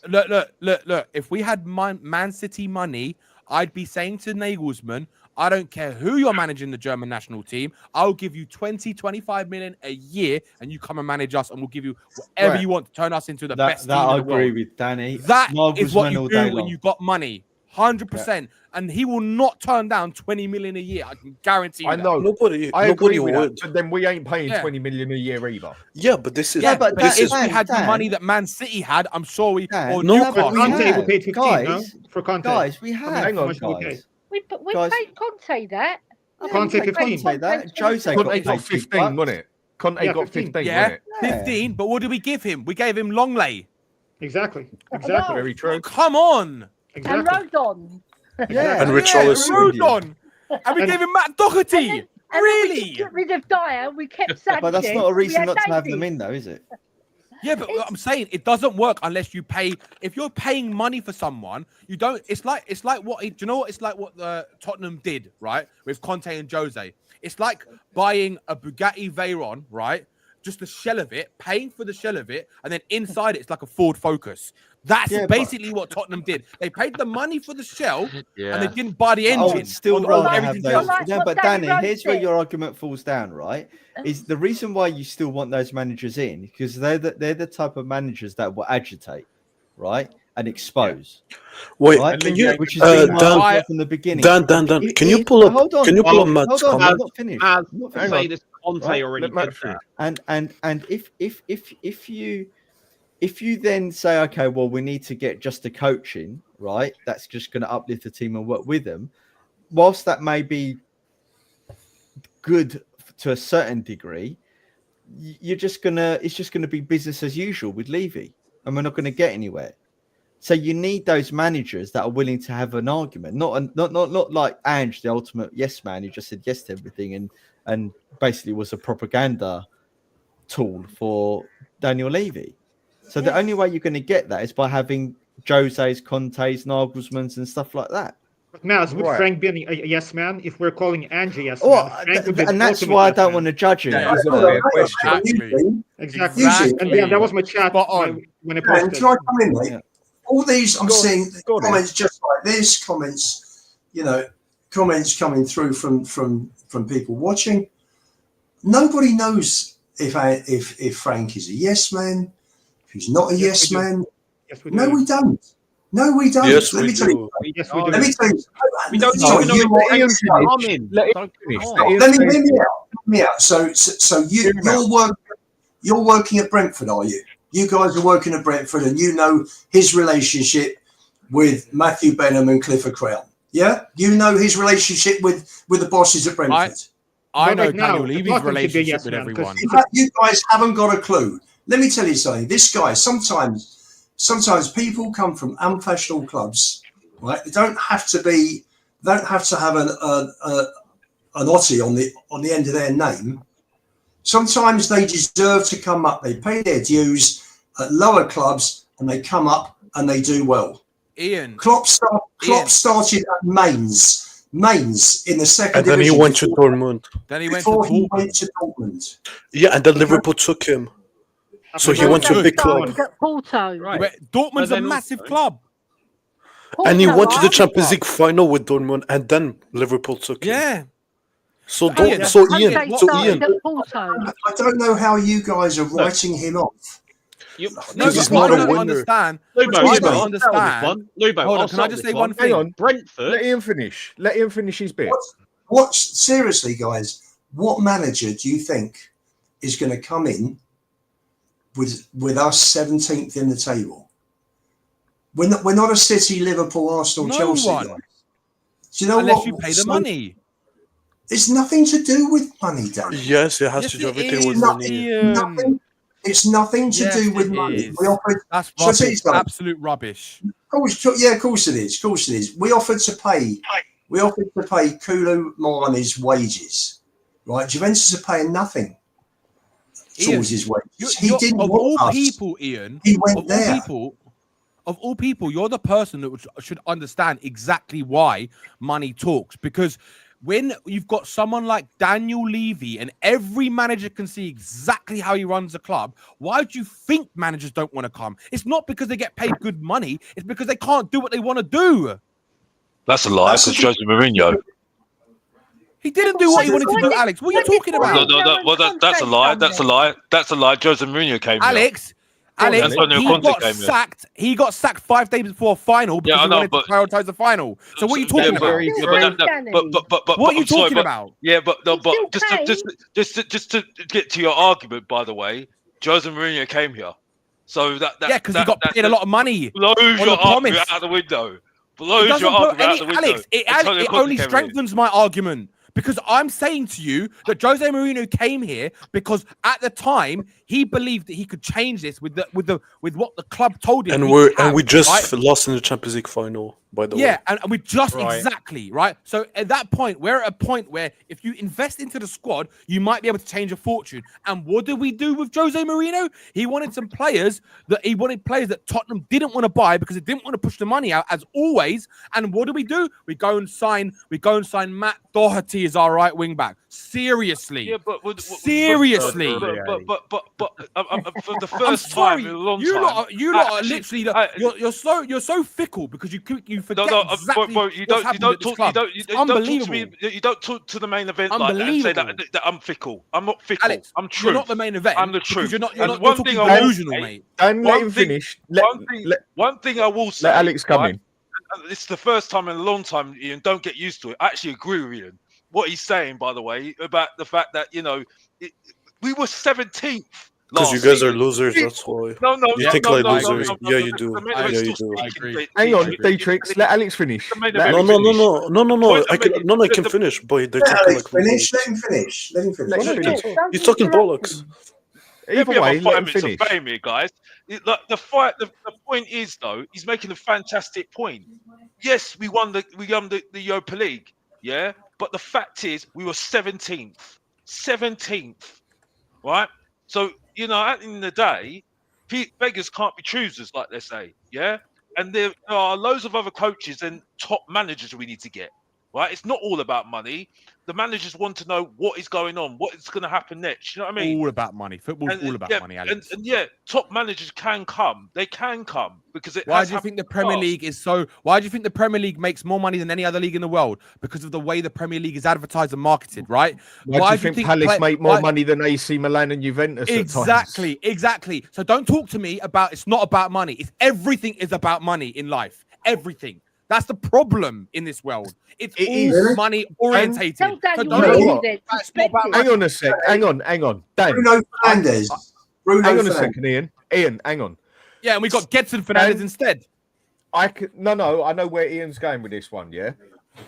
[SPEAKER 9] look. If we had Man City money, I'd be saying to Nagelsmann, I don't care who you're managing the German national team. I'll give you 25 million a year and you come and manage us and we'll give you whatever you want to turn us into the best team in the world.
[SPEAKER 7] I agree with Danny.
[SPEAKER 9] That is what you do when you've got money. 100%. And he will not turn down 20 million a year. I can guarantee you.
[SPEAKER 2] I know.
[SPEAKER 12] Nobody
[SPEAKER 2] would.
[SPEAKER 12] would.
[SPEAKER 2] But then we ain't paying 20 million a year either.
[SPEAKER 12] Yeah, but this is...
[SPEAKER 9] Yeah, but if we had the money that Man City had, I'm sure we... Or
[SPEAKER 10] Newcastle. Conte we paid 15,
[SPEAKER 7] guys,
[SPEAKER 10] no? For Conte.
[SPEAKER 7] Guys, we have.
[SPEAKER 2] Hang on,
[SPEAKER 7] guys.
[SPEAKER 8] We paid Conte that.
[SPEAKER 10] Conte 15.
[SPEAKER 7] Jose
[SPEAKER 2] got 15, wasn't it? Conte got 15,
[SPEAKER 9] yeah,
[SPEAKER 2] wasn't it?
[SPEAKER 9] 15. But what did we give him? We gave him Longley.
[SPEAKER 10] Exactly.
[SPEAKER 2] Very true.
[SPEAKER 9] Oh, come on.
[SPEAKER 10] Exactly.
[SPEAKER 8] And Rodon.
[SPEAKER 7] Yeah.
[SPEAKER 12] And Richarlison.
[SPEAKER 9] Rodon. And we gave him Matt Doherty. Really?
[SPEAKER 8] We got rid of Dyer. We kept Sanchez.
[SPEAKER 7] But that's not a reason not to have them in, though, is it?
[SPEAKER 9] Yeah, but I'm saying it doesn't work unless you pay. If you're paying money for someone, you don't. It's like what. Do you know what? It's like what Tottenham did, right, with Conte and Jose. It's like buying a Bugatti Veyron, right? Just the shell of it, paying for the shell of it, and then inside it's like a Ford Focus. That's basically what Tottenham did. They paid the money for the shell, and they didn't buy the engine.
[SPEAKER 7] I'd still rather have those.
[SPEAKER 8] Like
[SPEAKER 7] No, but
[SPEAKER 8] Danny
[SPEAKER 7] Danny, here's where
[SPEAKER 8] said.
[SPEAKER 7] your argument falls down, right? Is the reason why you still want those managers in because they're the type of managers that will agitate, right, and expose.
[SPEAKER 12] Wait,
[SPEAKER 7] right?
[SPEAKER 12] can you,
[SPEAKER 7] which is Dan, from the beginning.
[SPEAKER 12] Dan, can you pull up?
[SPEAKER 7] Hold on.
[SPEAKER 12] Can you pull up Matt's
[SPEAKER 7] hold on,
[SPEAKER 12] comment?
[SPEAKER 7] I'm not finished.
[SPEAKER 11] As
[SPEAKER 7] I'm not
[SPEAKER 11] say
[SPEAKER 7] finished.
[SPEAKER 11] this, Conte already did that.
[SPEAKER 7] And if you then say, okay, well, we need to get just a coaching, right? That's just going to uplift the team and work with them. Whilst that may be good to a certain degree, it's just gonna be business as usual with Levy, and we're not going to get anywhere. So you need those managers that are willing to have an argument, not like Ange, the ultimate yes man, who just said yes to everything and basically was a propaganda tool for Daniel Levy. So the only way you're going to get that is by having Jose's, Conte's, Nagelsmann's and stuff like that.
[SPEAKER 10] But Maz, would Frank be a yes man if we're calling Angie yes
[SPEAKER 7] man?
[SPEAKER 10] And
[SPEAKER 7] that's why I don't want to judge him.
[SPEAKER 2] That is a fair question.
[SPEAKER 10] Exactly. And yeah, that was my chat when I posted.
[SPEAKER 5] Can I come in, mate? All these, I'm seeing comments just like this, comments coming through from people watching. Nobody knows if Frank is a yes man, if he's not a yes man.
[SPEAKER 10] Yes, we
[SPEAKER 5] no, we don't. No, we don't.
[SPEAKER 12] Yes,
[SPEAKER 5] Let me tell you.
[SPEAKER 10] Yes, we do.
[SPEAKER 5] Let me tell you.
[SPEAKER 11] We don't
[SPEAKER 5] Sorry,
[SPEAKER 11] even know
[SPEAKER 5] let me hear me out. So you're working at Brentford, are you? You guys are working at Brentford, and you know his relationship with Matthew Benham and Clifford Crown. Yeah, you know his relationship with the bosses at Brentford.
[SPEAKER 9] I
[SPEAKER 10] But
[SPEAKER 9] know
[SPEAKER 10] right now,
[SPEAKER 9] Daniel Levy's
[SPEAKER 10] Tottenham should be a
[SPEAKER 9] relationship
[SPEAKER 10] yes
[SPEAKER 9] with
[SPEAKER 10] man, 'cause
[SPEAKER 9] everyone.
[SPEAKER 5] In fact, you guys haven't got a clue. Let me tell you something. This guy, sometimes people come from unprofessional clubs, right? They don't have to have an Aussie on the end of their name. Sometimes they deserve to come up. They pay their dues at lower clubs, and they come up and they do well.
[SPEAKER 9] Ian.
[SPEAKER 5] Klopp started at Mainz in the second
[SPEAKER 12] And then he
[SPEAKER 5] division.
[SPEAKER 12] went to Dortmund.
[SPEAKER 9] Then he went
[SPEAKER 5] Before
[SPEAKER 9] to
[SPEAKER 5] he
[SPEAKER 9] Dortmund.
[SPEAKER 5] went to Dortmund.
[SPEAKER 12] Yeah, and then Liverpool took him. So he went to a big club.
[SPEAKER 8] Started at Porto.
[SPEAKER 11] Right.
[SPEAKER 9] Dortmund's
[SPEAKER 11] But
[SPEAKER 9] a
[SPEAKER 11] then
[SPEAKER 9] massive
[SPEAKER 11] also-
[SPEAKER 9] club.
[SPEAKER 12] And he
[SPEAKER 8] Porto,
[SPEAKER 12] went to the
[SPEAKER 8] right?
[SPEAKER 12] Champions League final with Dortmund, and then Liverpool took him.
[SPEAKER 9] Yeah.
[SPEAKER 12] So
[SPEAKER 9] But Ian,
[SPEAKER 12] Ian, so
[SPEAKER 8] Conte
[SPEAKER 12] Ian,
[SPEAKER 8] started at Porto.
[SPEAKER 5] I don't know how you guys are writing him off.
[SPEAKER 11] You,
[SPEAKER 9] No,
[SPEAKER 12] He's
[SPEAKER 9] but
[SPEAKER 12] not
[SPEAKER 9] I
[SPEAKER 12] a
[SPEAKER 9] don't
[SPEAKER 12] winner.
[SPEAKER 9] understand.
[SPEAKER 11] Lubo,
[SPEAKER 9] I
[SPEAKER 11] Lubo,
[SPEAKER 9] don't
[SPEAKER 11] I'll
[SPEAKER 9] understand.
[SPEAKER 11] start with one. Lubo,
[SPEAKER 9] Hold on,
[SPEAKER 11] I'll
[SPEAKER 9] can I
[SPEAKER 11] start
[SPEAKER 9] just
[SPEAKER 11] with
[SPEAKER 9] say one thing?
[SPEAKER 2] Hang on.
[SPEAKER 11] Brentford.
[SPEAKER 2] Let Ian finish. Let Ian finish his bit.
[SPEAKER 5] What seriously, guys? What manager do you think is going to come in with us 17th in the table? We're not a City, Liverpool, Arsenal,
[SPEAKER 9] No
[SPEAKER 5] Chelsea.
[SPEAKER 9] one.
[SPEAKER 5] Guys. Do you know
[SPEAKER 9] Unless
[SPEAKER 5] what?
[SPEAKER 9] you pay the
[SPEAKER 5] So,
[SPEAKER 9] money.
[SPEAKER 5] it's nothing to do with money, Dan.
[SPEAKER 12] yes, it has
[SPEAKER 9] Yes,
[SPEAKER 12] to do
[SPEAKER 9] it
[SPEAKER 12] everything
[SPEAKER 9] is,
[SPEAKER 12] with money.
[SPEAKER 9] Ian.
[SPEAKER 5] It's nothing to
[SPEAKER 9] Yes,
[SPEAKER 5] do with
[SPEAKER 9] it
[SPEAKER 5] money.
[SPEAKER 9] is.
[SPEAKER 5] We offered.
[SPEAKER 9] That's
[SPEAKER 5] So I tell you
[SPEAKER 9] rubbish.
[SPEAKER 5] something.
[SPEAKER 9] Absolute rubbish.
[SPEAKER 5] Of course it is. Of course it is. We offered to pay Kulu Moani's wages, right? Juventus are paying nothing
[SPEAKER 9] Ian,
[SPEAKER 5] towards his wages. He
[SPEAKER 9] You're-
[SPEAKER 5] didn't
[SPEAKER 9] of
[SPEAKER 5] want
[SPEAKER 9] all
[SPEAKER 5] us.
[SPEAKER 9] people, Ian.
[SPEAKER 5] He went
[SPEAKER 9] Of
[SPEAKER 5] there.
[SPEAKER 9] all people, you're the person that should understand exactly why money talks. Because when you've got someone like Daniel Levy and every manager can see exactly how he runs a club, why do you think managers don't want to come? It's not because they get paid good money. It's because they can't do what they want to do.
[SPEAKER 6] That's a lie.
[SPEAKER 5] That's
[SPEAKER 6] Because
[SPEAKER 5] the-
[SPEAKER 6] Jose Mourinho.
[SPEAKER 9] He didn't do what he wanted to do, Alex. What are you talking about?
[SPEAKER 6] That's a lie. That's a lie. That's a lie. Jose Mourinho came here.
[SPEAKER 9] Alex,
[SPEAKER 6] Antonio
[SPEAKER 9] he
[SPEAKER 6] Conte
[SPEAKER 9] got
[SPEAKER 6] came here.
[SPEAKER 9] sacked. He got sacked 5 days before a final because
[SPEAKER 6] Yeah, I
[SPEAKER 9] he
[SPEAKER 6] know,
[SPEAKER 9] wanted to
[SPEAKER 6] but-
[SPEAKER 9] prioritize the final. So what are you talking
[SPEAKER 6] Yeah,
[SPEAKER 9] about?
[SPEAKER 2] Very
[SPEAKER 6] but
[SPEAKER 9] What are you
[SPEAKER 6] I'm sorry,
[SPEAKER 9] talking
[SPEAKER 6] but-
[SPEAKER 9] about?
[SPEAKER 6] Yeah, but no,
[SPEAKER 8] He
[SPEAKER 6] but
[SPEAKER 8] still
[SPEAKER 6] just to get to your argument, by the way, Jose Mourinho came here, so that
[SPEAKER 9] Yeah, because he got paid a lot of money.
[SPEAKER 6] blows
[SPEAKER 9] on
[SPEAKER 6] your
[SPEAKER 9] the promise.
[SPEAKER 6] argument out the window.
[SPEAKER 9] It
[SPEAKER 6] Blows
[SPEAKER 9] doesn't
[SPEAKER 6] your
[SPEAKER 9] blow
[SPEAKER 6] argument out
[SPEAKER 9] any,
[SPEAKER 6] the window.
[SPEAKER 9] Alex. It
[SPEAKER 6] Antonio Conte
[SPEAKER 9] only
[SPEAKER 6] came in.
[SPEAKER 9] strengthens my argument because I'm saying to you that Jose Mourinho came here because at the time he believed that he could change this with what the club told him.
[SPEAKER 12] And we just lost in the Champions League final, by the way.
[SPEAKER 9] Yeah, and we just
[SPEAKER 2] Right.
[SPEAKER 9] exactly right. So at that point, we're at a point where if you invest into the squad, you might be able to change a fortune. And what did we do with Jose Mourinho? He wanted players that Tottenham didn't want to buy because they didn't want to push the money out, as always. And what do? We go and sign Matt Doherty as our right wing back. Seriously,
[SPEAKER 6] Yeah, but
[SPEAKER 9] seriously.
[SPEAKER 6] But for the
[SPEAKER 9] I'm
[SPEAKER 6] first
[SPEAKER 9] sorry.
[SPEAKER 6] time in a long
[SPEAKER 9] You
[SPEAKER 6] time,
[SPEAKER 9] lot are
[SPEAKER 6] actually,
[SPEAKER 9] literally you're so fickle because you forget exactly
[SPEAKER 6] bro, you
[SPEAKER 9] what's
[SPEAKER 6] don't
[SPEAKER 9] happened at this club. It's unbelievable.
[SPEAKER 6] You don't talk to the main event like that and say that I'm fickle. I'm not fickle.
[SPEAKER 9] Alex,
[SPEAKER 6] I'm true.
[SPEAKER 9] you're not the main event.
[SPEAKER 6] I'm the
[SPEAKER 9] because
[SPEAKER 6] truth.
[SPEAKER 9] You're
[SPEAKER 6] And
[SPEAKER 9] not
[SPEAKER 6] one
[SPEAKER 9] talking
[SPEAKER 6] thing I will
[SPEAKER 9] delusional,
[SPEAKER 6] say-
[SPEAKER 9] mate.
[SPEAKER 2] And let
[SPEAKER 6] One
[SPEAKER 2] him
[SPEAKER 6] thing-
[SPEAKER 2] finish.
[SPEAKER 6] One thing I will say.
[SPEAKER 2] Let Alex come
[SPEAKER 6] right,
[SPEAKER 2] in.
[SPEAKER 6] and this is the first time in a long time, Ian. Don't get used to it. I actually agree with Ian. What he's saying, by the way, about the fact that we were 17th.
[SPEAKER 12] Because you guys are losers, that's why.
[SPEAKER 6] No,
[SPEAKER 12] You think like losers. Yeah, you do.
[SPEAKER 6] I
[SPEAKER 12] Yeah, you do.
[SPEAKER 6] agree.
[SPEAKER 2] Hang on, Drix. Let Alex finish. Let
[SPEAKER 12] No,
[SPEAKER 2] Alex
[SPEAKER 12] no,
[SPEAKER 2] finish.
[SPEAKER 12] no. I can finish, but they're
[SPEAKER 5] Let
[SPEAKER 12] talking
[SPEAKER 5] Alex
[SPEAKER 12] like
[SPEAKER 5] finish. Let him finish.
[SPEAKER 2] Let him finish.
[SPEAKER 12] He's talking bollocks.
[SPEAKER 2] Either
[SPEAKER 6] Give
[SPEAKER 2] way,
[SPEAKER 6] him 5
[SPEAKER 2] let him
[SPEAKER 6] minutes
[SPEAKER 2] finish.
[SPEAKER 6] of fame here, guys. The point is though, he's making a fantastic point. Yes, we won the Europa League, yeah, but the fact is we were 17th, right? So at the end of the day, beggars can't be choosers, like they say, yeah. And there are loads of other coaches and top managers we need to get. Right, it's not all about money. The managers want to know what is going on, what is going to happen next. You know what I mean?
[SPEAKER 9] All about money. Football's all about money, Alex.
[SPEAKER 6] And top managers can come. They can come because it.
[SPEAKER 9] Why do you think the Premier League is so? Why do you think the Premier League makes more money than any other league in the world? Because of the way the Premier League is advertised and marketed, right?
[SPEAKER 2] Why do you think Palace make more money than AC Milan and Juventus?
[SPEAKER 9] Exactly. So don't talk to me about it's not about money. It's everything is about money in life. Everything. That's the problem in this world. It's all money orientated.
[SPEAKER 8] Tell
[SPEAKER 9] So
[SPEAKER 8] Daniel
[SPEAKER 9] don't
[SPEAKER 8] Levy
[SPEAKER 9] talk-
[SPEAKER 8] that.
[SPEAKER 9] it's not about
[SPEAKER 2] Hang on a sec. Hang on. Dan.
[SPEAKER 5] Bruno Fernandes.
[SPEAKER 2] Hang on a second, Ian. Ian, hang on.
[SPEAKER 9] Yeah, and we got Gedson Fernandes instead.
[SPEAKER 2] I know where Ian's going with this one, yeah?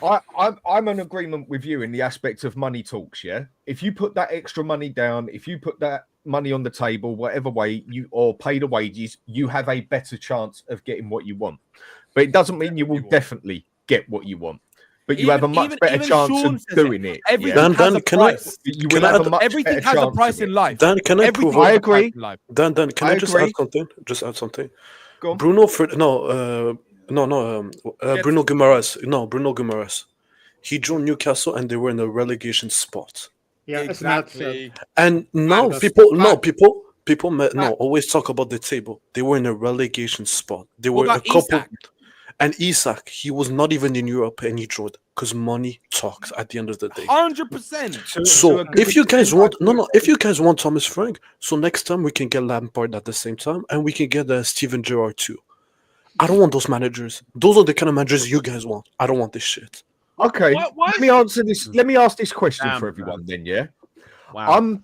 [SPEAKER 2] I'm in agreement with you in the aspect of money talks. Yeah, if you put that extra money down, if you put that money on the table, whatever way you or pay the wages, you have a better chance of getting what you want. But it doesn't mean you will definitely get what you want. But you have a much better chance of doing it.
[SPEAKER 9] Everything has a price.
[SPEAKER 2] You will have a much
[SPEAKER 9] everything
[SPEAKER 2] better
[SPEAKER 9] has a
[SPEAKER 2] chance
[SPEAKER 9] price
[SPEAKER 2] of
[SPEAKER 9] in
[SPEAKER 2] it.
[SPEAKER 9] life.
[SPEAKER 12] Dan, can I
[SPEAKER 9] Everything
[SPEAKER 12] prove?
[SPEAKER 2] I
[SPEAKER 9] has a price
[SPEAKER 2] agree.
[SPEAKER 9] in life.
[SPEAKER 12] Dan, can I just
[SPEAKER 2] agree.
[SPEAKER 12] add something? Just add something.
[SPEAKER 2] Go on.
[SPEAKER 12] Bruno Guimaraes. No, Bruno Guimaraes. He joined Newcastle and they were in a relegation spot.
[SPEAKER 10] Yeah,
[SPEAKER 9] Exactly.
[SPEAKER 12] And now
[SPEAKER 10] that's
[SPEAKER 12] people always talk about the table. They were in a relegation spot. They
[SPEAKER 9] What
[SPEAKER 12] were a
[SPEAKER 9] about
[SPEAKER 12] couple.
[SPEAKER 9] Isak?
[SPEAKER 12] And Isak, he was not even in Europe and he joined because money talks at the end of the day.
[SPEAKER 9] 100%.
[SPEAKER 12] So if you guys want Thomas Frank, so next time we can get Lampard at the same time and we can get Steven Gerrard too. I don't want those managers. Those are the kind of managers you guys want. I don't want this shit.
[SPEAKER 2] Okay, let me answer this. Let me ask this question
[SPEAKER 11] Damn,
[SPEAKER 2] for everyone. Then, yeah,
[SPEAKER 11] Wow.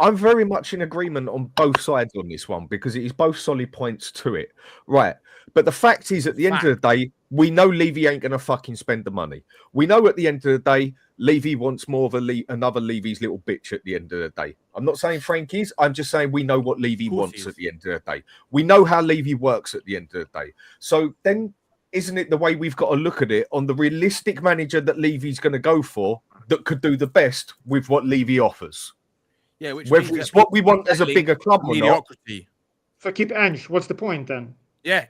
[SPEAKER 2] I'm very much in agreement on both sides on this one because it is both solid points to it, right? But the fact is, at the end of the day, we know Levy ain't gonna fucking spend the money. We know at the end of the day, Levy wants more of another Levy's little bitch at the end of the day. I'm not saying Frank is. I'm just saying we know what Levy wants at the end of the day. We know how Levy works at the end of the day. So then, isn't it the way we've got to look at it on the realistic manager that Levy's going to go for that could do the best with what Levy offers?
[SPEAKER 9] Yeah, which
[SPEAKER 2] whether it's what we want as a bigger club or not.
[SPEAKER 9] Mediocrity.
[SPEAKER 10] So keep Ange. What's the point then?
[SPEAKER 9] Yeah,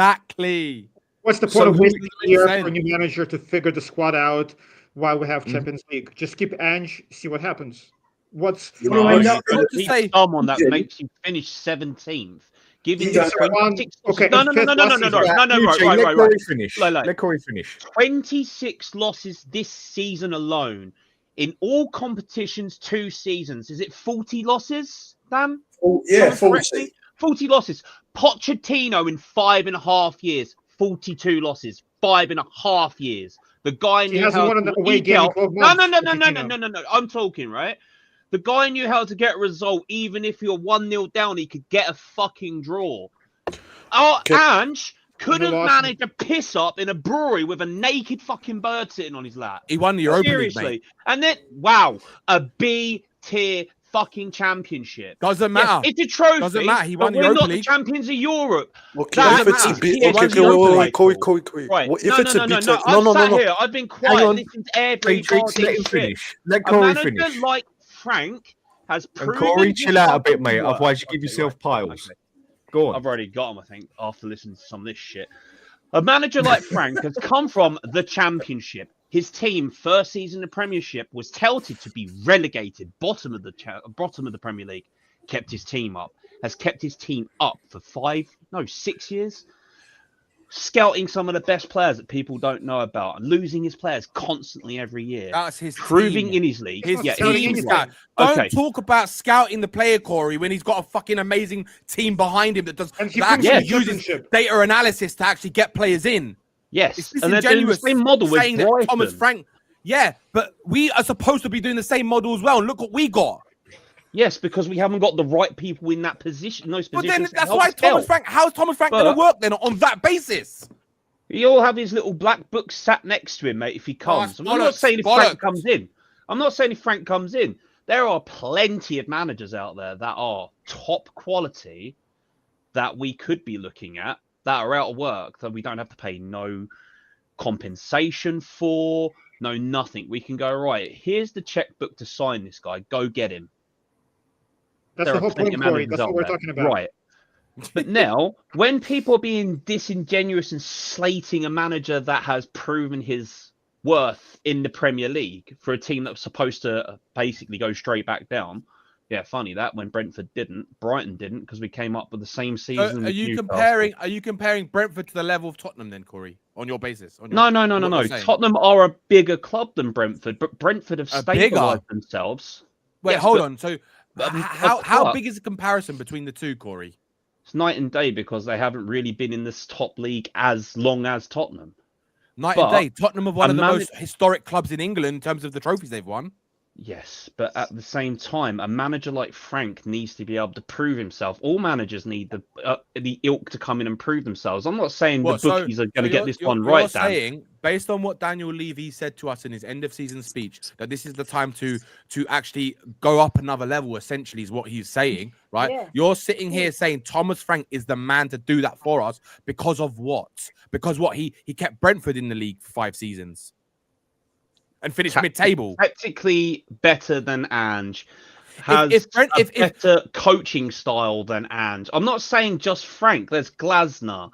[SPEAKER 9] exactly.
[SPEAKER 10] What's the point
[SPEAKER 2] So
[SPEAKER 10] of
[SPEAKER 2] who
[SPEAKER 10] wasting a year
[SPEAKER 9] saying?
[SPEAKER 10] for a new manager to figure the squad out while we have Champions League? Just keep Ange, see what happens. What's
[SPEAKER 11] Bro,
[SPEAKER 9] not to
[SPEAKER 11] keep
[SPEAKER 9] say-
[SPEAKER 11] someone that makes you finish 17th. Give him
[SPEAKER 10] It's one-
[SPEAKER 11] 26
[SPEAKER 10] okay,
[SPEAKER 11] losses. No,
[SPEAKER 10] and fifth last season.
[SPEAKER 2] Let Corey finish.
[SPEAKER 11] Like,
[SPEAKER 2] Let Corey finish.
[SPEAKER 11] 26 losses this season alone. In all competitions, 2 seasons. Is it 40 losses, Dan?
[SPEAKER 5] Oh, yeah,
[SPEAKER 11] Someone
[SPEAKER 5] 40.
[SPEAKER 11] correct me? 40 losses. Pochettino in 5.5 years, 42 losses, 5.5 years. The guy
[SPEAKER 10] He
[SPEAKER 11] knew
[SPEAKER 10] hasn't
[SPEAKER 11] how
[SPEAKER 10] won an
[SPEAKER 11] to
[SPEAKER 10] away
[SPEAKER 11] eke
[SPEAKER 10] game in
[SPEAKER 11] out-
[SPEAKER 10] 12
[SPEAKER 11] No,
[SPEAKER 10] months,
[SPEAKER 11] no, no, no, no,
[SPEAKER 10] Pochettino.
[SPEAKER 11] no, no, no. I'm talking, right? The guy knew how to get a result, even if you're 1-0 down, he could get a fucking draw. Oh, Ange couldn't
[SPEAKER 10] lost.
[SPEAKER 11] manage a piss up in a brewery with a naked fucking bird sitting on his lap.
[SPEAKER 9] He won the Europa League,
[SPEAKER 11] Seriously.
[SPEAKER 9] mate.
[SPEAKER 11] And then, wow, a B tier fucking championship.
[SPEAKER 9] Doesn't matter.
[SPEAKER 11] Yes, it's a trophy.
[SPEAKER 9] Doesn't matter. He won
[SPEAKER 11] but
[SPEAKER 9] the
[SPEAKER 11] we're
[SPEAKER 9] Europa
[SPEAKER 11] not
[SPEAKER 9] League.
[SPEAKER 11] the champions of Europe.
[SPEAKER 12] Okay,
[SPEAKER 11] That
[SPEAKER 12] if it's a
[SPEAKER 11] is
[SPEAKER 12] B,
[SPEAKER 11] tier
[SPEAKER 12] okay,
[SPEAKER 11] two.
[SPEAKER 12] wait, Corey.
[SPEAKER 11] Right.
[SPEAKER 12] If
[SPEAKER 11] no,
[SPEAKER 12] it's
[SPEAKER 11] no,
[SPEAKER 12] a
[SPEAKER 11] no,
[SPEAKER 12] B
[SPEAKER 11] no,
[SPEAKER 12] type,
[SPEAKER 11] no.
[SPEAKER 12] no,
[SPEAKER 11] I've
[SPEAKER 12] no,
[SPEAKER 11] sat
[SPEAKER 12] no.
[SPEAKER 11] here. I've been
[SPEAKER 2] Hang
[SPEAKER 11] quiet,
[SPEAKER 2] on.
[SPEAKER 11] listening to every
[SPEAKER 2] Matrix, let him
[SPEAKER 11] shit.
[SPEAKER 2] finish. Let
[SPEAKER 11] A
[SPEAKER 2] Corey
[SPEAKER 11] manager
[SPEAKER 2] finish.
[SPEAKER 11] like Frank has
[SPEAKER 2] And
[SPEAKER 11] proven
[SPEAKER 2] Corey,
[SPEAKER 11] his
[SPEAKER 2] chill out a bit,
[SPEAKER 11] fucking
[SPEAKER 2] mate.
[SPEAKER 11] worth.
[SPEAKER 2] Otherwise, you give
[SPEAKER 11] Okay,
[SPEAKER 2] yourself
[SPEAKER 11] right.
[SPEAKER 2] piles.
[SPEAKER 11] Okay.
[SPEAKER 2] Go on.
[SPEAKER 11] I've already got him, I think, after listening to some of this shit. A manager like Frank has come from the Championship. His team, first season in the Premiership, was touted to be relegated, bottom of the Premier League. Kept his team up. Has kept his team up for 6 years. Scouting some of the best players that people don't know about and losing his players constantly every year.
[SPEAKER 9] That's his
[SPEAKER 11] Proving
[SPEAKER 9] team.
[SPEAKER 11] in his league.
[SPEAKER 9] His
[SPEAKER 11] Yeah,
[SPEAKER 9] team
[SPEAKER 11] he's
[SPEAKER 9] scout. Don't talk about scouting the player, Corey, when he's got a fucking amazing team behind him that does
[SPEAKER 10] And he
[SPEAKER 9] that
[SPEAKER 10] proves
[SPEAKER 9] actually
[SPEAKER 10] the
[SPEAKER 9] uses
[SPEAKER 10] championship.
[SPEAKER 9] data analysis to actually get players in.
[SPEAKER 11] Yes,
[SPEAKER 9] It's
[SPEAKER 11] and they're doing the
[SPEAKER 9] disingenuous
[SPEAKER 11] same model with
[SPEAKER 9] saying that
[SPEAKER 11] Brighton.
[SPEAKER 9] Thomas Frank. Yeah, but we are supposed to be doing the same model as well. And look what we got.
[SPEAKER 11] Yes, because we haven't got the right people in that position. Those
[SPEAKER 9] But
[SPEAKER 11] positions.
[SPEAKER 9] then that's why Thomas Frank. How's Thomas Frank going to work then on that basis?
[SPEAKER 11] He'll have his little black book sat next to him, mate, if he comes. I'm not saying if Frank comes in. I'm not saying if Frank comes in. There are plenty of managers out there that are top quality that we could be looking at that are out of work that we don't have to pay no compensation for, no nothing. We can go, right, here's the checkbook to sign this guy. Go get him.
[SPEAKER 10] That's
[SPEAKER 11] There
[SPEAKER 10] the
[SPEAKER 11] are
[SPEAKER 10] whole
[SPEAKER 11] plenty
[SPEAKER 10] point,
[SPEAKER 11] of
[SPEAKER 10] Corey.
[SPEAKER 11] managers
[SPEAKER 10] That's
[SPEAKER 11] out
[SPEAKER 10] what we're
[SPEAKER 11] there.
[SPEAKER 10] talking about.
[SPEAKER 11] Right. But now, when people are being disingenuous and slating a manager that has proven his worth in the Premier League for a team that was supposed to basically go straight back down, yeah, funny that when Brentford didn't, Brighton didn't, because we came up with the same
[SPEAKER 9] So
[SPEAKER 11] season.
[SPEAKER 9] are you comparing? Are you comparing Brentford to the level of Tottenham then, Corey? On your basis? On your,
[SPEAKER 11] No.
[SPEAKER 9] what you're saying?
[SPEAKER 11] Tottenham are a bigger club than Brentford, but Brentford have stabilised themselves.
[SPEAKER 9] Wait,
[SPEAKER 11] Yes,
[SPEAKER 9] hold
[SPEAKER 11] but-
[SPEAKER 9] on. So
[SPEAKER 11] but-
[SPEAKER 9] how
[SPEAKER 11] but-
[SPEAKER 9] big is the comparison between the two, Corey?
[SPEAKER 11] It's night and day because they haven't really been in this top league as long as Tottenham.
[SPEAKER 9] Night
[SPEAKER 11] But
[SPEAKER 9] and day. Tottenham are one
[SPEAKER 11] a
[SPEAKER 9] of the
[SPEAKER 11] manag-
[SPEAKER 9] most historic clubs in England in terms of the trophies they've won.
[SPEAKER 11] Yes, but at the same time, a manager like Frank needs to be able to prove himself. All managers need the ilk to come in and prove themselves. I'm not saying the bookies are going to get this one right, Dan.
[SPEAKER 9] based on what Daniel Levy said to us in his end of season speech, that this is the time to actually go up another level, essentially, is what he's saying, right?
[SPEAKER 8] Yeah.
[SPEAKER 9] You're sitting here saying Thomas Frank is the man to do that for us because of what? Because what he kept Brentford in the league for 5 seasons and finished mid-table.
[SPEAKER 11] Tactically better than Ange. Has a better coaching style than Ange. I'm not saying just Frank. There's Glasner.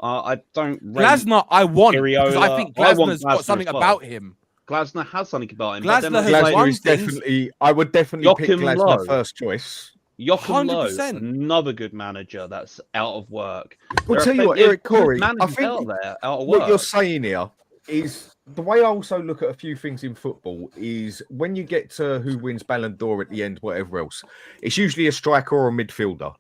[SPEAKER 11] I don't rate
[SPEAKER 9] Glasner. I want because I
[SPEAKER 11] Areola.
[SPEAKER 9] think
[SPEAKER 11] I want
[SPEAKER 9] Glasner's got
[SPEAKER 11] Glasner
[SPEAKER 9] something
[SPEAKER 11] as well.
[SPEAKER 9] about him.
[SPEAKER 11] Glasner has something about him.
[SPEAKER 9] Glasner has
[SPEAKER 2] Glasner
[SPEAKER 9] one
[SPEAKER 2] is
[SPEAKER 9] thing.
[SPEAKER 2] definitely. I would definitely pick
[SPEAKER 11] Joachim
[SPEAKER 2] Glasner
[SPEAKER 11] Low.
[SPEAKER 2] first choice.
[SPEAKER 11] Joachim Low,
[SPEAKER 9] 100%.
[SPEAKER 11] another good manager that's out of work.
[SPEAKER 2] Well,
[SPEAKER 11] There
[SPEAKER 2] tell
[SPEAKER 11] are
[SPEAKER 2] you what,
[SPEAKER 11] plenty of
[SPEAKER 2] Eric Corey,
[SPEAKER 11] good
[SPEAKER 2] I
[SPEAKER 11] managers
[SPEAKER 2] think
[SPEAKER 11] out there out of
[SPEAKER 2] what you're
[SPEAKER 11] work.
[SPEAKER 2] saying here is the way I also look at a few things in football is when you get to who wins Ballon d'Or at the end, whatever else, it's usually a striker or a midfielder.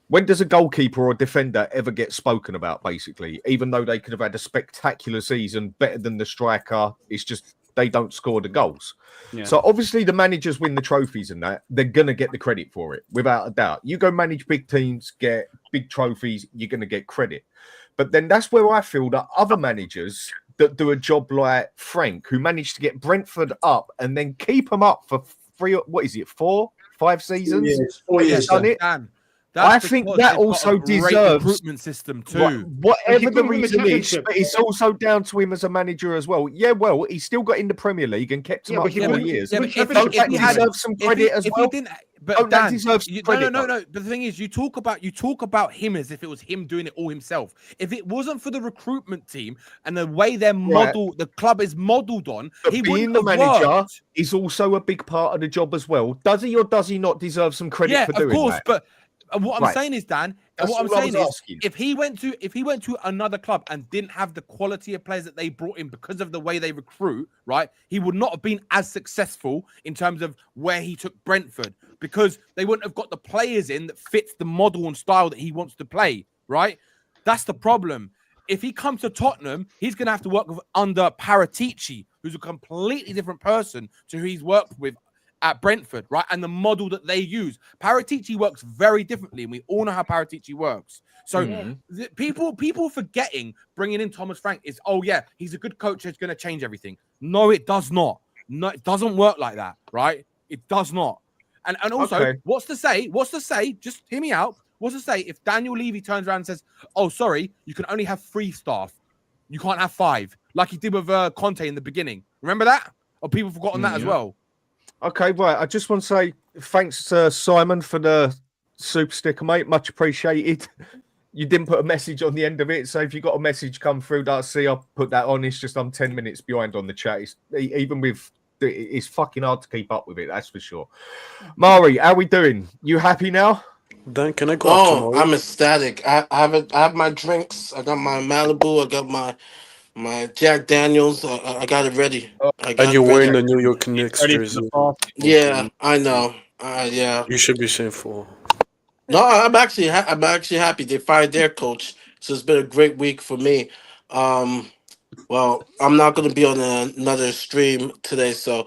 [SPEAKER 2] When does a goalkeeper or defender ever get spoken about, basically? Even though they could have had a spectacular season, better than the striker, it's just they don't score the goals.
[SPEAKER 11] Yeah.
[SPEAKER 2] So obviously the managers win the trophies and that, they're going to get the credit for it, without a doubt. You go manage big teams, get big trophies, you're going to get credit. But then that's where I feel that other managers that do a job like Frank, who managed to get Brentford up and then keep them up for 4, 5 seasons?
[SPEAKER 5] 4 years.
[SPEAKER 2] Done it.
[SPEAKER 9] Dan,
[SPEAKER 2] I think that also deserves
[SPEAKER 9] recruitment system too.
[SPEAKER 2] Whatever the
[SPEAKER 10] put him in the
[SPEAKER 2] reason is,
[SPEAKER 10] championship.
[SPEAKER 2] but it's also down to him as a manager as well. Yeah, well, he's still got in the Premier League and kept him
[SPEAKER 10] Yeah,
[SPEAKER 2] up
[SPEAKER 10] but he
[SPEAKER 2] 4
[SPEAKER 10] wouldn't-
[SPEAKER 2] years.
[SPEAKER 10] yeah,
[SPEAKER 2] Don't
[SPEAKER 10] but
[SPEAKER 2] that
[SPEAKER 10] if he had-
[SPEAKER 2] deserve some credit as well?
[SPEAKER 9] But
[SPEAKER 2] Don't that
[SPEAKER 9] Dan,
[SPEAKER 2] deserve some credit?
[SPEAKER 9] no. But the thing is, you talk about him as if it was him doing it all himself. If it wasn't for the recruitment team and the way they're modeled, the club is modeled on,
[SPEAKER 2] But
[SPEAKER 9] he
[SPEAKER 2] being
[SPEAKER 9] wouldn't
[SPEAKER 2] the
[SPEAKER 9] have
[SPEAKER 2] manager
[SPEAKER 9] worked.
[SPEAKER 2] is also a big part of the job as well. Does he or does he not deserve some credit
[SPEAKER 9] Yeah,
[SPEAKER 2] for
[SPEAKER 9] of
[SPEAKER 2] doing
[SPEAKER 9] course.
[SPEAKER 2] that?
[SPEAKER 9] But what I'm
[SPEAKER 2] Right.
[SPEAKER 9] saying is, Dan,
[SPEAKER 2] That's
[SPEAKER 9] what I'm
[SPEAKER 2] all I
[SPEAKER 9] saying
[SPEAKER 2] was
[SPEAKER 9] is,
[SPEAKER 2] asking.
[SPEAKER 9] if he went to another club and didn't have the quality of players that they brought in because of the way they recruit, right, he would not have been as successful in terms of where he took Brentford because they wouldn't have got the players in that fits the model and style that he wants to play, right? That's the problem. If he comes to Tottenham, he's going to have to work with under Paratici, who's a completely different person to who he's worked with at Brentford, right? And the model that they use. Paratici works very differently, and we all know how Paratici works. So people forgetting bringing in Thomas Frank is, oh yeah, he's a good coach, it's going to change everything. No, it does not. No, it doesn't work like that, right? It does not. And also,
[SPEAKER 2] Okay.
[SPEAKER 9] what's to say, just hear me out. What's to say if Daniel Levy turns around and says, oh, sorry, you can only have 3 staff. You can't have 5, like he did with Conte in the beginning. Remember that? Or people forgotten that as well?
[SPEAKER 2] Okay, right. I just want to say thanks to Simon for the super sticker, mate. Much appreciated. You didn't put a message on the end of it, so if you got a message come through that I see, I'll put that on. It's just I'm 10 minutes behind on the chat. Even with it's fucking hard to keep up with it, that's for sure. Mari, how we doing? You happy now?
[SPEAKER 12] Dan, can I go up tomorrow?
[SPEAKER 13] I'm ecstatic. I have my drinks. I got my Malibu. I got my Jack Daniels. I got it ready.
[SPEAKER 12] And you're wearing the New York Knicks jersey.
[SPEAKER 13] Yeah, I know. Yeah.
[SPEAKER 12] You should be shameful.
[SPEAKER 13] No, I'm actually happy they fired their coach. So it's been a great week for me. Well, I'm not going to be on another stream today, so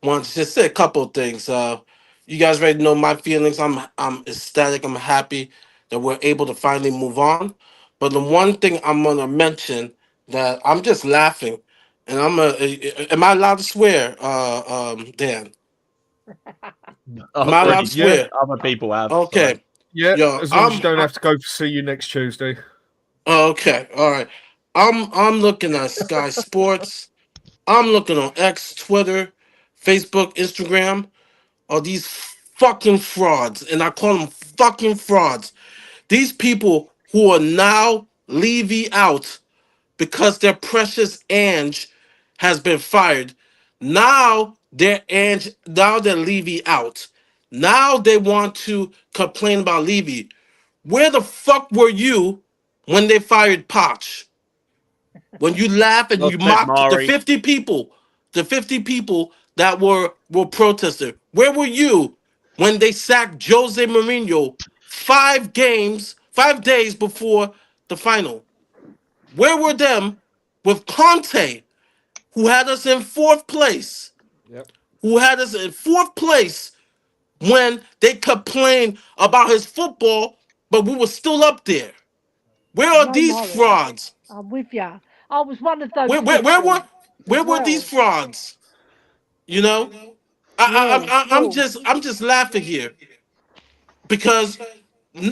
[SPEAKER 13] want to just say a couple of things. You guys already know my feelings. I'm ecstatic. I'm happy that we're able to finally move on. But the one thing I'm going to mention that I'm just laughing, and am I allowed to swear, Dan? Am I allowed to swear?
[SPEAKER 11] Other people have.
[SPEAKER 13] Okay.
[SPEAKER 11] So.
[SPEAKER 2] Yeah,
[SPEAKER 13] Yo,
[SPEAKER 2] as long as you don't have to go see you next Tuesday.
[SPEAKER 13] Okay, all right. I'm looking at Sky Sports. I'm looking on X, Twitter, Facebook, Instagram. All these fucking frauds, and I call them fucking frauds. These people who are now Levy out because their precious Ange has been fired. Now they're Levy out. Now they want to complain about Levy. Where the fuck were you when they fired Poch? When you laugh and you mocked the 50 people that were protesting. Where were you when they sacked Jose Mourinho 5 days before the final? Where were them with Conte, who had us in 4th place? Who had us in 4th place when they complained about his football, but we were still up there? Where are these frauds?
[SPEAKER 8] I'm with you. I was one of those.
[SPEAKER 13] Where were these frauds? You know, I'm just laughing here because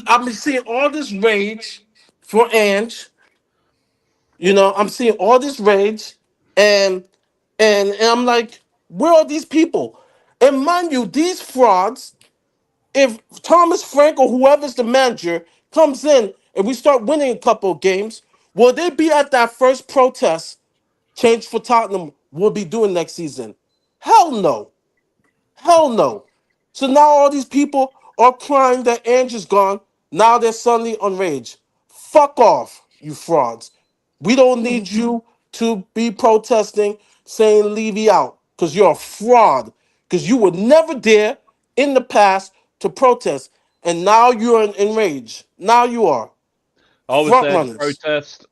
[SPEAKER 13] I'm seeing all this rage for Ange. You know, I'm seeing all this rage, and I'm like, where are these people? And mind you, these frauds. If Thomas Frank or whoever's the manager comes in and we start winning a couple of games, will they be at that first protest change for Tottenham we'll be doing next season? Hell no. Hell no. So now all these people are crying that Ange is gone. Now they're suddenly enraged. Fuck off, you frauds. We don't need you to be protesting saying Levy out because you're a fraud. Because you would never dare in the past to protest. And now you're enraged. Now you are.
[SPEAKER 11] I was
[SPEAKER 13] Front
[SPEAKER 11] there to
[SPEAKER 13] runners.
[SPEAKER 11] protest.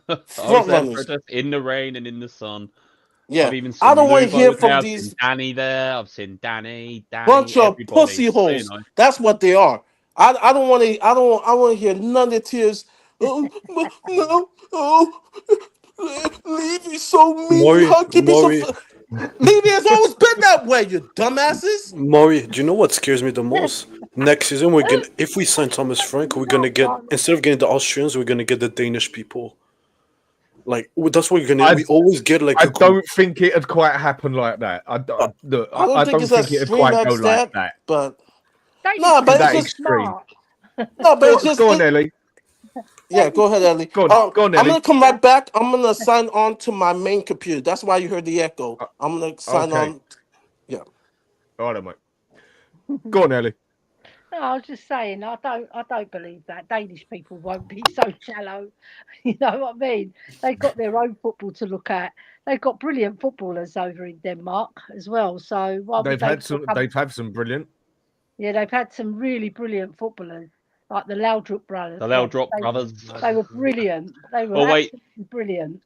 [SPEAKER 11] I was
[SPEAKER 13] Front
[SPEAKER 11] there to
[SPEAKER 13] runners.
[SPEAKER 11] protest in the rain and in the sun.
[SPEAKER 13] Yeah.
[SPEAKER 11] I've even
[SPEAKER 13] I
[SPEAKER 11] seen
[SPEAKER 13] don't want to
[SPEAKER 11] Lubo
[SPEAKER 13] hear
[SPEAKER 11] there.
[SPEAKER 13] from
[SPEAKER 11] I've
[SPEAKER 13] these
[SPEAKER 11] seen Danny there. I've seen Danny,
[SPEAKER 13] bunch of
[SPEAKER 11] everybody.
[SPEAKER 13] pussy
[SPEAKER 11] So, you
[SPEAKER 13] holes.
[SPEAKER 11] know.
[SPEAKER 13] That's what they are. I don't want to. I want to hear none of the tears. Oh no! Oh, Levy's so mean. How can he be so? Levy has always been that way. You dumbasses.
[SPEAKER 12] Maury, do you know what scares me the most? Next season, we're gonna if we sign Thomas Frank, we're gonna get instead of getting the Austrians, we're gonna get the Danish people. Like that's what you're gonna. We always get like.
[SPEAKER 2] I don't think it'd quite happen like that. I don't think it'd quite go like that.
[SPEAKER 13] But
[SPEAKER 8] no,
[SPEAKER 13] but
[SPEAKER 2] that
[SPEAKER 13] it's just
[SPEAKER 2] extreme.
[SPEAKER 13] no, but it's just
[SPEAKER 2] go on, Ellie.
[SPEAKER 13] Yeah, go ahead, Ellie.
[SPEAKER 2] Go on,
[SPEAKER 13] I'm
[SPEAKER 2] Ellie.
[SPEAKER 13] gonna come right back. I'm gonna sign on to my main computer. That's why you heard the echo. I'm gonna sign on. Yeah.
[SPEAKER 2] All right, mate. Go on, Ellie.
[SPEAKER 8] No, I was just saying, I don't believe that Danish people won't be so shallow. You know what I mean? They've got their own football to look at. They've got brilliant footballers over in Denmark as well. So
[SPEAKER 2] they've had some brilliant.
[SPEAKER 8] Yeah, they've had some really brilliant footballers, like the Laudrup brothers.
[SPEAKER 11] The Laudrup brothers.
[SPEAKER 8] They were brilliant. They were absolutely brilliant.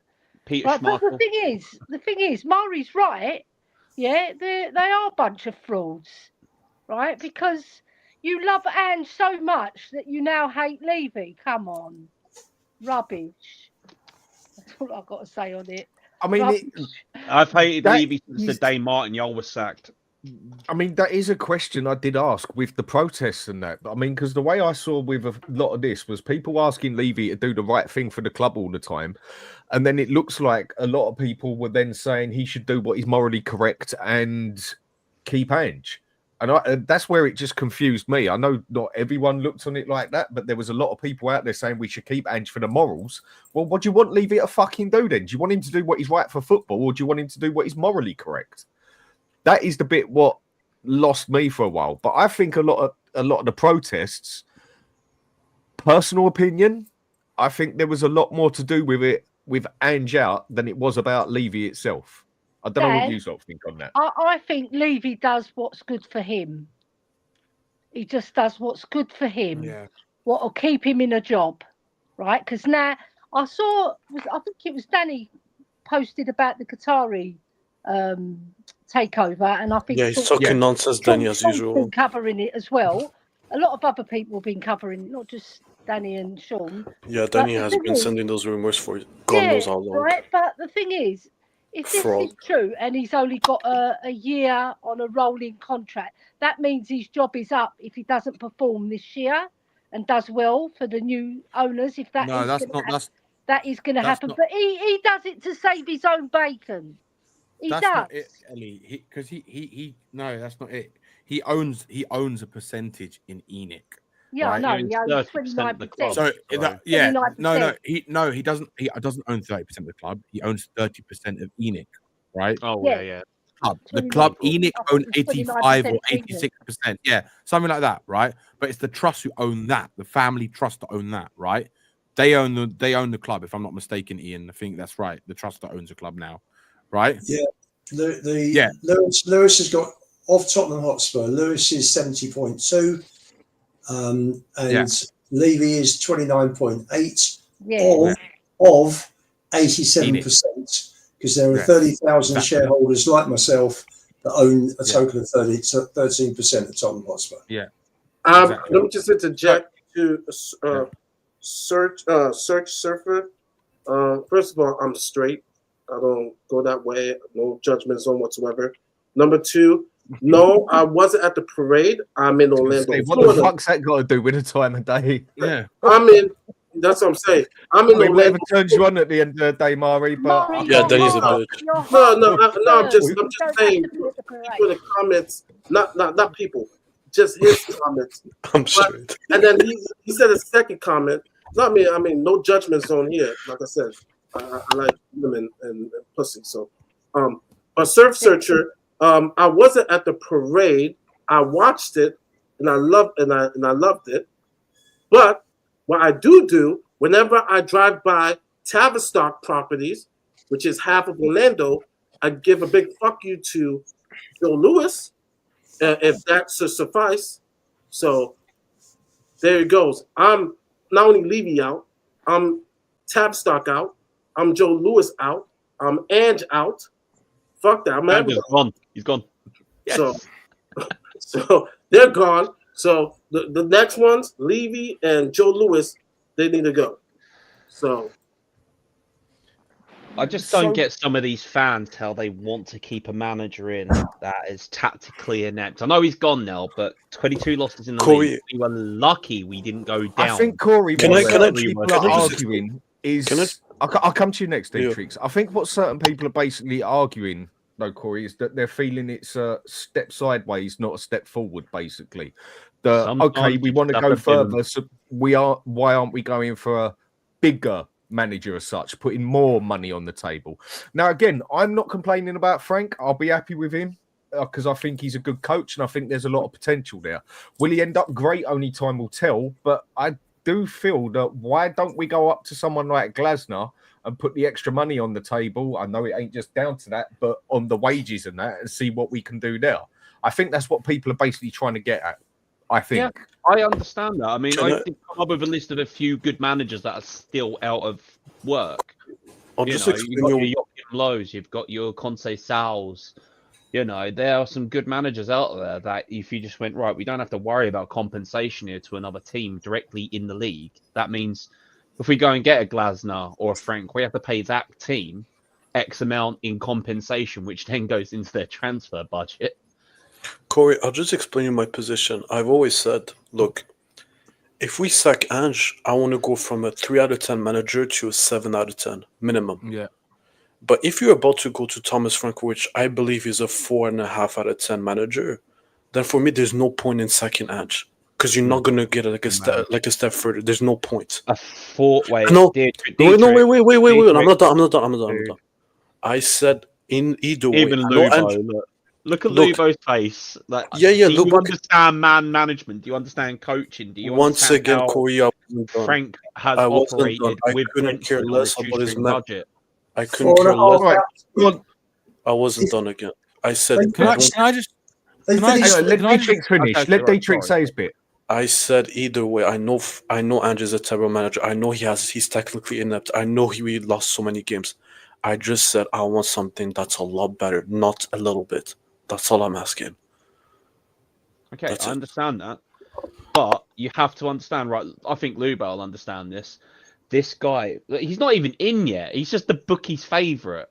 [SPEAKER 11] Peter
[SPEAKER 8] But
[SPEAKER 11] Schmeichel.
[SPEAKER 8] the thing is, Murray's right. Yeah, they are a bunch of frauds, right? Because you love Ange so much that you now hate Levy. Come on. Rubbish. That's all I've got to say on it.
[SPEAKER 2] I mean,
[SPEAKER 11] I've hated Levy since the day Martin Jol was sacked.
[SPEAKER 2] I mean, that is a question I did ask with the protests and that. But I mean, because the way I saw with a lot of this was people asking Levy to do the right thing for the club all the time. And then it looks like a lot of people were then saying he should do what is morally correct and keep Ange. And that's where it just confused me. I know not everyone looked on it like that, but there was a lot of people out there saying we should keep Ange for the morals. Well, what do you want Levy to fucking do then? Do you want him to do what is right for football, or do you want him to do what is morally correct? That is the bit what lost me for a while. But I think a lot of the protests, personal opinion, I think there was a lot more to do with it with Ange out than it was about Levy itself. I don't know what you sort of think on that.
[SPEAKER 8] I think Levy does what's good for him. He just does what's good for him.
[SPEAKER 9] Yeah.
[SPEAKER 8] What will keep him in a job, right? Because now I think it was Danny posted about the Qatari takeover, and I think
[SPEAKER 12] he's talking nonsense, Danny, as usual.
[SPEAKER 8] Been covering it as well. A lot of other people have been covering it, not just Danny and Sean.
[SPEAKER 12] Yeah, Danny has been sending those rumors for God knows how long.
[SPEAKER 8] Right, but the thing is, if this is true and he's only got a year on a rolling contract, that means his job is up if he doesn't perform this year and does well for the new owners. If that is going to happen, but he does it to save his own bacon. That's
[SPEAKER 9] not it, Ellie. Because he no, that's not it. He owns a percentage in ENIC.
[SPEAKER 8] Yeah,
[SPEAKER 9] right?
[SPEAKER 8] no, he owns 29%.
[SPEAKER 9] So he doesn't. He doesn't own 30% of the club. He owns 30% of ENIC, right?
[SPEAKER 11] Oh yeah.
[SPEAKER 9] The club ENIC own 85 or 86%. Yeah, something like that, right? But it's the trust who own that. The family trust to own that, right? They own the club, if I'm not mistaken, Ian. I think that's right. The trust that owns the club now, right?
[SPEAKER 5] Yeah. Lewis has got of Tottenham Hotspur. Lewis is 70.2, and Levy is 29.8 of 87%. Because there are 30,000 shareholders like myself that own a total of 13% of Tottenham Hotspur.
[SPEAKER 9] Yeah.
[SPEAKER 13] Let me just interject to search surfer. First of all, I'm straight. I don't go that way. No judgment zone whatsoever. Number two, no, I wasn't at the parade. I'm in Orlando,
[SPEAKER 2] What
[SPEAKER 13] Florida.
[SPEAKER 2] the fuck's that got to do with the time of day?
[SPEAKER 9] Yeah.
[SPEAKER 13] I'm in. That's what I'm saying. I'm in
[SPEAKER 2] Whatever
[SPEAKER 13] Orlando.
[SPEAKER 2] turns you on at the end of the day, Mari. But
[SPEAKER 8] Mari,
[SPEAKER 12] Yeah,
[SPEAKER 8] your
[SPEAKER 12] then he's a
[SPEAKER 8] heart-
[SPEAKER 12] bitch.
[SPEAKER 8] your
[SPEAKER 13] No,
[SPEAKER 8] heart
[SPEAKER 13] no,
[SPEAKER 8] is
[SPEAKER 13] I'm just
[SPEAKER 8] Spurs. You don't
[SPEAKER 13] saying.
[SPEAKER 8] have to be at the parade.
[SPEAKER 13] For the comments, not people, just his comments.
[SPEAKER 12] I'm straight.
[SPEAKER 13] And then he said a second comment. Not me. I mean, no judgment zone here. Like I said, I like women and pussy. So, a surf searcher. I wasn't at the parade. I watched it, and I loved it. But what I do whenever I drive by Tavistock Properties, which is half of Orlando, I give a big fuck you to Joe Lewis, if that's to suffice. So there it goes. I'm not only Levy out, I'm Tavistock out, I'm Joe Lewis out, I'm Ange out. Fuck that. I'm
[SPEAKER 11] Ange's gone. He's gone.
[SPEAKER 13] So they're gone. So the next ones, Levy and Joe Lewis, they need to go. So
[SPEAKER 11] I just don't get some of these fans how they want to keep a manager in that is tactically inept. I know he's gone now, but 22 losses in the league. We were lucky we didn't go down.
[SPEAKER 2] I think Corey,
[SPEAKER 12] Can
[SPEAKER 2] what
[SPEAKER 12] I
[SPEAKER 2] certain
[SPEAKER 12] just-
[SPEAKER 2] people
[SPEAKER 12] can
[SPEAKER 2] are
[SPEAKER 12] I just-
[SPEAKER 2] arguing is.
[SPEAKER 12] Can I-
[SPEAKER 2] I'll come to you next,
[SPEAKER 12] Yeah.
[SPEAKER 2] Drix. I think what certain people are basically arguing, though, Corey, is that they're feeling it's a step sideways, not a step forward. Basically, okay, we want to go further. So why aren't we going for a bigger manager as such, putting more money on the table? Now, again, I'm not complaining about Frank. I'll be happy with him because I think he's a good coach and I think there's a lot of potential there. Will he end up great? Only time will tell. But I do feel that why don't we go up to someone like Glasner and put the extra money on the table? I know it ain't just down to that, but on the wages and that, and see what we can do there. I think that's what people are basically trying to get at. I think.
[SPEAKER 11] Yeah, I understand that. I mean,
[SPEAKER 12] Can
[SPEAKER 11] I
[SPEAKER 12] I-
[SPEAKER 11] think come up with a list of a few good managers that are still out of work.
[SPEAKER 12] I'll
[SPEAKER 11] You
[SPEAKER 12] just
[SPEAKER 11] know,
[SPEAKER 12] explain
[SPEAKER 11] you've got
[SPEAKER 12] you.
[SPEAKER 11] your Joachim Lows, you've got your Conte Sals. You know, there are some good managers out there that if you just went, right, we don't have to worry about compensation here to another team directly in the league. That means if we go and get a Glasner or a Frank, we have to pay that team X amount in compensation, which then goes into their transfer budget.
[SPEAKER 12] Corey, I'll just explain you my position. I've always said, look, if we sack Ange, I want to go from a 3 out of 10 manager to a 7 out of 10 minimum.
[SPEAKER 9] Yeah.
[SPEAKER 12] But if you're about to go to Thomas Frank, which I believe is a 4.5 out of 10 manager, then for me, there's no point in sacking Ange because you're not going to get like a step further. There's no point.
[SPEAKER 11] A four way.
[SPEAKER 12] No, wait. I'm not done. I said in either way.
[SPEAKER 11] Even Lubo, look at Lubo's face. Like,
[SPEAKER 12] yeah.
[SPEAKER 11] Do you
[SPEAKER 12] Lubo,
[SPEAKER 11] understand man management? Do you understand coaching? Do you
[SPEAKER 12] once
[SPEAKER 11] understand
[SPEAKER 12] again,
[SPEAKER 11] how
[SPEAKER 12] Corey, I wasn't done.
[SPEAKER 11] Frank has
[SPEAKER 12] I wasn't
[SPEAKER 11] operated
[SPEAKER 12] done. I
[SPEAKER 11] with
[SPEAKER 12] couldn't care
[SPEAKER 11] Brentford on a
[SPEAKER 12] less about his
[SPEAKER 11] shoestring budget?
[SPEAKER 12] I couldn't care less.
[SPEAKER 2] Right.
[SPEAKER 12] I wasn't done again. I said.
[SPEAKER 9] Can I just?
[SPEAKER 2] Let Dietrich finish.
[SPEAKER 11] Okay,
[SPEAKER 2] Let
[SPEAKER 11] right,
[SPEAKER 2] Dietrich
[SPEAKER 11] sorry.
[SPEAKER 2] say his bit.
[SPEAKER 12] I said either way. I know Ange is a terrible manager. I know he's technically inept. I know he lost so many games. I just said I want something that's a lot better, not a little bit. That's all I'm asking.
[SPEAKER 11] Okay,
[SPEAKER 12] That's
[SPEAKER 11] I
[SPEAKER 12] it.
[SPEAKER 11] understand that. But you have to understand, right? I think Lubo will understand this. This guy, he's not even in yet. He's just the bookie's favourite.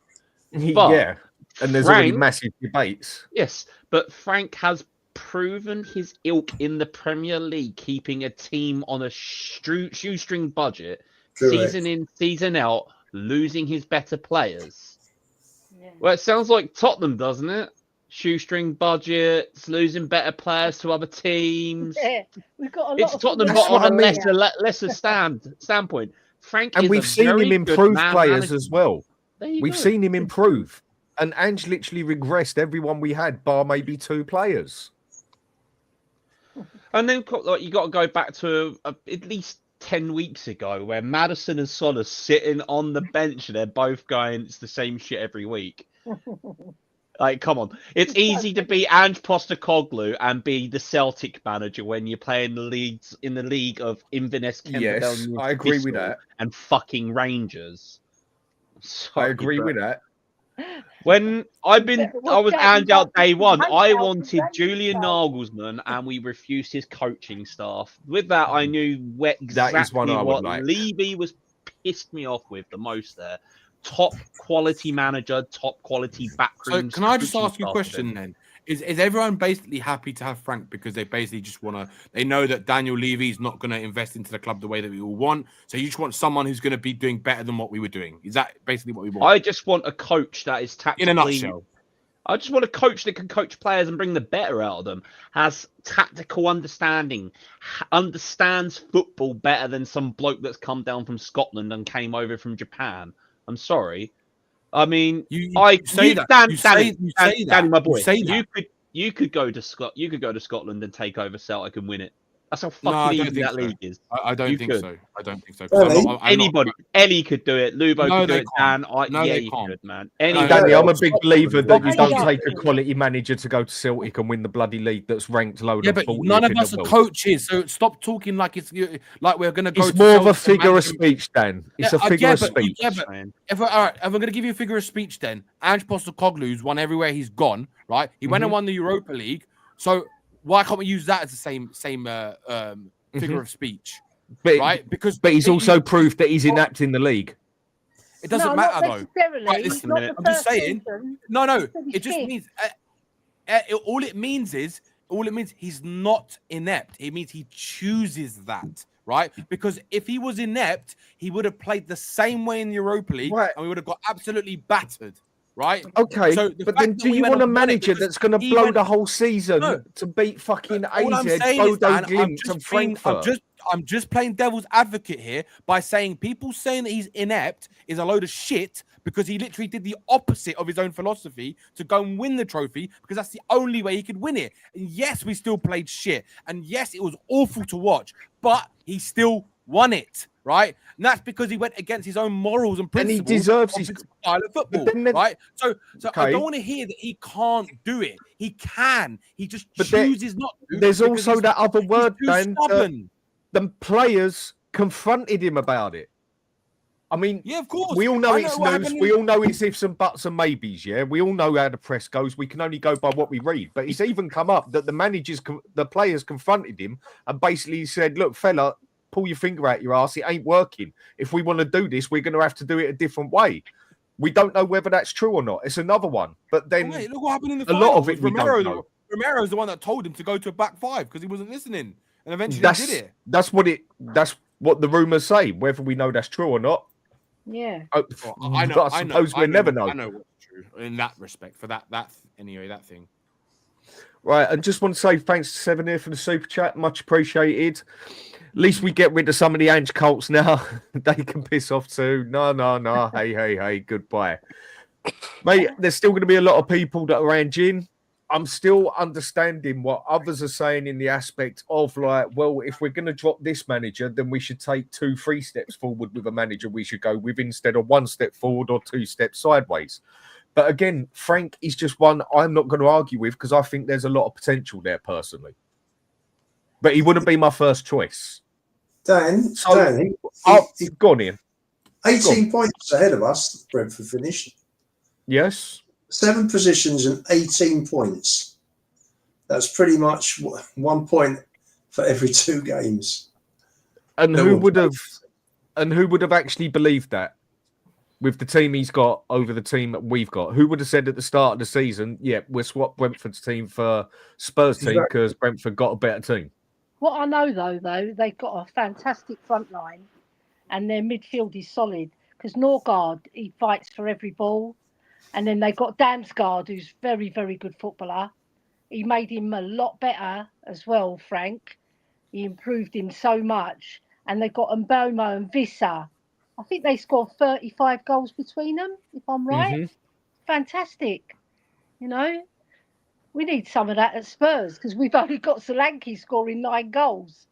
[SPEAKER 11] But
[SPEAKER 2] Yeah. And there's already
[SPEAKER 11] Frank-
[SPEAKER 2] massive debates.
[SPEAKER 11] Yes, but Frank has proven his ilk in the Premier League, keeping a team on a shoestring budget, season in, season out, losing his better players.
[SPEAKER 8] Yeah.
[SPEAKER 11] Well, it sounds like Tottenham, doesn't it? Shoestring budgets, losing better players to other teams.
[SPEAKER 8] Yeah, we've got a lot
[SPEAKER 11] It's
[SPEAKER 8] of
[SPEAKER 11] Tottenham,
[SPEAKER 8] football
[SPEAKER 11] but on a
[SPEAKER 8] players.
[SPEAKER 11] lesser standpoint. Frank
[SPEAKER 2] And
[SPEAKER 11] is
[SPEAKER 2] we've
[SPEAKER 11] a
[SPEAKER 2] seen
[SPEAKER 11] very
[SPEAKER 2] him
[SPEAKER 11] good
[SPEAKER 2] improve
[SPEAKER 11] man
[SPEAKER 2] players
[SPEAKER 11] manager.
[SPEAKER 2] as well.
[SPEAKER 11] There you
[SPEAKER 2] We've
[SPEAKER 11] go.
[SPEAKER 2] seen him improve. And Ange literally regressed everyone we had, bar maybe 2 players.
[SPEAKER 11] And then like, you got to go back to at least 10 weeks ago where Maddison and Son are sitting on the bench and they're both going, it's the same shit every week. Like, come on. It's easy to be Ange Postecoglou and be the Celtic manager when you're playing in the league of Inverness,
[SPEAKER 2] Yes, I agree with that.
[SPEAKER 11] and fucking Rangers.
[SPEAKER 2] I agree with that.
[SPEAKER 11] When I was Ange out day one, I wanted
[SPEAKER 8] Rangers.
[SPEAKER 11] Julian Nagelsmann, and we refused his coaching staff. With that, I knew
[SPEAKER 2] That is one
[SPEAKER 11] exactly
[SPEAKER 2] I would
[SPEAKER 11] what
[SPEAKER 2] like.
[SPEAKER 11] Levy was pissed me off with the most there. Top quality manager, top quality backroom.
[SPEAKER 9] So can I just ask you a question then? Is everyone basically happy to have Frank because they basically just want to? They know that Daniel Levy is not going to invest into the club the way that we all want. So you just want someone who's going to be doing better than what we were doing. Is that basically what we want?
[SPEAKER 11] I just want a coach that is tactically.
[SPEAKER 9] In a nutshell.
[SPEAKER 11] I just want a coach that can coach players and bring the better out of them. Has tactical understanding, understands football better than some bloke that's come down from Scotland and came over from Japan. I'm sorry. I mean, Danny, my boy. You could go to Scotland and take over Celtic and win it. That's how fucking easy that league is.
[SPEAKER 9] I don't think so. I don't think so.
[SPEAKER 11] Ellie could do it. Lubo could do it. Dan, you could, man.
[SPEAKER 2] Danny, I'm a big believer that you don't take a quality manager to go to Celtic and win the bloody league that's ranked low.
[SPEAKER 9] Yeah, but none of us are coaches, so stop talking like it's like we're going to go.
[SPEAKER 2] It's more of a figure of speech, Dan. It's a figure of speech.
[SPEAKER 9] If we're going to give you a figure of speech, then Ange Postecoglou's won everywhere he's gone. Right, he went and won the Europa League. So why can't we use that as the same figure of speech? Right?
[SPEAKER 2] But he's also proved that he's inept in the league.
[SPEAKER 9] It doesn't matter though. Right, listen a minute. I'm just saying. No. It just means all it means he's not inept. It means he chooses that. Right? Because if he was inept, he would have played the same way in the Europa League, and we would have got absolutely battered. Right.
[SPEAKER 2] Okay. So but then, do you want a manager that's going to blow the whole season to beat fucking AZ, Bodo Glimt, and Frankfurt?
[SPEAKER 9] I'm just playing devil's advocate here by saying people saying that he's inept is a load of shit because he literally did the opposite of his own philosophy to go and win the trophy because that's the only way he could win it. And yes, we still played shit, and yes, it was awful to watch, but he still won it. Right, and that's because he went against his own morals and principles.
[SPEAKER 2] And he deserves his
[SPEAKER 9] style of football, right? So I don't want to hear that he can't do it. He can. He just chooses not to.
[SPEAKER 2] There's also that other word, Dan. The players confronted him about it. I mean,
[SPEAKER 9] yeah, of course.
[SPEAKER 2] We all know it's news. We all know it's ifs and buts and maybes. Yeah, we all know how the press goes. We can only go by what we read. But it's even come up that the players confronted him and basically said, "Look, fella, pull your finger out your ass. It ain't working. If we want to do this, we're going to have to do it a different way." We don't know whether that's true or not. It's another one. But then
[SPEAKER 9] look what happened in the
[SPEAKER 2] a lot of it we don't know.
[SPEAKER 9] Romero's the one that told him to go to a back five because he wasn't listening, and eventually he did it.
[SPEAKER 2] That's what the rumors say. Whether we know that's true or not,
[SPEAKER 8] yeah.
[SPEAKER 9] I know.
[SPEAKER 2] I suppose we'll never know.
[SPEAKER 9] I know what's true in that respect for that thing.
[SPEAKER 2] Right, and just want to say thanks to Seven here for the super chat. Much appreciated. At least we get rid of some of the Ange cults now. They can piss off too. No. Hey, goodbye. Mate, there's still going to be a lot of people that are Ange. I'm still understanding what others are saying in the aspect of like, well, if we're going to drop this manager, then we should take 2-3 steps forward with a manager we should go with instead of 1 step forward or 2 steps sideways. But again, Frank is just one I'm not going to argue with because I think there's a lot of potential there personally. But he wouldn't be my first choice.
[SPEAKER 5] Dan,
[SPEAKER 2] go on, Ian.
[SPEAKER 5] 18 points ahead of us, Brentford finished.
[SPEAKER 2] Yes.
[SPEAKER 5] 7 positions and 18 points. That's pretty much 1 point for every 2 games.
[SPEAKER 2] And who would have actually believed that? With the team he's got over the team that we've got, who would have said at the start of the season, yeah, we'll swap Brentford's team for Spurs' team because Brentford got a better team?
[SPEAKER 8] What I know, though, they've got a fantastic front line and their midfield is solid because Norgard, he fights for every ball. And then they've got Damsgaard, who's very, very good footballer. He made him a lot better as well, Frank. He improved him so much. And they've got Mbomo and Vissa. I think they scored 35 goals between them, if I'm right. Mm-hmm. Fantastic. You know, we need some of that at Spurs because we've only got Solanke scoring 9 goals.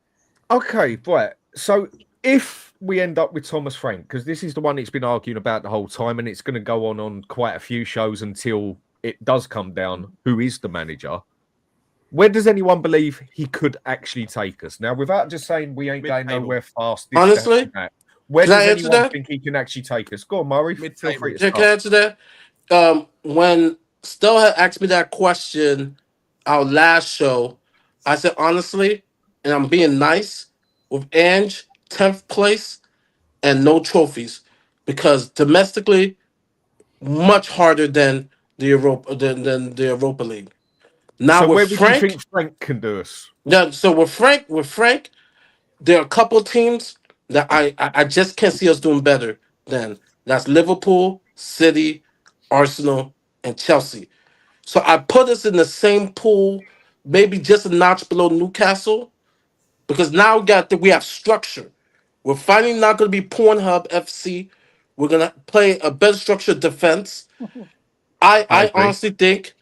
[SPEAKER 2] Okay, right. So if we end up with Thomas Frank, because this is the one it's been arguing about the whole time, and it's going to go on quite a few shows until it does come down who is the manager. Where does anyone believe he could actually take us? Now, without just saying we ain't going nowhere fast.
[SPEAKER 13] Honestly,
[SPEAKER 2] where does anyone think he can actually take us? Go on, Murray. Feel free to start.
[SPEAKER 13] Can I answer that? When Stowe had asked me that question our last show, I said honestly, and I'm being nice, with Ange 10th place, and no trophies, because domestically, much harder than the Europa League. Now
[SPEAKER 2] So where
[SPEAKER 13] with
[SPEAKER 2] would you
[SPEAKER 13] Frank,
[SPEAKER 2] think Frank can do us?
[SPEAKER 13] yeah. So with Frank, there are a couple teams that I just can't see us doing better than. That's Liverpool, City, Arsenal, and Chelsea. So I put us in the same pool, maybe just a notch below Newcastle, because now we have structure. We're finally not going to be Pornhub FC. We're going to play a better structured defense.
[SPEAKER 2] I
[SPEAKER 13] I
[SPEAKER 2] agree.
[SPEAKER 13] honestly think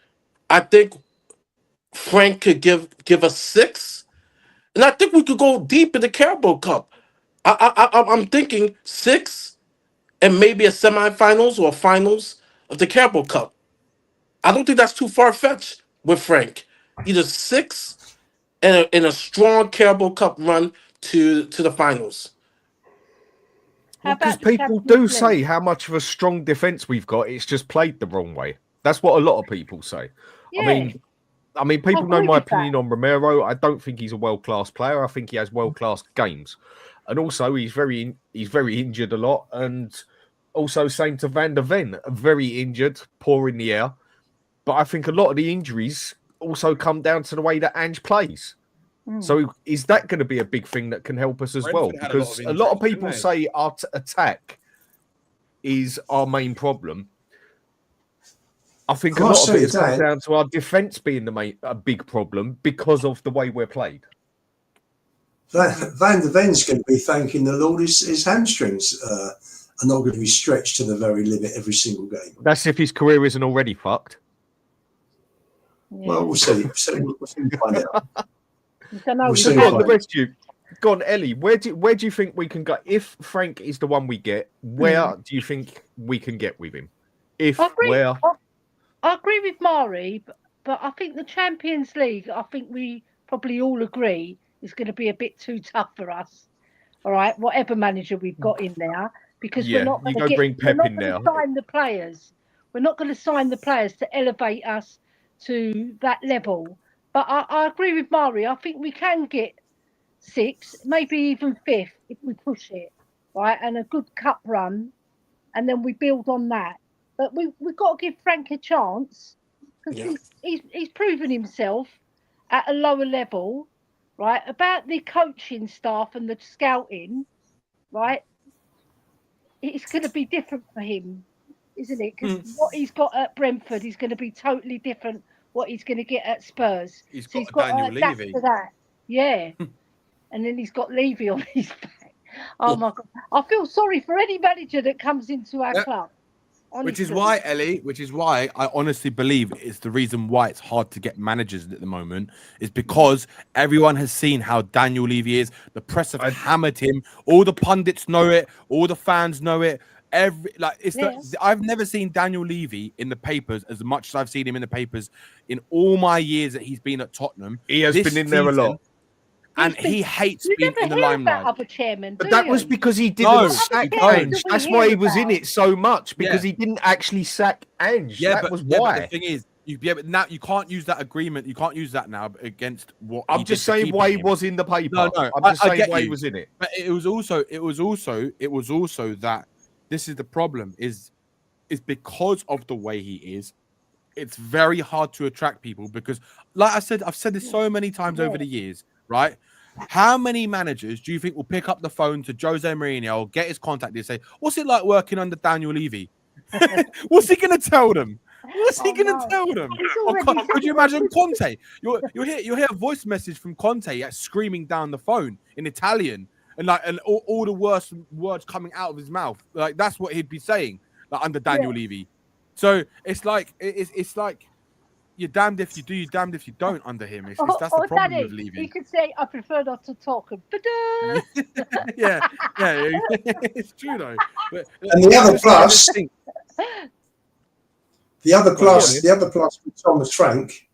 [SPEAKER 13] Frank could give us 6, and I think we could go deep in the Carabao Cup. I'm thinking 6 and maybe a semifinals or finals of the Carabao Cup. I don't think that's too far fetched with Frank. Either 6 and a strong Carabao Cup run to the finals.
[SPEAKER 2] Because people do say how much of a strong defense we've got. It's just played the wrong way. That's what a lot of people say.
[SPEAKER 8] Yeah.
[SPEAKER 2] I mean, people know
[SPEAKER 8] agree
[SPEAKER 2] my
[SPEAKER 8] with that.
[SPEAKER 2] opinion on Romero. I don't think he's a world-class player. I think he has world-class games, and also he's very injured a lot. And also same to Van der Ven, very injured, poor in the air. But I think a lot of the injuries also come down to the way that Ange plays. So is that going to be a big thing that can help us as well?
[SPEAKER 9] Brentford had a lot
[SPEAKER 2] Because
[SPEAKER 9] of
[SPEAKER 2] a lot of
[SPEAKER 9] injuries,
[SPEAKER 2] people
[SPEAKER 9] didn't
[SPEAKER 2] say our attack is our main problem. I think a
[SPEAKER 5] Can I
[SPEAKER 2] lot of it
[SPEAKER 5] say,
[SPEAKER 2] has come
[SPEAKER 5] Dan?
[SPEAKER 2] down to our defence being a big problem because of the way we're played.
[SPEAKER 5] Van der Ven's going to be thanking the Lord his hamstrings are not going to be stretched to the very limit every single game.
[SPEAKER 2] That's if his career isn't already fucked.
[SPEAKER 5] Well, we'll see. We'll soon find out. We'll
[SPEAKER 2] So
[SPEAKER 5] soon
[SPEAKER 2] go on,
[SPEAKER 5] find
[SPEAKER 2] the
[SPEAKER 5] out.
[SPEAKER 2] rest of you. Go on, Ellie. Where do you think we can go? If Frank is the one we get, where do you think we can get with him?
[SPEAKER 8] I agree with Mari, but I think the Champions League, I think we probably all agree, is going to be a bit too tough for us. All right, whatever manager we've got in there, because we're not going to sign the players. We're not going to sign the players to elevate us to that level. But I agree with Mari. I think we can get 6, maybe even 5th if we push it, right? And a good cup run, and then we build on that. But we've got to give Frank a chance, because he's proven himself at a lower level, right? About the coaching staff and the scouting, right? It's going to be different for him, isn't it? Because what he's got at Brentford is going to be totally different what he's going to get at Spurs.
[SPEAKER 9] He's
[SPEAKER 8] So
[SPEAKER 9] got Daniel
[SPEAKER 8] to adapt
[SPEAKER 9] Levy.
[SPEAKER 8] to that. Yeah. And then he's got Levy on his back. Oh my God. I feel sorry for any manager that comes into our club. Honestly.
[SPEAKER 9] Which is why, Ellie, I honestly believe it's the reason why it's hard to get managers at the moment, is because everyone has seen how Daniel Levy is. The press have hammered him. All the pundits know it. All the fans know it. I've never seen Daniel Levy in the papers as much as I've seen him in the papers in all my years that he's been at Tottenham.
[SPEAKER 2] He has been in there a lot.
[SPEAKER 9] And he hates being in the limelight.
[SPEAKER 8] Other chairman,
[SPEAKER 2] but that was because he didn't sack Ange. That's why he was in it so much, because he didn't actually sack Ange.
[SPEAKER 9] Yeah,
[SPEAKER 2] that was why.
[SPEAKER 9] But the thing is, now you can't use that agreement. You can't use that now against what.
[SPEAKER 2] I'm just saying why he was in the paper.
[SPEAKER 9] No,
[SPEAKER 2] I'm just saying why he was in it.
[SPEAKER 9] But it was also that this is the problem is because of the way he is. It's very hard to attract people because, like I said, I've said this so many times over the years, right? How many managers do you think will pick up the phone to Jose Mourinho, get his contact and say, "What's it like working under Daniel Levy?" What's he going to tell them? What's he going to tell them? Could you imagine Conte? You'll hear a voice message from Conte screaming down the phone in Italian, and all the worst words coming out of his mouth. Like that's what he'd be saying, like under Daniel Levy. So it's like you're damned if you do, you're damned if you don't under him. That's the problem
[SPEAKER 8] Daddy,
[SPEAKER 9] with Levy.
[SPEAKER 8] He could say, "I prefer not to talk."
[SPEAKER 9] yeah, it's true though. But,
[SPEAKER 5] and the other plus with Thomas Frank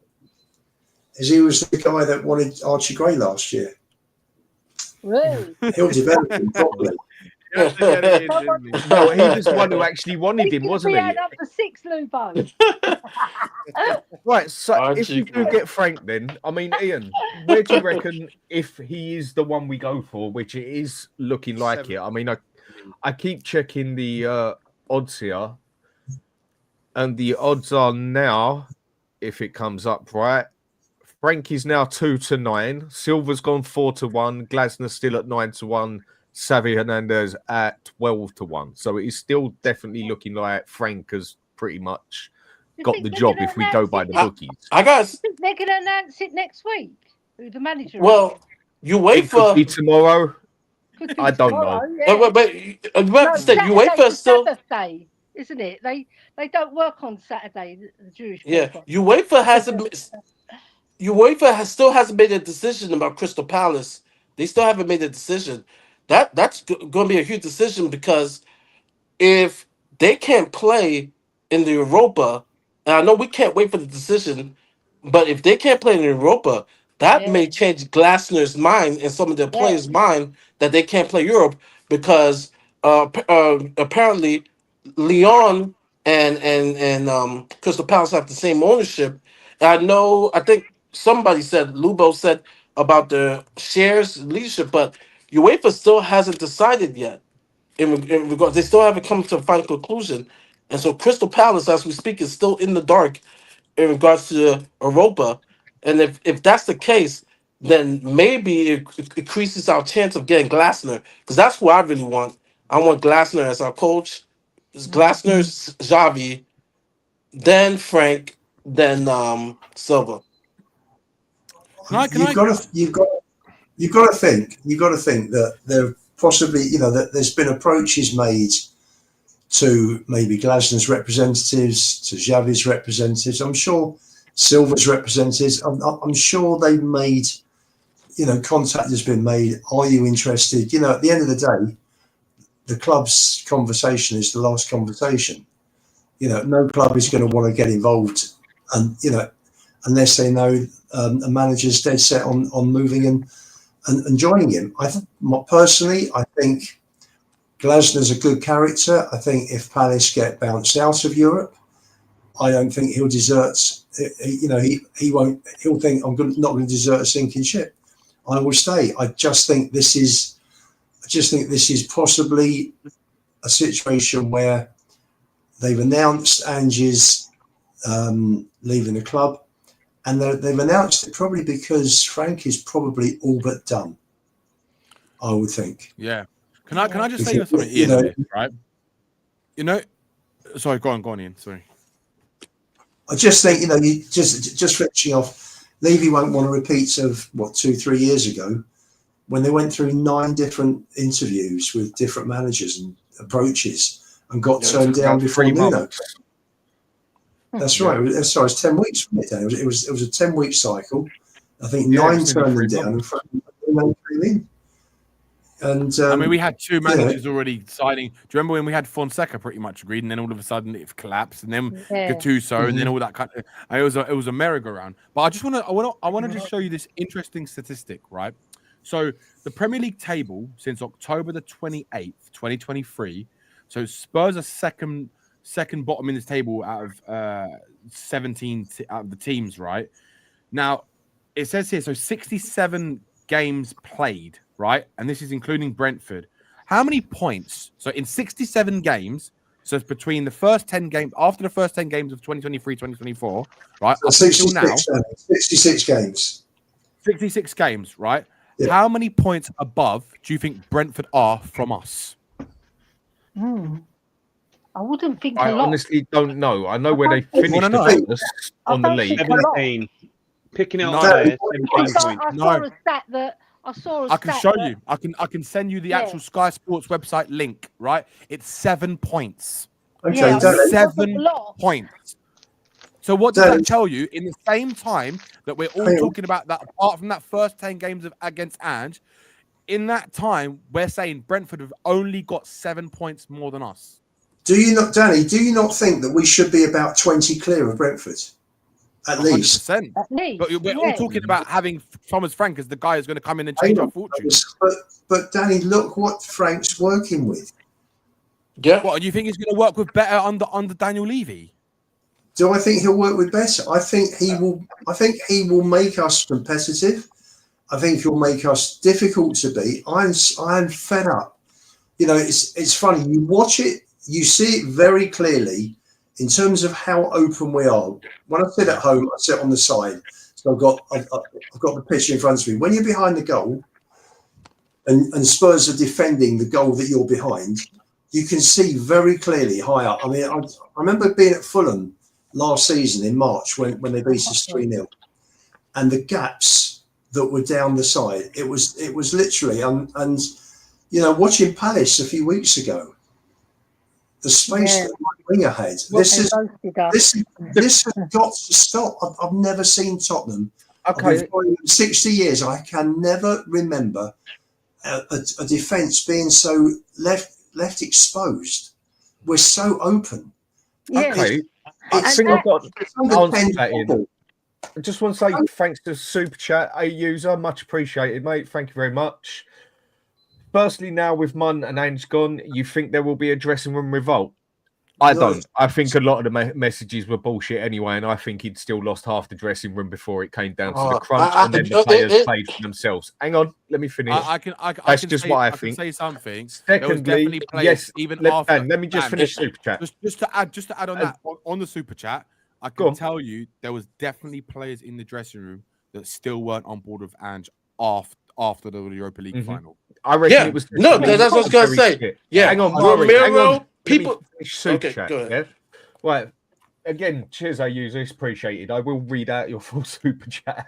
[SPEAKER 5] is he was the guy that wanted Archie Gray last year.
[SPEAKER 8] Really?
[SPEAKER 5] He'll develop him properly.
[SPEAKER 2] No, he was the one who actually wanted him, wasn't he?
[SPEAKER 8] He had up to 6, Lubo.
[SPEAKER 2] Right, so if you do get Frank, then I mean, Ian, where do you reckon if he is the one we go for, which it is looking like it? I mean, I keep checking the odds here, and the odds are now, if it comes up right, Frankie's now 2-9, Silva's gone 4-1, Glasner still at 9-1, Xavi Hernandez at 12-1. So it is still definitely looking like Frank has pretty much got the job if we go by the bookies.
[SPEAKER 13] I guess
[SPEAKER 8] You think they're going to announce it next week? Who the manager?
[SPEAKER 13] Well,
[SPEAKER 2] It could be tomorrow. I don't know.
[SPEAKER 13] But you have to say UEFA still.
[SPEAKER 8] Saturday, isn't it? They don't work on Saturday. The Jewish
[SPEAKER 13] Yeah,
[SPEAKER 8] people.
[SPEAKER 13] UEFA still hasn't made a decision about Crystal Palace. They still haven't made a decision. That's going to be a huge decision, because if they can't play in the Europa, and I know we can't wait for the decision, but if they can't play in the Europa, that may change Glasner's mind and some of their players' mind that they can't play Europe, because apparently Lyon and Crystal Palace have the same ownership. And I think somebody said, Lubo said about the shares leadership, but UEFA still hasn't decided yet. In regard, they still haven't come to a final conclusion, and so Crystal Palace, as we speak, is still in the dark in regards to Europa. And if that's the case, then maybe it increases our chance of getting Glasner, because that's what I really want. I want Glasner as our coach. It's Glasner, Xavi, then Frank, then Silva.
[SPEAKER 5] You've got to think that there possibly, that there's been approaches made to maybe Glasner's representatives, to Xavi's representatives. I'm sure Silva's representatives. I'm sure they've made, contact has been made. Are you interested? At the end of the day, the club's conversation is the last conversation. No club is going to want to get involved, and unless they know a manager's dead set on moving and joining him. Personally, I think Glasner's a good character. I think if Palace get bounced out of Europe, I don't think he'll desert. He won't. He'll think I'm not going to desert a sinking ship. I will stay. I just think this is possibly a situation where they've announced Ange's leaving the club, and they've announced it probably because Frank is probably all but done, I would think.
[SPEAKER 9] Yeah. Can I just say something, Ian? Right. Sorry, go on, Ian. Sorry.
[SPEAKER 5] I just think you just finishing off. Levy won't want a repeat of 2-3 years ago, when they went through 9 different interviews with different managers and approaches and got turned down before Nuno. That's right. It's 10 weeks. It was a 10-week cycle. I think 9 turned them down and Nuno came in. And
[SPEAKER 9] we had 2 managers already signing. Do you remember when we had Fonseca pretty much agreed, and then all of a sudden it collapsed, and then Gattuso, and then all that kind of. It was a merry-go-round. But I want to just show you this interesting statistic, right? So the Premier League table since October the 28th, 2023. So Spurs are second bottom in this table out of 17 out of the teams, right? Now it says here, so 67 games played, right? And this is including Brentford. How many points? So in 67 games, so it's between the first 10 games, after the first 10 games of 2023-2024, right?
[SPEAKER 5] So 66 games.
[SPEAKER 9] 66 games, right?
[SPEAKER 5] Yeah.
[SPEAKER 9] How many points above do you think Brentford are from us?
[SPEAKER 8] I wouldn't think
[SPEAKER 2] I
[SPEAKER 8] a lot.
[SPEAKER 2] honestly don't know. I know where they finished the on the league.
[SPEAKER 11] 17. Picking it up there, 17 points.
[SPEAKER 8] I saw a
[SPEAKER 9] I can show you. I can send you the actual Sky Sports website link, right? It's 7 points.
[SPEAKER 5] Okay,
[SPEAKER 9] 7 points. So what does that tell you? In the same time that we're all talking about that, apart from that first 10 games against Ange, in that time, we're saying Brentford have only got 7 points more than us.
[SPEAKER 5] Do you not, Danny? Do you not think that we should be about 20 clear of Brentford, at least?
[SPEAKER 9] 100%. But we're all talking about having Thomas Frank as the guy who's going to come in and change our fortune.
[SPEAKER 5] But Danny, look what Frank's working with.
[SPEAKER 13] Yeah.
[SPEAKER 9] What, do you think he's going to work with better under Daniel Levy?
[SPEAKER 5] Do I think he'll work with better? I think he will. I think he will make us competitive. I think he'll make us difficult to beat. I'm fed up you know, it's funny. You watch it, you see it very clearly in terms of how open we are. When I sit at home, I sit on the side, so I've got the pitch in front of me. When you're behind the goal, and Spurs are defending the goal that you're behind, you can see very clearly high up. I mean, I remember being at Fulham last season in March when they beat us 3-0, and the gaps that were down the side. It was literally and you know, watching Palace a few weeks ago, the space that my winger had. This has got to stop. I've never seen Tottenham.
[SPEAKER 2] Okay.
[SPEAKER 5] I've been following them 60 years. I can never remember a defence being so left exposed. We're so open.
[SPEAKER 2] Okay. I think I've got answer that in. I just want to say thanks to Super Chat, a user, much appreciated, mate. Thank you very much. Firstly, now with Mun and Ange gone, you think there will be a dressing room revolt? I don't. I think a lot of the messages were bullshit anyway, and I think he'd still lost half the dressing room before it came down to the crunch, and then the players played for themselves. Hang on, let me finish. That's just what I think.
[SPEAKER 9] Say something.
[SPEAKER 2] Secondly, yes,
[SPEAKER 9] even after.
[SPEAKER 2] Let me just finish Super Chat.
[SPEAKER 9] Just to add on that on the Super Chat, I can tell you there was definitely players in the dressing room that still weren't on board with Ange after the Europa League final.
[SPEAKER 2] I reckon it was
[SPEAKER 13] that's what I was gonna say. Yeah,
[SPEAKER 2] hang on,
[SPEAKER 13] Romero. People.
[SPEAKER 2] Super
[SPEAKER 13] Okay,
[SPEAKER 2] Chat,
[SPEAKER 13] go ahead.
[SPEAKER 2] yeah? Right. Again, cheers, I use this. Appreciated. I will read out your full Super Chat.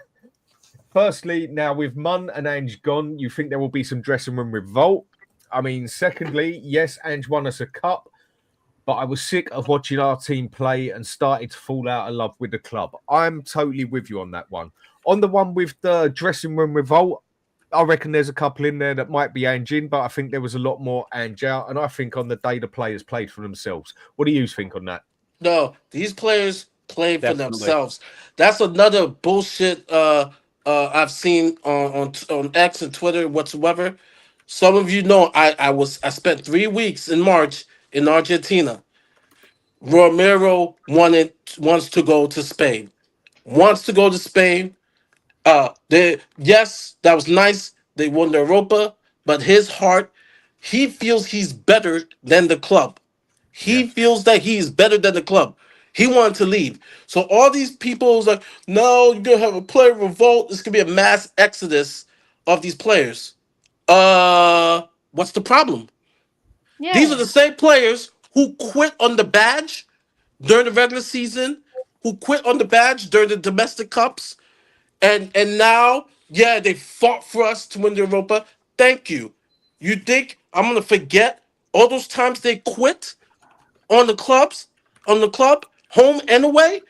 [SPEAKER 2] Firstly, now with Mun and Ange gone, you think there will be some dressing room revolt? I mean, secondly, yes, Ange won us a cup, but I was sick of watching our team play and started to fall out of love with the club. I'm totally with you on that one. On the one with the dressing room revolt, I reckon there's a couple in there that might be Ange in, but I think there was a lot more Ange out. And I think on the day the players played for themselves. What do you think on that?
[SPEAKER 13] No, these players play for themselves. That's another bullshit I've seen on X and Twitter whatsoever. Some of you know I spent 3 weeks in March in Argentina. Romero wants to go to Spain. Yes, that was nice. They won the Europa, but his heart, he feels he's better than the club. He feels that he's better than the club. He wanted to leave. So all these people was like, no, you're gonna have a player revolt. It's gonna be a mass exodus of these players. What's the problem? These are the same players who quit on the badge during the regular season, who quit on the badge during the domestic cups. And now, they fought for us to win the Europa. Thank you. You think I'm gonna forget all those times they quit on the club, home and away?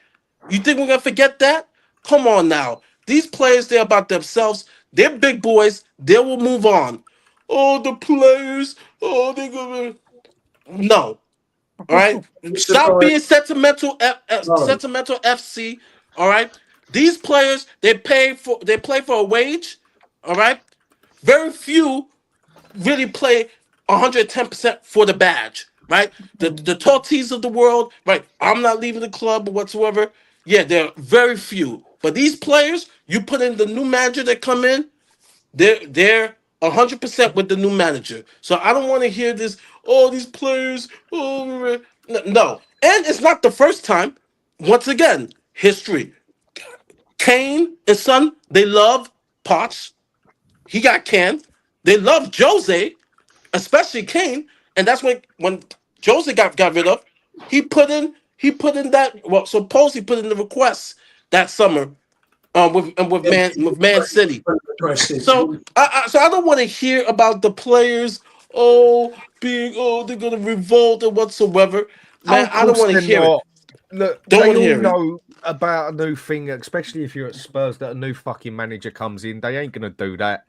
[SPEAKER 13] You think we're gonna forget that? Come on now. These players, they're about themselves. They're big boys. They will move on. Oh, the players. Oh, they're gonna. No. All right. Stop being sentimental. Sentimental FC. All right. These players, they play for a wage. All right. Very few really play 110% for the badge. Right. The Totis of the world. Right. I'm not leaving the club or whatsoever. Yeah, there are very few. But these players, you put in the new manager that come in, they're 100% with the new manager. So I don't want to hear this. Oh, these players. Oh, no. And it's not the first time. Once again, history. Kane and son, they love Potts. He got canned. They love Jose, especially Kane. And that's when Jose got rid of, he put in that. Well, suppose he put in the request that summer. With Man City. So I don't want to hear about the players they're gonna revolt or whatsoever. Man, I don't want to hear it.
[SPEAKER 2] Look, they all know about a new thing, especially if you're at Spurs, that a new fucking manager comes in. They ain't gonna do that.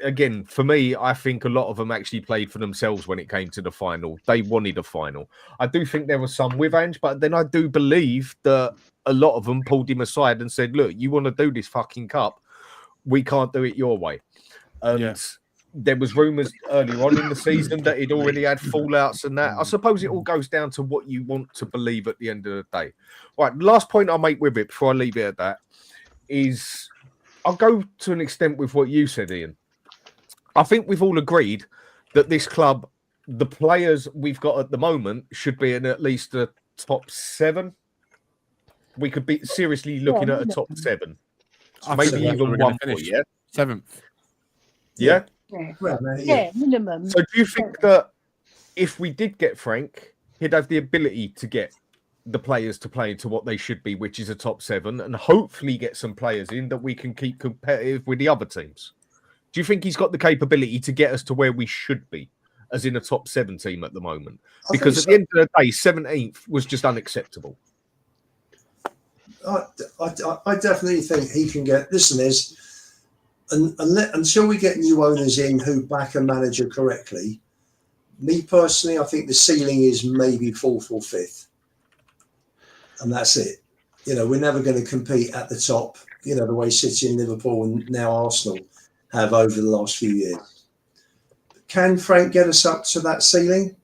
[SPEAKER 2] Again, for me, I think a lot of them actually played for themselves when it came to the final. They wanted a final. I do think there was some with Ange, but then I do believe that a lot of them pulled him aside and said, look, you want to do this fucking cup, we can't do it your way. And there was rumours earlier on in the season that he'd already had fallouts and that. I suppose it all goes down to what you want to believe at the end of the day. Right, last point I'll make with it before I leave it at that is I'll go to an extent with what you said, Ian. I think we've all agreed that this club, the players we've got at the moment, should be in at least the top 7. We could be seriously looking at a top 7. Maybe even one more, yeah?
[SPEAKER 9] 7th.
[SPEAKER 2] Yeah?
[SPEAKER 8] Yeah, minimum.
[SPEAKER 2] So do you think that if we did get Frank, he'd have the ability to get the players to play into what they should be, which is a top 7, and hopefully get some players in that we can keep competitive with the other teams? Do you think he's got the capability to get us to where we should be, as in a top 7 team at the moment? Because at the end of the day, 17th was just unacceptable.
[SPEAKER 5] I definitely think he can get. Listen, until we get new owners in who back a manager correctly, me personally, I think the ceiling is maybe 4th or 5th, and that's it. We're never going to compete at the top. The way City and Liverpool and now Arsenal have over the last few years. Can Frank get us up to that ceiling?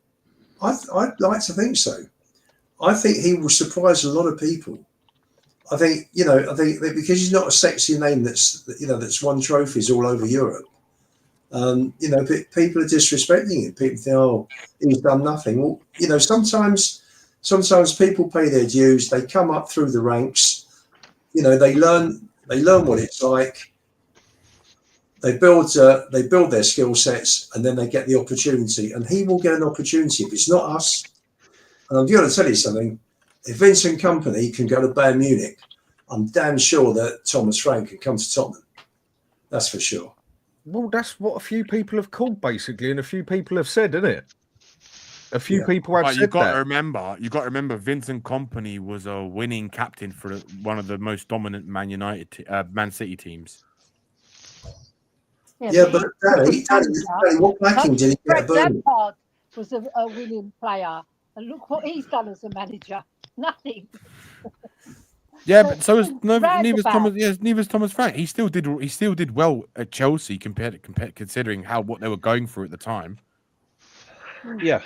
[SPEAKER 5] I'd like to think so. I think he will surprise a lot of people. I think that because he's not a sexy name that's won trophies all over Europe. People are disrespecting him. People think, oh, he's done nothing. Well, sometimes people pay their dues. They come up through the ranks. They learn what it's like. They build their skill sets, and then they get the opportunity. And he will get an opportunity if it's not us. And I'm going to tell you something. If Vincent Kompany can go to Bayern Munich, I'm damn sure that Thomas Frank can come to Tottenham. That's for sure.
[SPEAKER 2] Well, that's what a few people have called, basically, and a few people have said, isn't it? A few people have said
[SPEAKER 9] You've got
[SPEAKER 2] that.
[SPEAKER 9] to remember, Vincent Kompany was a winning captain for one of the most dominant Man City teams.
[SPEAKER 5] Yeah, but Danny, what backing did he get?
[SPEAKER 8] Lampard was a winning player, and look what he's done as a manager. Nothing.
[SPEAKER 9] Yeah, but so is neither Thomas Frank. He still did well at Chelsea considering what they were going through at the time.
[SPEAKER 11] Yeah.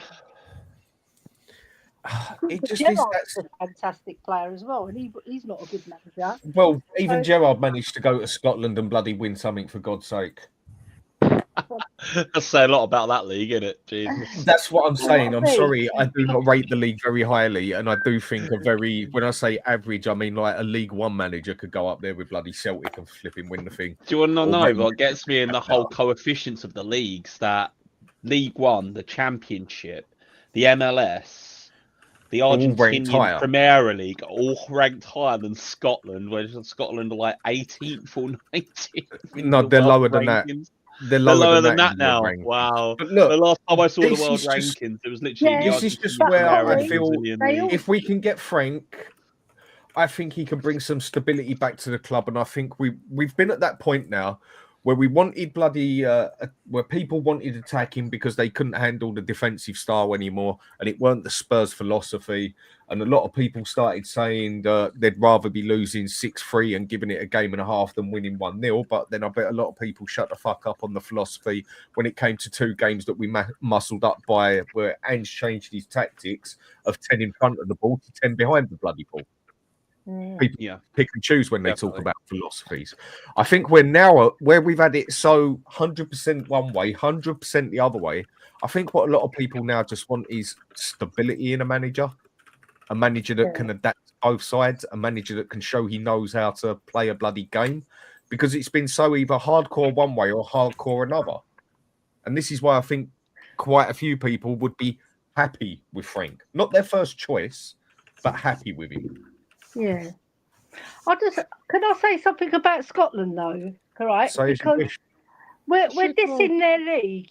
[SPEAKER 8] Gerrard's a fantastic player as well, and he's not a good manager.
[SPEAKER 2] Well, even Gerrard managed to go to Scotland and bloody win something, for God's sake.
[SPEAKER 11] That's say a lot about that league, isn't it? Jesus.
[SPEAKER 2] That's what I'm saying. I'm sorry, I do not rate the league very highly, and I do think when I say average, I mean like a League One manager could go up there with bloody Celtic and flipping win the thing.
[SPEAKER 11] Do you want to know what gets me in the whole coefficients of the leagues? That League One, the Championship, the MLS, the Argentinian Premier League, all ranked higher than Scotland, where Scotland are like 18th or 19th.
[SPEAKER 2] No, they're lower than that. They're lower than that
[SPEAKER 11] now. Wow. But look, the last time I saw the world rankings, it was literally.
[SPEAKER 2] This is just where I feel if we can get Frank, I think he can bring some stability back to the club, and I think we've been at that point now where we wanted where people wanted attacking because they couldn't handle the defensive style anymore, and it weren't the Spurs philosophy. And a lot of people started saying they'd rather be losing 6-3 and giving it a game and a half than winning 1-0. But then I bet a lot of people shut the fuck up on the philosophy when it came to 2 games that we muscled up by, where Ange changed his tactics of 10 in front of the ball to 10 behind the bloody ball. People pick and choose when they talk about philosophies. I think we're now where we've had it so 100% one way, 100% the other way. I think what a lot of people now just want is stability in a manager that can adapt to both sides, a manager that can show he knows how to play a bloody game, because it's been so either hardcore one way or hardcore another. And this is why I think quite a few people would be happy with Frank. Not their first choice, but happy with him.
[SPEAKER 8] Yeah. Can I say something about Scotland though? Correct? Because we're dissing their league,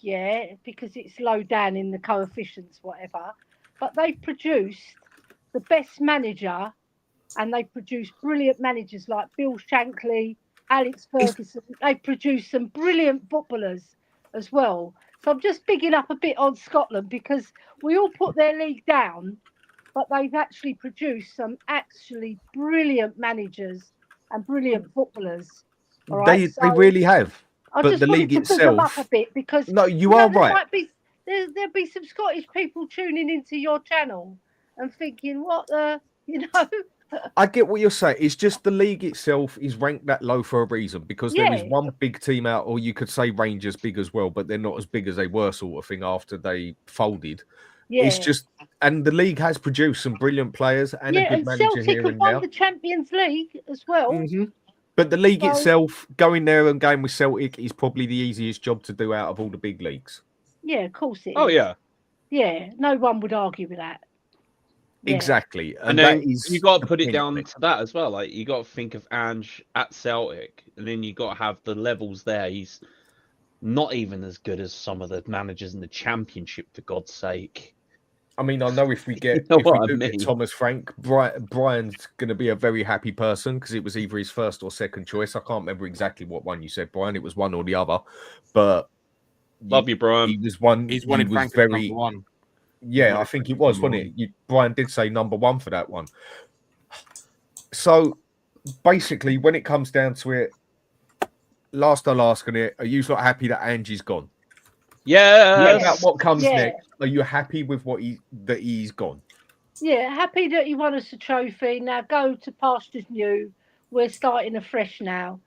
[SPEAKER 8] because it's low down in the coefficients, whatever. But they've produced the best manager, and they produced brilliant managers like Bill Shankly, Alex Ferguson. They produced some brilliant footballers as well. So I'm just bigging up a bit on Scotland, because we all put their league down, but they've actually produced some actually brilliant managers and brilliant footballers. All right?
[SPEAKER 2] They really have. But the league itself.
[SPEAKER 8] Up a bit because
[SPEAKER 2] no, you are right.
[SPEAKER 8] There'll be some Scottish people tuning into your channel and thinking, "What the,
[SPEAKER 2] I get what you're saying. It's just the league itself is ranked that low for a reason because there is one big team out, or you could say Rangers big as well, but they're not as big as they were, sort of thing, after they folded.
[SPEAKER 8] Yeah.
[SPEAKER 2] It's just, and the league has produced some brilliant players and a good
[SPEAKER 8] and
[SPEAKER 2] manager
[SPEAKER 8] Celtic
[SPEAKER 2] here
[SPEAKER 8] have
[SPEAKER 2] and
[SPEAKER 8] won
[SPEAKER 2] now.
[SPEAKER 8] the Champions League as well.
[SPEAKER 2] But the league
[SPEAKER 8] So-
[SPEAKER 2] itself, going there and going with Celtic, is probably the easiest job to do out of all the big leagues.
[SPEAKER 8] Yeah, of course it is.
[SPEAKER 11] Oh yeah.
[SPEAKER 8] Yeah, no one would argue with that. Yeah.
[SPEAKER 2] Exactly.
[SPEAKER 11] And
[SPEAKER 2] that
[SPEAKER 11] then
[SPEAKER 2] is
[SPEAKER 11] you got to
[SPEAKER 2] the
[SPEAKER 11] put it
[SPEAKER 2] point
[SPEAKER 11] down
[SPEAKER 2] of
[SPEAKER 11] to that as well. Like you got to think of Ange at Celtic, and then you got to have the levels there. He's not even as good as some of the managers in the Championship, for God's sake.
[SPEAKER 2] I mean, I know if we get,
[SPEAKER 11] You know
[SPEAKER 2] if we
[SPEAKER 11] what I
[SPEAKER 2] do get
[SPEAKER 11] mean.
[SPEAKER 2] Thomas Frank, Brian's going to be a very happy person because it was either his first or second choice. I can't remember exactly what one you said, Brian. It was one or the other, but
[SPEAKER 11] Love you, Brian.
[SPEAKER 2] he was one.
[SPEAKER 9] He's
[SPEAKER 2] he
[SPEAKER 9] wanted
[SPEAKER 2] was
[SPEAKER 9] Frank as
[SPEAKER 2] very
[SPEAKER 9] number one.
[SPEAKER 2] Yeah, I think it was, wasn't it? Brian did say number one for that one. So basically, when it comes down to it, last I'll ask on it, are you not happy that Angie's gone?
[SPEAKER 11] Yeah.
[SPEAKER 2] About what comes
[SPEAKER 8] Yeah.
[SPEAKER 2] next? Are you happy with what he's gone?
[SPEAKER 8] Yeah, happy that he won us a trophy. Now go to pastures new. We're starting afresh now.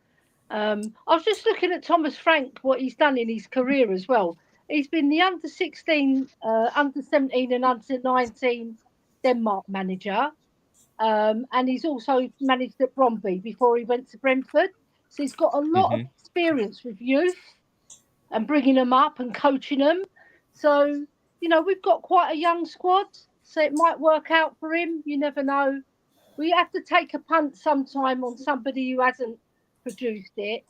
[SPEAKER 8] I was just looking at Thomas Frank, what he's done in his career as well. He's been the under 16, under 17 and under 19 Denmark manager. And he's also managed at Bromby before he went to Brentford. So he's got a lot of experience with youth and bringing them up and coaching them. So, you know, we've got quite a young squad. So it might work out for him. You never know. We have to take a punt sometime on somebody who hasn't produced it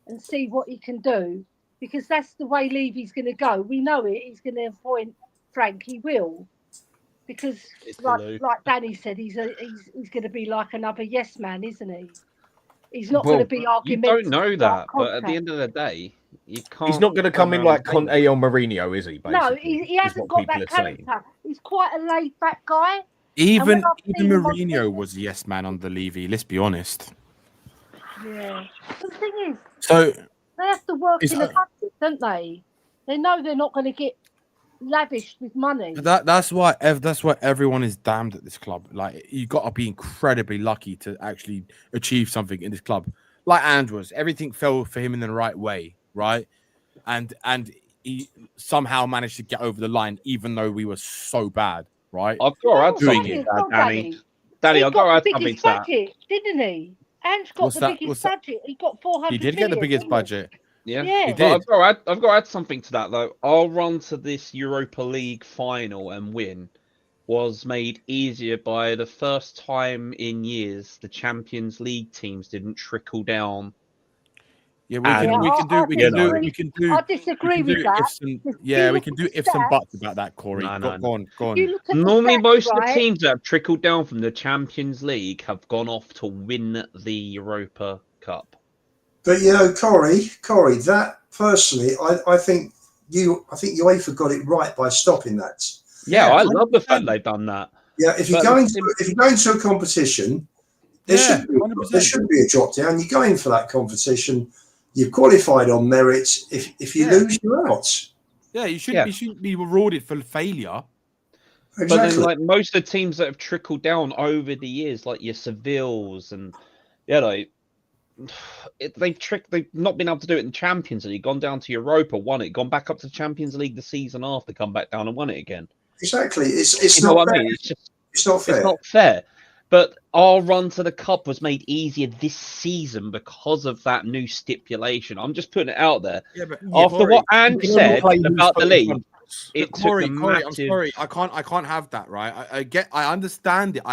[SPEAKER 8] and see what he can do. Because that's the way Levy's going to go. We know it. He's going to appoint Frank. He will. Because, like Danny said, he's going to be like another yes man, isn't he? He's not going to be
[SPEAKER 11] You
[SPEAKER 8] argumentative.
[SPEAKER 11] don't know that,
[SPEAKER 8] like
[SPEAKER 11] but at the
[SPEAKER 8] Conte.
[SPEAKER 11] end of the day, you can't.
[SPEAKER 2] He's not going to come in like Conte or Mourinho, is he? Basically,
[SPEAKER 8] No, he hasn't got that character. He's quite a laid back guy.
[SPEAKER 9] Even
[SPEAKER 8] I've seen him on
[SPEAKER 9] Mourinho was a yes man on the Levy. Let's be honest.
[SPEAKER 8] Yeah. But the thing is,
[SPEAKER 9] So
[SPEAKER 8] they have to work
[SPEAKER 9] Is
[SPEAKER 8] in a budget, don't they? They know they're not going to get lavished with money.
[SPEAKER 9] that's why everyone is damned at this club. Like you got to be incredibly lucky to actually achieve something in this club. Like Ange was, everything fell for him in the right way, right? And he somehow managed to get over the line, even though we were so bad, right?
[SPEAKER 11] I've got to add
[SPEAKER 9] Doing
[SPEAKER 11] something
[SPEAKER 9] it.
[SPEAKER 11] to that, Danny. Danny,
[SPEAKER 8] He
[SPEAKER 11] I've got to
[SPEAKER 8] got
[SPEAKER 11] add
[SPEAKER 8] the
[SPEAKER 11] something
[SPEAKER 8] biggest
[SPEAKER 11] to that.
[SPEAKER 8] budget, didn't he? Ange got
[SPEAKER 9] What's
[SPEAKER 8] the
[SPEAKER 9] that?
[SPEAKER 8] biggest
[SPEAKER 9] What's that?
[SPEAKER 8] budget. He got 400
[SPEAKER 9] He did get the
[SPEAKER 8] million,
[SPEAKER 9] biggest
[SPEAKER 8] didn't he?
[SPEAKER 9] budget.
[SPEAKER 11] Yeah,
[SPEAKER 8] Yeah.
[SPEAKER 9] He
[SPEAKER 11] But
[SPEAKER 9] did.
[SPEAKER 11] I've got to add something to that though. Our run to this Europa League final and win was made easier by the first time in years the Champions League teams didn't trickle down.
[SPEAKER 9] Yeah,
[SPEAKER 11] And-
[SPEAKER 9] we can do.
[SPEAKER 8] I disagree with that.
[SPEAKER 9] Ifs and,
[SPEAKER 8] If
[SPEAKER 9] yeah,
[SPEAKER 8] you
[SPEAKER 9] we
[SPEAKER 8] look
[SPEAKER 9] can
[SPEAKER 8] at
[SPEAKER 9] do
[SPEAKER 8] the
[SPEAKER 9] ifs and
[SPEAKER 8] stats-
[SPEAKER 9] buts about that, Corey.
[SPEAKER 11] No,
[SPEAKER 9] Go on.
[SPEAKER 8] If you look at the
[SPEAKER 11] Normally,
[SPEAKER 8] stats,
[SPEAKER 11] most of the
[SPEAKER 8] right,
[SPEAKER 11] teams that have trickled down from the Champions League have gone off to win the Europa Cup.
[SPEAKER 5] But you know, Corey, that personally, I think UEFA got it right by stopping that.
[SPEAKER 11] Yeah, I love the fact they've done that.
[SPEAKER 5] Yeah, if you
[SPEAKER 11] But
[SPEAKER 5] go
[SPEAKER 11] the
[SPEAKER 5] into a competition, there should be a drop down. You go in for that competition, you've qualified on merit. If you lose, you're out.
[SPEAKER 9] Yeah, you shouldn't be rewarded for failure.
[SPEAKER 5] Exactly.
[SPEAKER 11] But then, like most of the teams that have trickled down over the years, like your Sevilles and they've not been able to do it in Champions League. Gone down to Europa, won it. Gone back up to Champions League the season after, come back down and won it again.
[SPEAKER 5] Exactly. It's
[SPEAKER 11] You know
[SPEAKER 5] not
[SPEAKER 11] what I
[SPEAKER 5] fair.
[SPEAKER 11] mean?
[SPEAKER 5] It's not fair.
[SPEAKER 11] It's not fair. But our run to the cup was made easier this season because of that new stipulation. I'm just putting it out there.
[SPEAKER 9] Yeah, but
[SPEAKER 11] After what Ange said about the league, it took
[SPEAKER 9] Corey,
[SPEAKER 11] a
[SPEAKER 9] I'm
[SPEAKER 11] massive.
[SPEAKER 9] sorry. I can't have that, right? I understand it.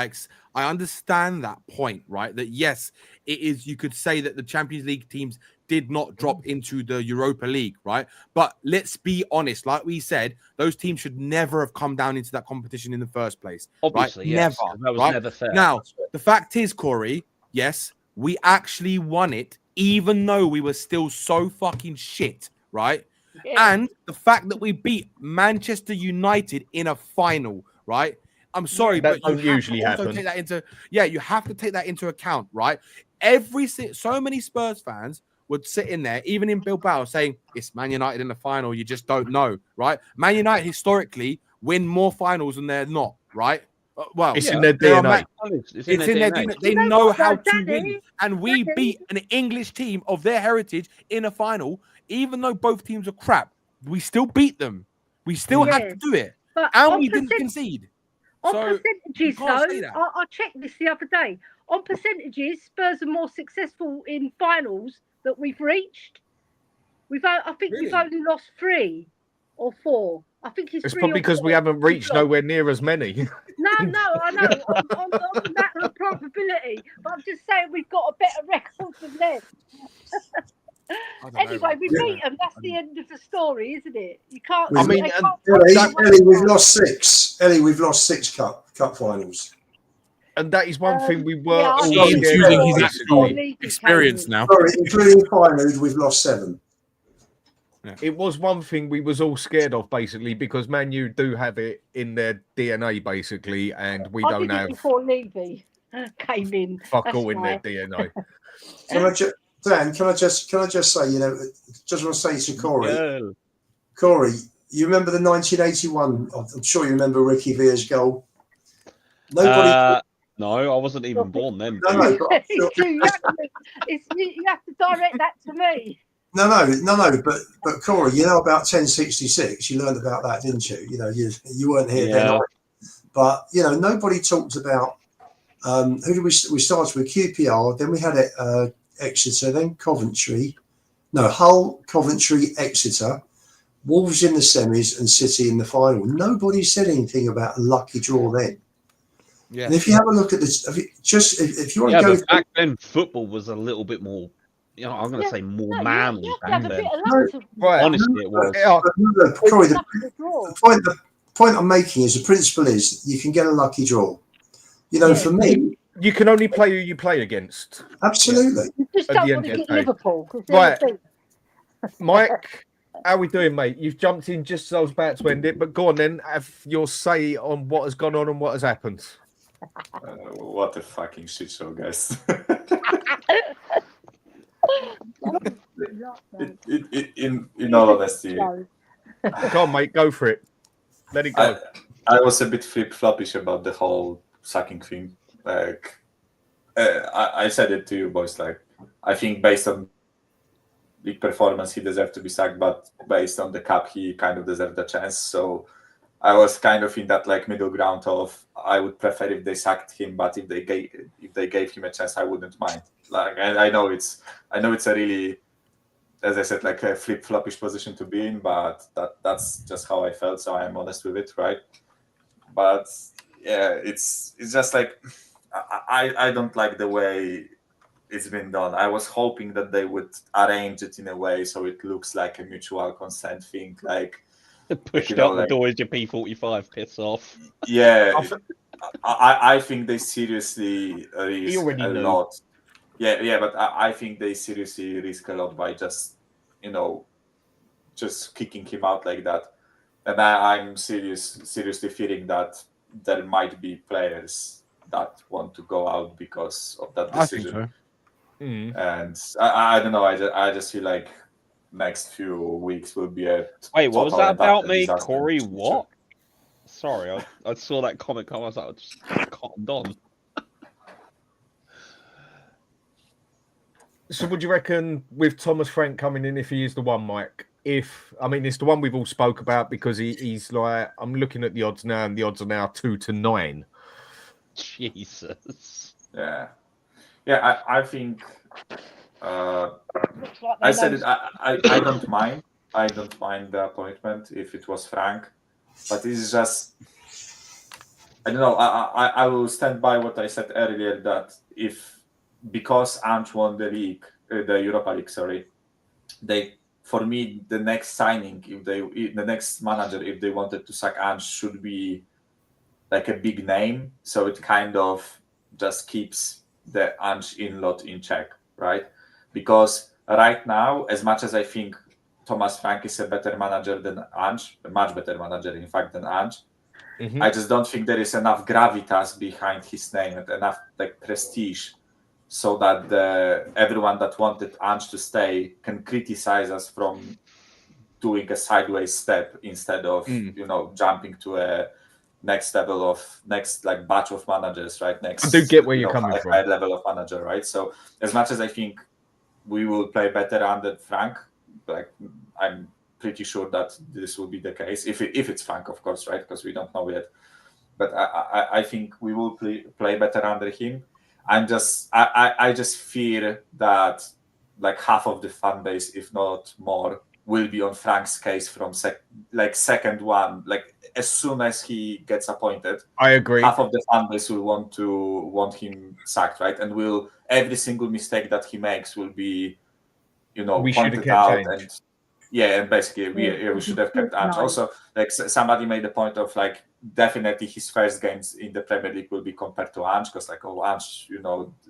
[SPEAKER 9] I understand that point, right? That yes, it is. You could say that the Champions League teams did not drop into the Europa League, right? But let's be honest. Like we said, those teams should never have come down into that competition in the first place.
[SPEAKER 11] Obviously,
[SPEAKER 9] right?
[SPEAKER 11] yes,
[SPEAKER 9] Never.
[SPEAKER 11] that was
[SPEAKER 9] right?
[SPEAKER 11] never fair.
[SPEAKER 9] Now, the fact is, Corey, yes, we actually won it, even though we were still so fucking shit, right?
[SPEAKER 8] Yeah.
[SPEAKER 9] And the fact that we beat Manchester United in a final, right? I'm sorry,
[SPEAKER 2] That
[SPEAKER 9] but you
[SPEAKER 2] don't usually
[SPEAKER 9] have to also
[SPEAKER 2] happen.
[SPEAKER 9] take that you have to take that into account, right? So many Spurs fans would sit in there, even in Bilbao, saying it's Man United in the final. You just don't know, right? Man United historically win more finals than they're not, right? Well,
[SPEAKER 2] It's in their
[SPEAKER 9] there are
[SPEAKER 2] DNA.
[SPEAKER 11] It's in
[SPEAKER 9] It's
[SPEAKER 11] their
[SPEAKER 9] in their
[SPEAKER 11] DNA.
[SPEAKER 9] DNA. They
[SPEAKER 8] You know
[SPEAKER 9] know
[SPEAKER 8] what,
[SPEAKER 9] how
[SPEAKER 8] though,
[SPEAKER 9] to
[SPEAKER 8] Danny?
[SPEAKER 9] win. And we
[SPEAKER 8] Danny?
[SPEAKER 9] beat an English team of their heritage in a final, even though both teams are crap. We still beat them. We still had
[SPEAKER 8] Yeah.
[SPEAKER 9] to do it.
[SPEAKER 8] But
[SPEAKER 9] And
[SPEAKER 8] on
[SPEAKER 9] we didn't
[SPEAKER 8] percent-
[SPEAKER 9] concede.
[SPEAKER 8] On
[SPEAKER 9] So you
[SPEAKER 8] percentages,
[SPEAKER 9] can't
[SPEAKER 8] though,
[SPEAKER 9] say that.
[SPEAKER 8] I checked this the other day. On percentages, Spurs are more successful in finals that we've reached. I think we've
[SPEAKER 9] Really?
[SPEAKER 8] only lost 3 or 4. I think
[SPEAKER 2] It's
[SPEAKER 8] 3
[SPEAKER 2] probably
[SPEAKER 8] or
[SPEAKER 2] because
[SPEAKER 8] 4
[SPEAKER 2] we haven't
[SPEAKER 8] we've
[SPEAKER 2] reached
[SPEAKER 8] lost.
[SPEAKER 2] nowhere near as many.
[SPEAKER 8] No, I know. On the matter of probability, but I'm just saying we've got a better record than them. Anyway, we beat them. That's the end of the story, isn't it? You can't.
[SPEAKER 5] I
[SPEAKER 2] mean,
[SPEAKER 8] they can't
[SPEAKER 5] Ellie, we've lost 6. Ellie, we've lost 6 cup finals.
[SPEAKER 2] And that is one thing we were
[SPEAKER 8] yeah,
[SPEAKER 2] all
[SPEAKER 8] I
[SPEAKER 9] He's
[SPEAKER 2] scared
[SPEAKER 9] using
[SPEAKER 2] of,
[SPEAKER 9] his
[SPEAKER 2] basically.
[SPEAKER 9] actual experience now.
[SPEAKER 5] Sorry, including finals, we've lost 7.
[SPEAKER 2] It was one thing we was all scared of, basically, because Man U do have it in their DNA, basically, and we
[SPEAKER 8] I
[SPEAKER 2] don't
[SPEAKER 8] did it
[SPEAKER 2] have
[SPEAKER 8] before Levy came in.
[SPEAKER 2] fuck
[SPEAKER 8] That's
[SPEAKER 2] all in their
[SPEAKER 8] why.
[SPEAKER 2] DNA.
[SPEAKER 5] Dan, can I just say, just want to say to Corey,
[SPEAKER 11] Yeah.
[SPEAKER 5] Corey, you remember the 1981? I'm sure you remember Ricky Villa's goal. Nobody.
[SPEAKER 11] No, I wasn't even born then.
[SPEAKER 5] No,
[SPEAKER 11] dude.
[SPEAKER 5] but
[SPEAKER 8] You have to direct that to me.
[SPEAKER 5] No, but Corey, you know about 1066. You learned about that, didn't you? You weren't here then,
[SPEAKER 11] Yeah.
[SPEAKER 5] but nobody talked about who did we started with QPR, then we had Exeter, then Coventry, Hull, Coventry, Exeter, Wolves in the semis, and City in the final. Nobody said anything about a lucky draw then.
[SPEAKER 9] Yeah.
[SPEAKER 5] And if you have a look at this, if you want to go,
[SPEAKER 11] but back then football was a little bit more. I'm going to say more manly
[SPEAKER 8] You have
[SPEAKER 11] back
[SPEAKER 8] to have a
[SPEAKER 11] then.
[SPEAKER 8] bit of luck to
[SPEAKER 2] Right.
[SPEAKER 11] Honestly, it was.
[SPEAKER 5] Corey,
[SPEAKER 8] luck to draw.
[SPEAKER 5] the point I'm making is the principle is you can get a lucky draw. For me,
[SPEAKER 2] You can only play who you play against.
[SPEAKER 5] absolutely.
[SPEAKER 8] You just
[SPEAKER 2] At
[SPEAKER 8] don't
[SPEAKER 2] the
[SPEAKER 8] want to
[SPEAKER 2] end of
[SPEAKER 8] get
[SPEAKER 2] the day.
[SPEAKER 8] Liverpool. 'Cause
[SPEAKER 2] Right.
[SPEAKER 8] they're the team.
[SPEAKER 2] Mike, how we doing, mate? You've jumped in just as I was about to end it, but go on then. Have your say on what has gone on and what has happened.
[SPEAKER 14] What a fucking shit show, guys. in all honesty,
[SPEAKER 2] Go on, mate. Go for it. Let it go.
[SPEAKER 14] I was a bit flip-floppish about the whole sacking thing. Like, I said it to you boys. Like, I think based on big performance, he deserved to be sacked, but based on the cup, he kind of deserved a chance. So I was kind of in that like middle ground of I would prefer if they sacked him, but if they gave him a chance, I wouldn't mind. Like, I know it's a really, as I said, like a flip-floppish position to be in, but that's just how I felt. So I am honest with it, right? But yeah, it's just like I don't like the way it's been done. I was hoping that they would arrange it in a way so it looks like a mutual consent thing, like
[SPEAKER 11] pushed out the door as your P45. Piss off.
[SPEAKER 14] Yeah, I think they seriously risk a lot. Yeah, but I think they seriously risk a lot by just kicking him out like that. And I'm seriously fearing that there might be players that want to go out because of that decision.
[SPEAKER 9] I think so.
[SPEAKER 14] And I don't know. I just feel like next few weeks will be a
[SPEAKER 11] Wait, what was that about me,
[SPEAKER 14] disaster.
[SPEAKER 11] Corey? What? Sorry, I saw that comment come. I was like, I just cottoned on.
[SPEAKER 2] So would you reckon with Thomas Frank coming in, if he is the one, Mike? It's the one we've all spoke about because he's like, I'm looking at the odds now, and the odds are now 2-9.
[SPEAKER 11] Jesus.
[SPEAKER 14] Yeah. I think. I said it. I don't mind. I don't mind the appointment if it was Frank, but it's just. I don't know. I will stand by what I said earlier that because Ange won the league, the Europa League, sorry, for me the next signing, the next manager, if they wanted to sack Ange, should be like a big name, so it kind of just keeps the Ange in-lot in check, right? Because right now, as much as I think Thomas Frank is a better manager than Ange, a much better manager, in fact, than Ange, I just don't think there is enough gravitas behind his name and enough like prestige so that everyone that wanted Ange to stay can criticize us from doing a sideways step instead of jumping to a next like batch of managers, right? Next,
[SPEAKER 2] I do get where you're coming from.
[SPEAKER 14] Higher level of manager, right? So as much as I think we will play better under Frank, like I'm pretty sure that this will be the case if it's Frank, of course, right? Because we don't know yet. But I think we will play better under him. I just fear that like half of the fan base, if not more, will be on Frank's case from second one. Like as soon as he gets appointed,
[SPEAKER 2] I agree.
[SPEAKER 14] Half of the fan base will want him sacked, right? And every single mistake that he makes will be,
[SPEAKER 2] we should have
[SPEAKER 14] pointed
[SPEAKER 2] kept
[SPEAKER 14] out
[SPEAKER 2] Ange.
[SPEAKER 14] and. Yeah, and basically we should have kept Ange. Also, like somebody made the point of like definitely his first games in the Premier League will be compared to Ange because Ange,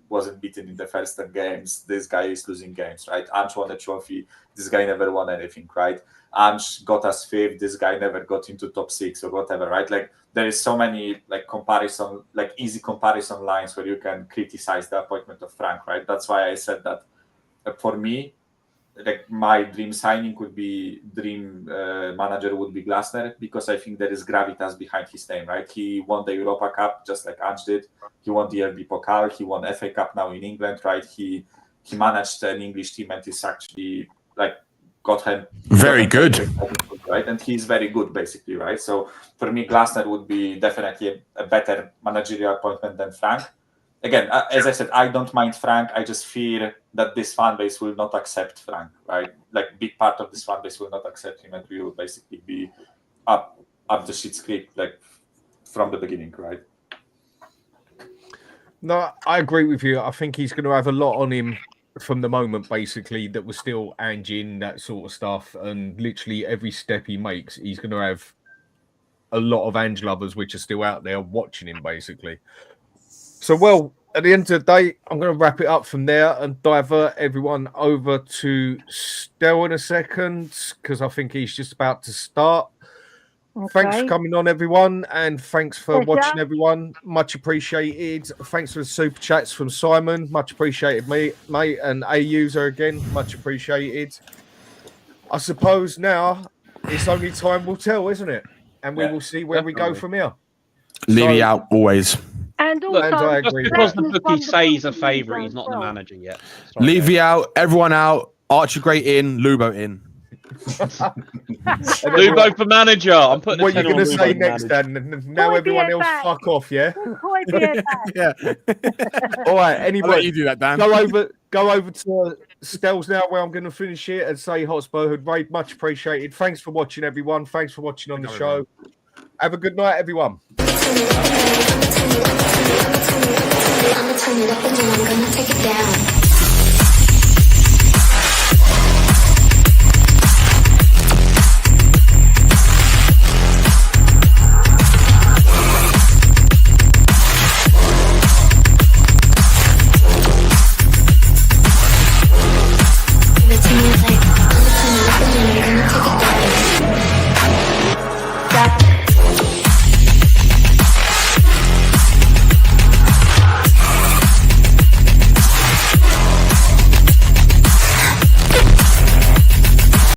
[SPEAKER 14] wasn't beaten in the first 10 games. This guy is losing games, right? Ange won a trophy. This guy never won anything, right? Ange got us 5th. This guy never got into top 6 or whatever, right? Like there is so many easy comparison lines where you can criticize the appointment of Frank, right? That's why I said that for me. Like my dream signing manager would be Glasner because I think there is gravitas behind his name, right? He won the Europa Cup just like Ange did. He won the RB Pokal. He won FA Cup now in England, right? He managed an English team and is actually got him
[SPEAKER 9] very good,
[SPEAKER 14] right? And he's very good, basically, right? So for me, Glasner would be definitely a better managerial appointment than Frank. Again, as I said, I don't mind Frank. I just fear that this fan base will not accept Frank, right? Like, big part of this fan base will not accept him, and we will basically be up the shit's creek, like, from the beginning, right?
[SPEAKER 2] No, I agree with you. I think he's going to have a lot on him from the moment, basically, that was still Ange in, that sort of stuff, and literally every step he makes, he's going to have a lot of Ange lovers which are still out there watching him, basically. So, well, at the end of the day, I'm going to wrap it up from there and divert everyone over to Stel in a second because I think he's just about to start. Okay. Thanks for coming on, everyone, and thanks for watching, everyone. Much appreciated. Thanks for the super chats from Simon. Much appreciated, mate. And A user again. Much appreciated. I suppose now it's only time will tell, isn't it? And we will see where we go from here.
[SPEAKER 9] Levy out always.
[SPEAKER 8] And also,
[SPEAKER 2] I agree.
[SPEAKER 11] Because the bookie say he's a favourite, he's not the manager yet. Sorry,
[SPEAKER 9] Levy out, everyone out, Archie Gray in, Lubo in.
[SPEAKER 11] Lubo for manager. I'm putting.
[SPEAKER 2] What are you going to say next, Dan? Now everyone else fuck off, yeah?
[SPEAKER 9] Yeah.
[SPEAKER 2] All right. Anybody,
[SPEAKER 9] I'll let you do that, Dan.
[SPEAKER 2] Go over to Stell's now, where I'm going to finish it and say HotspurHood raid. Much appreciated. Thanks for watching, everyone. Thanks for watching on the show. Have a good night, everyone.
[SPEAKER 1] I'm gonna turn it up and then I'm gonna take it down.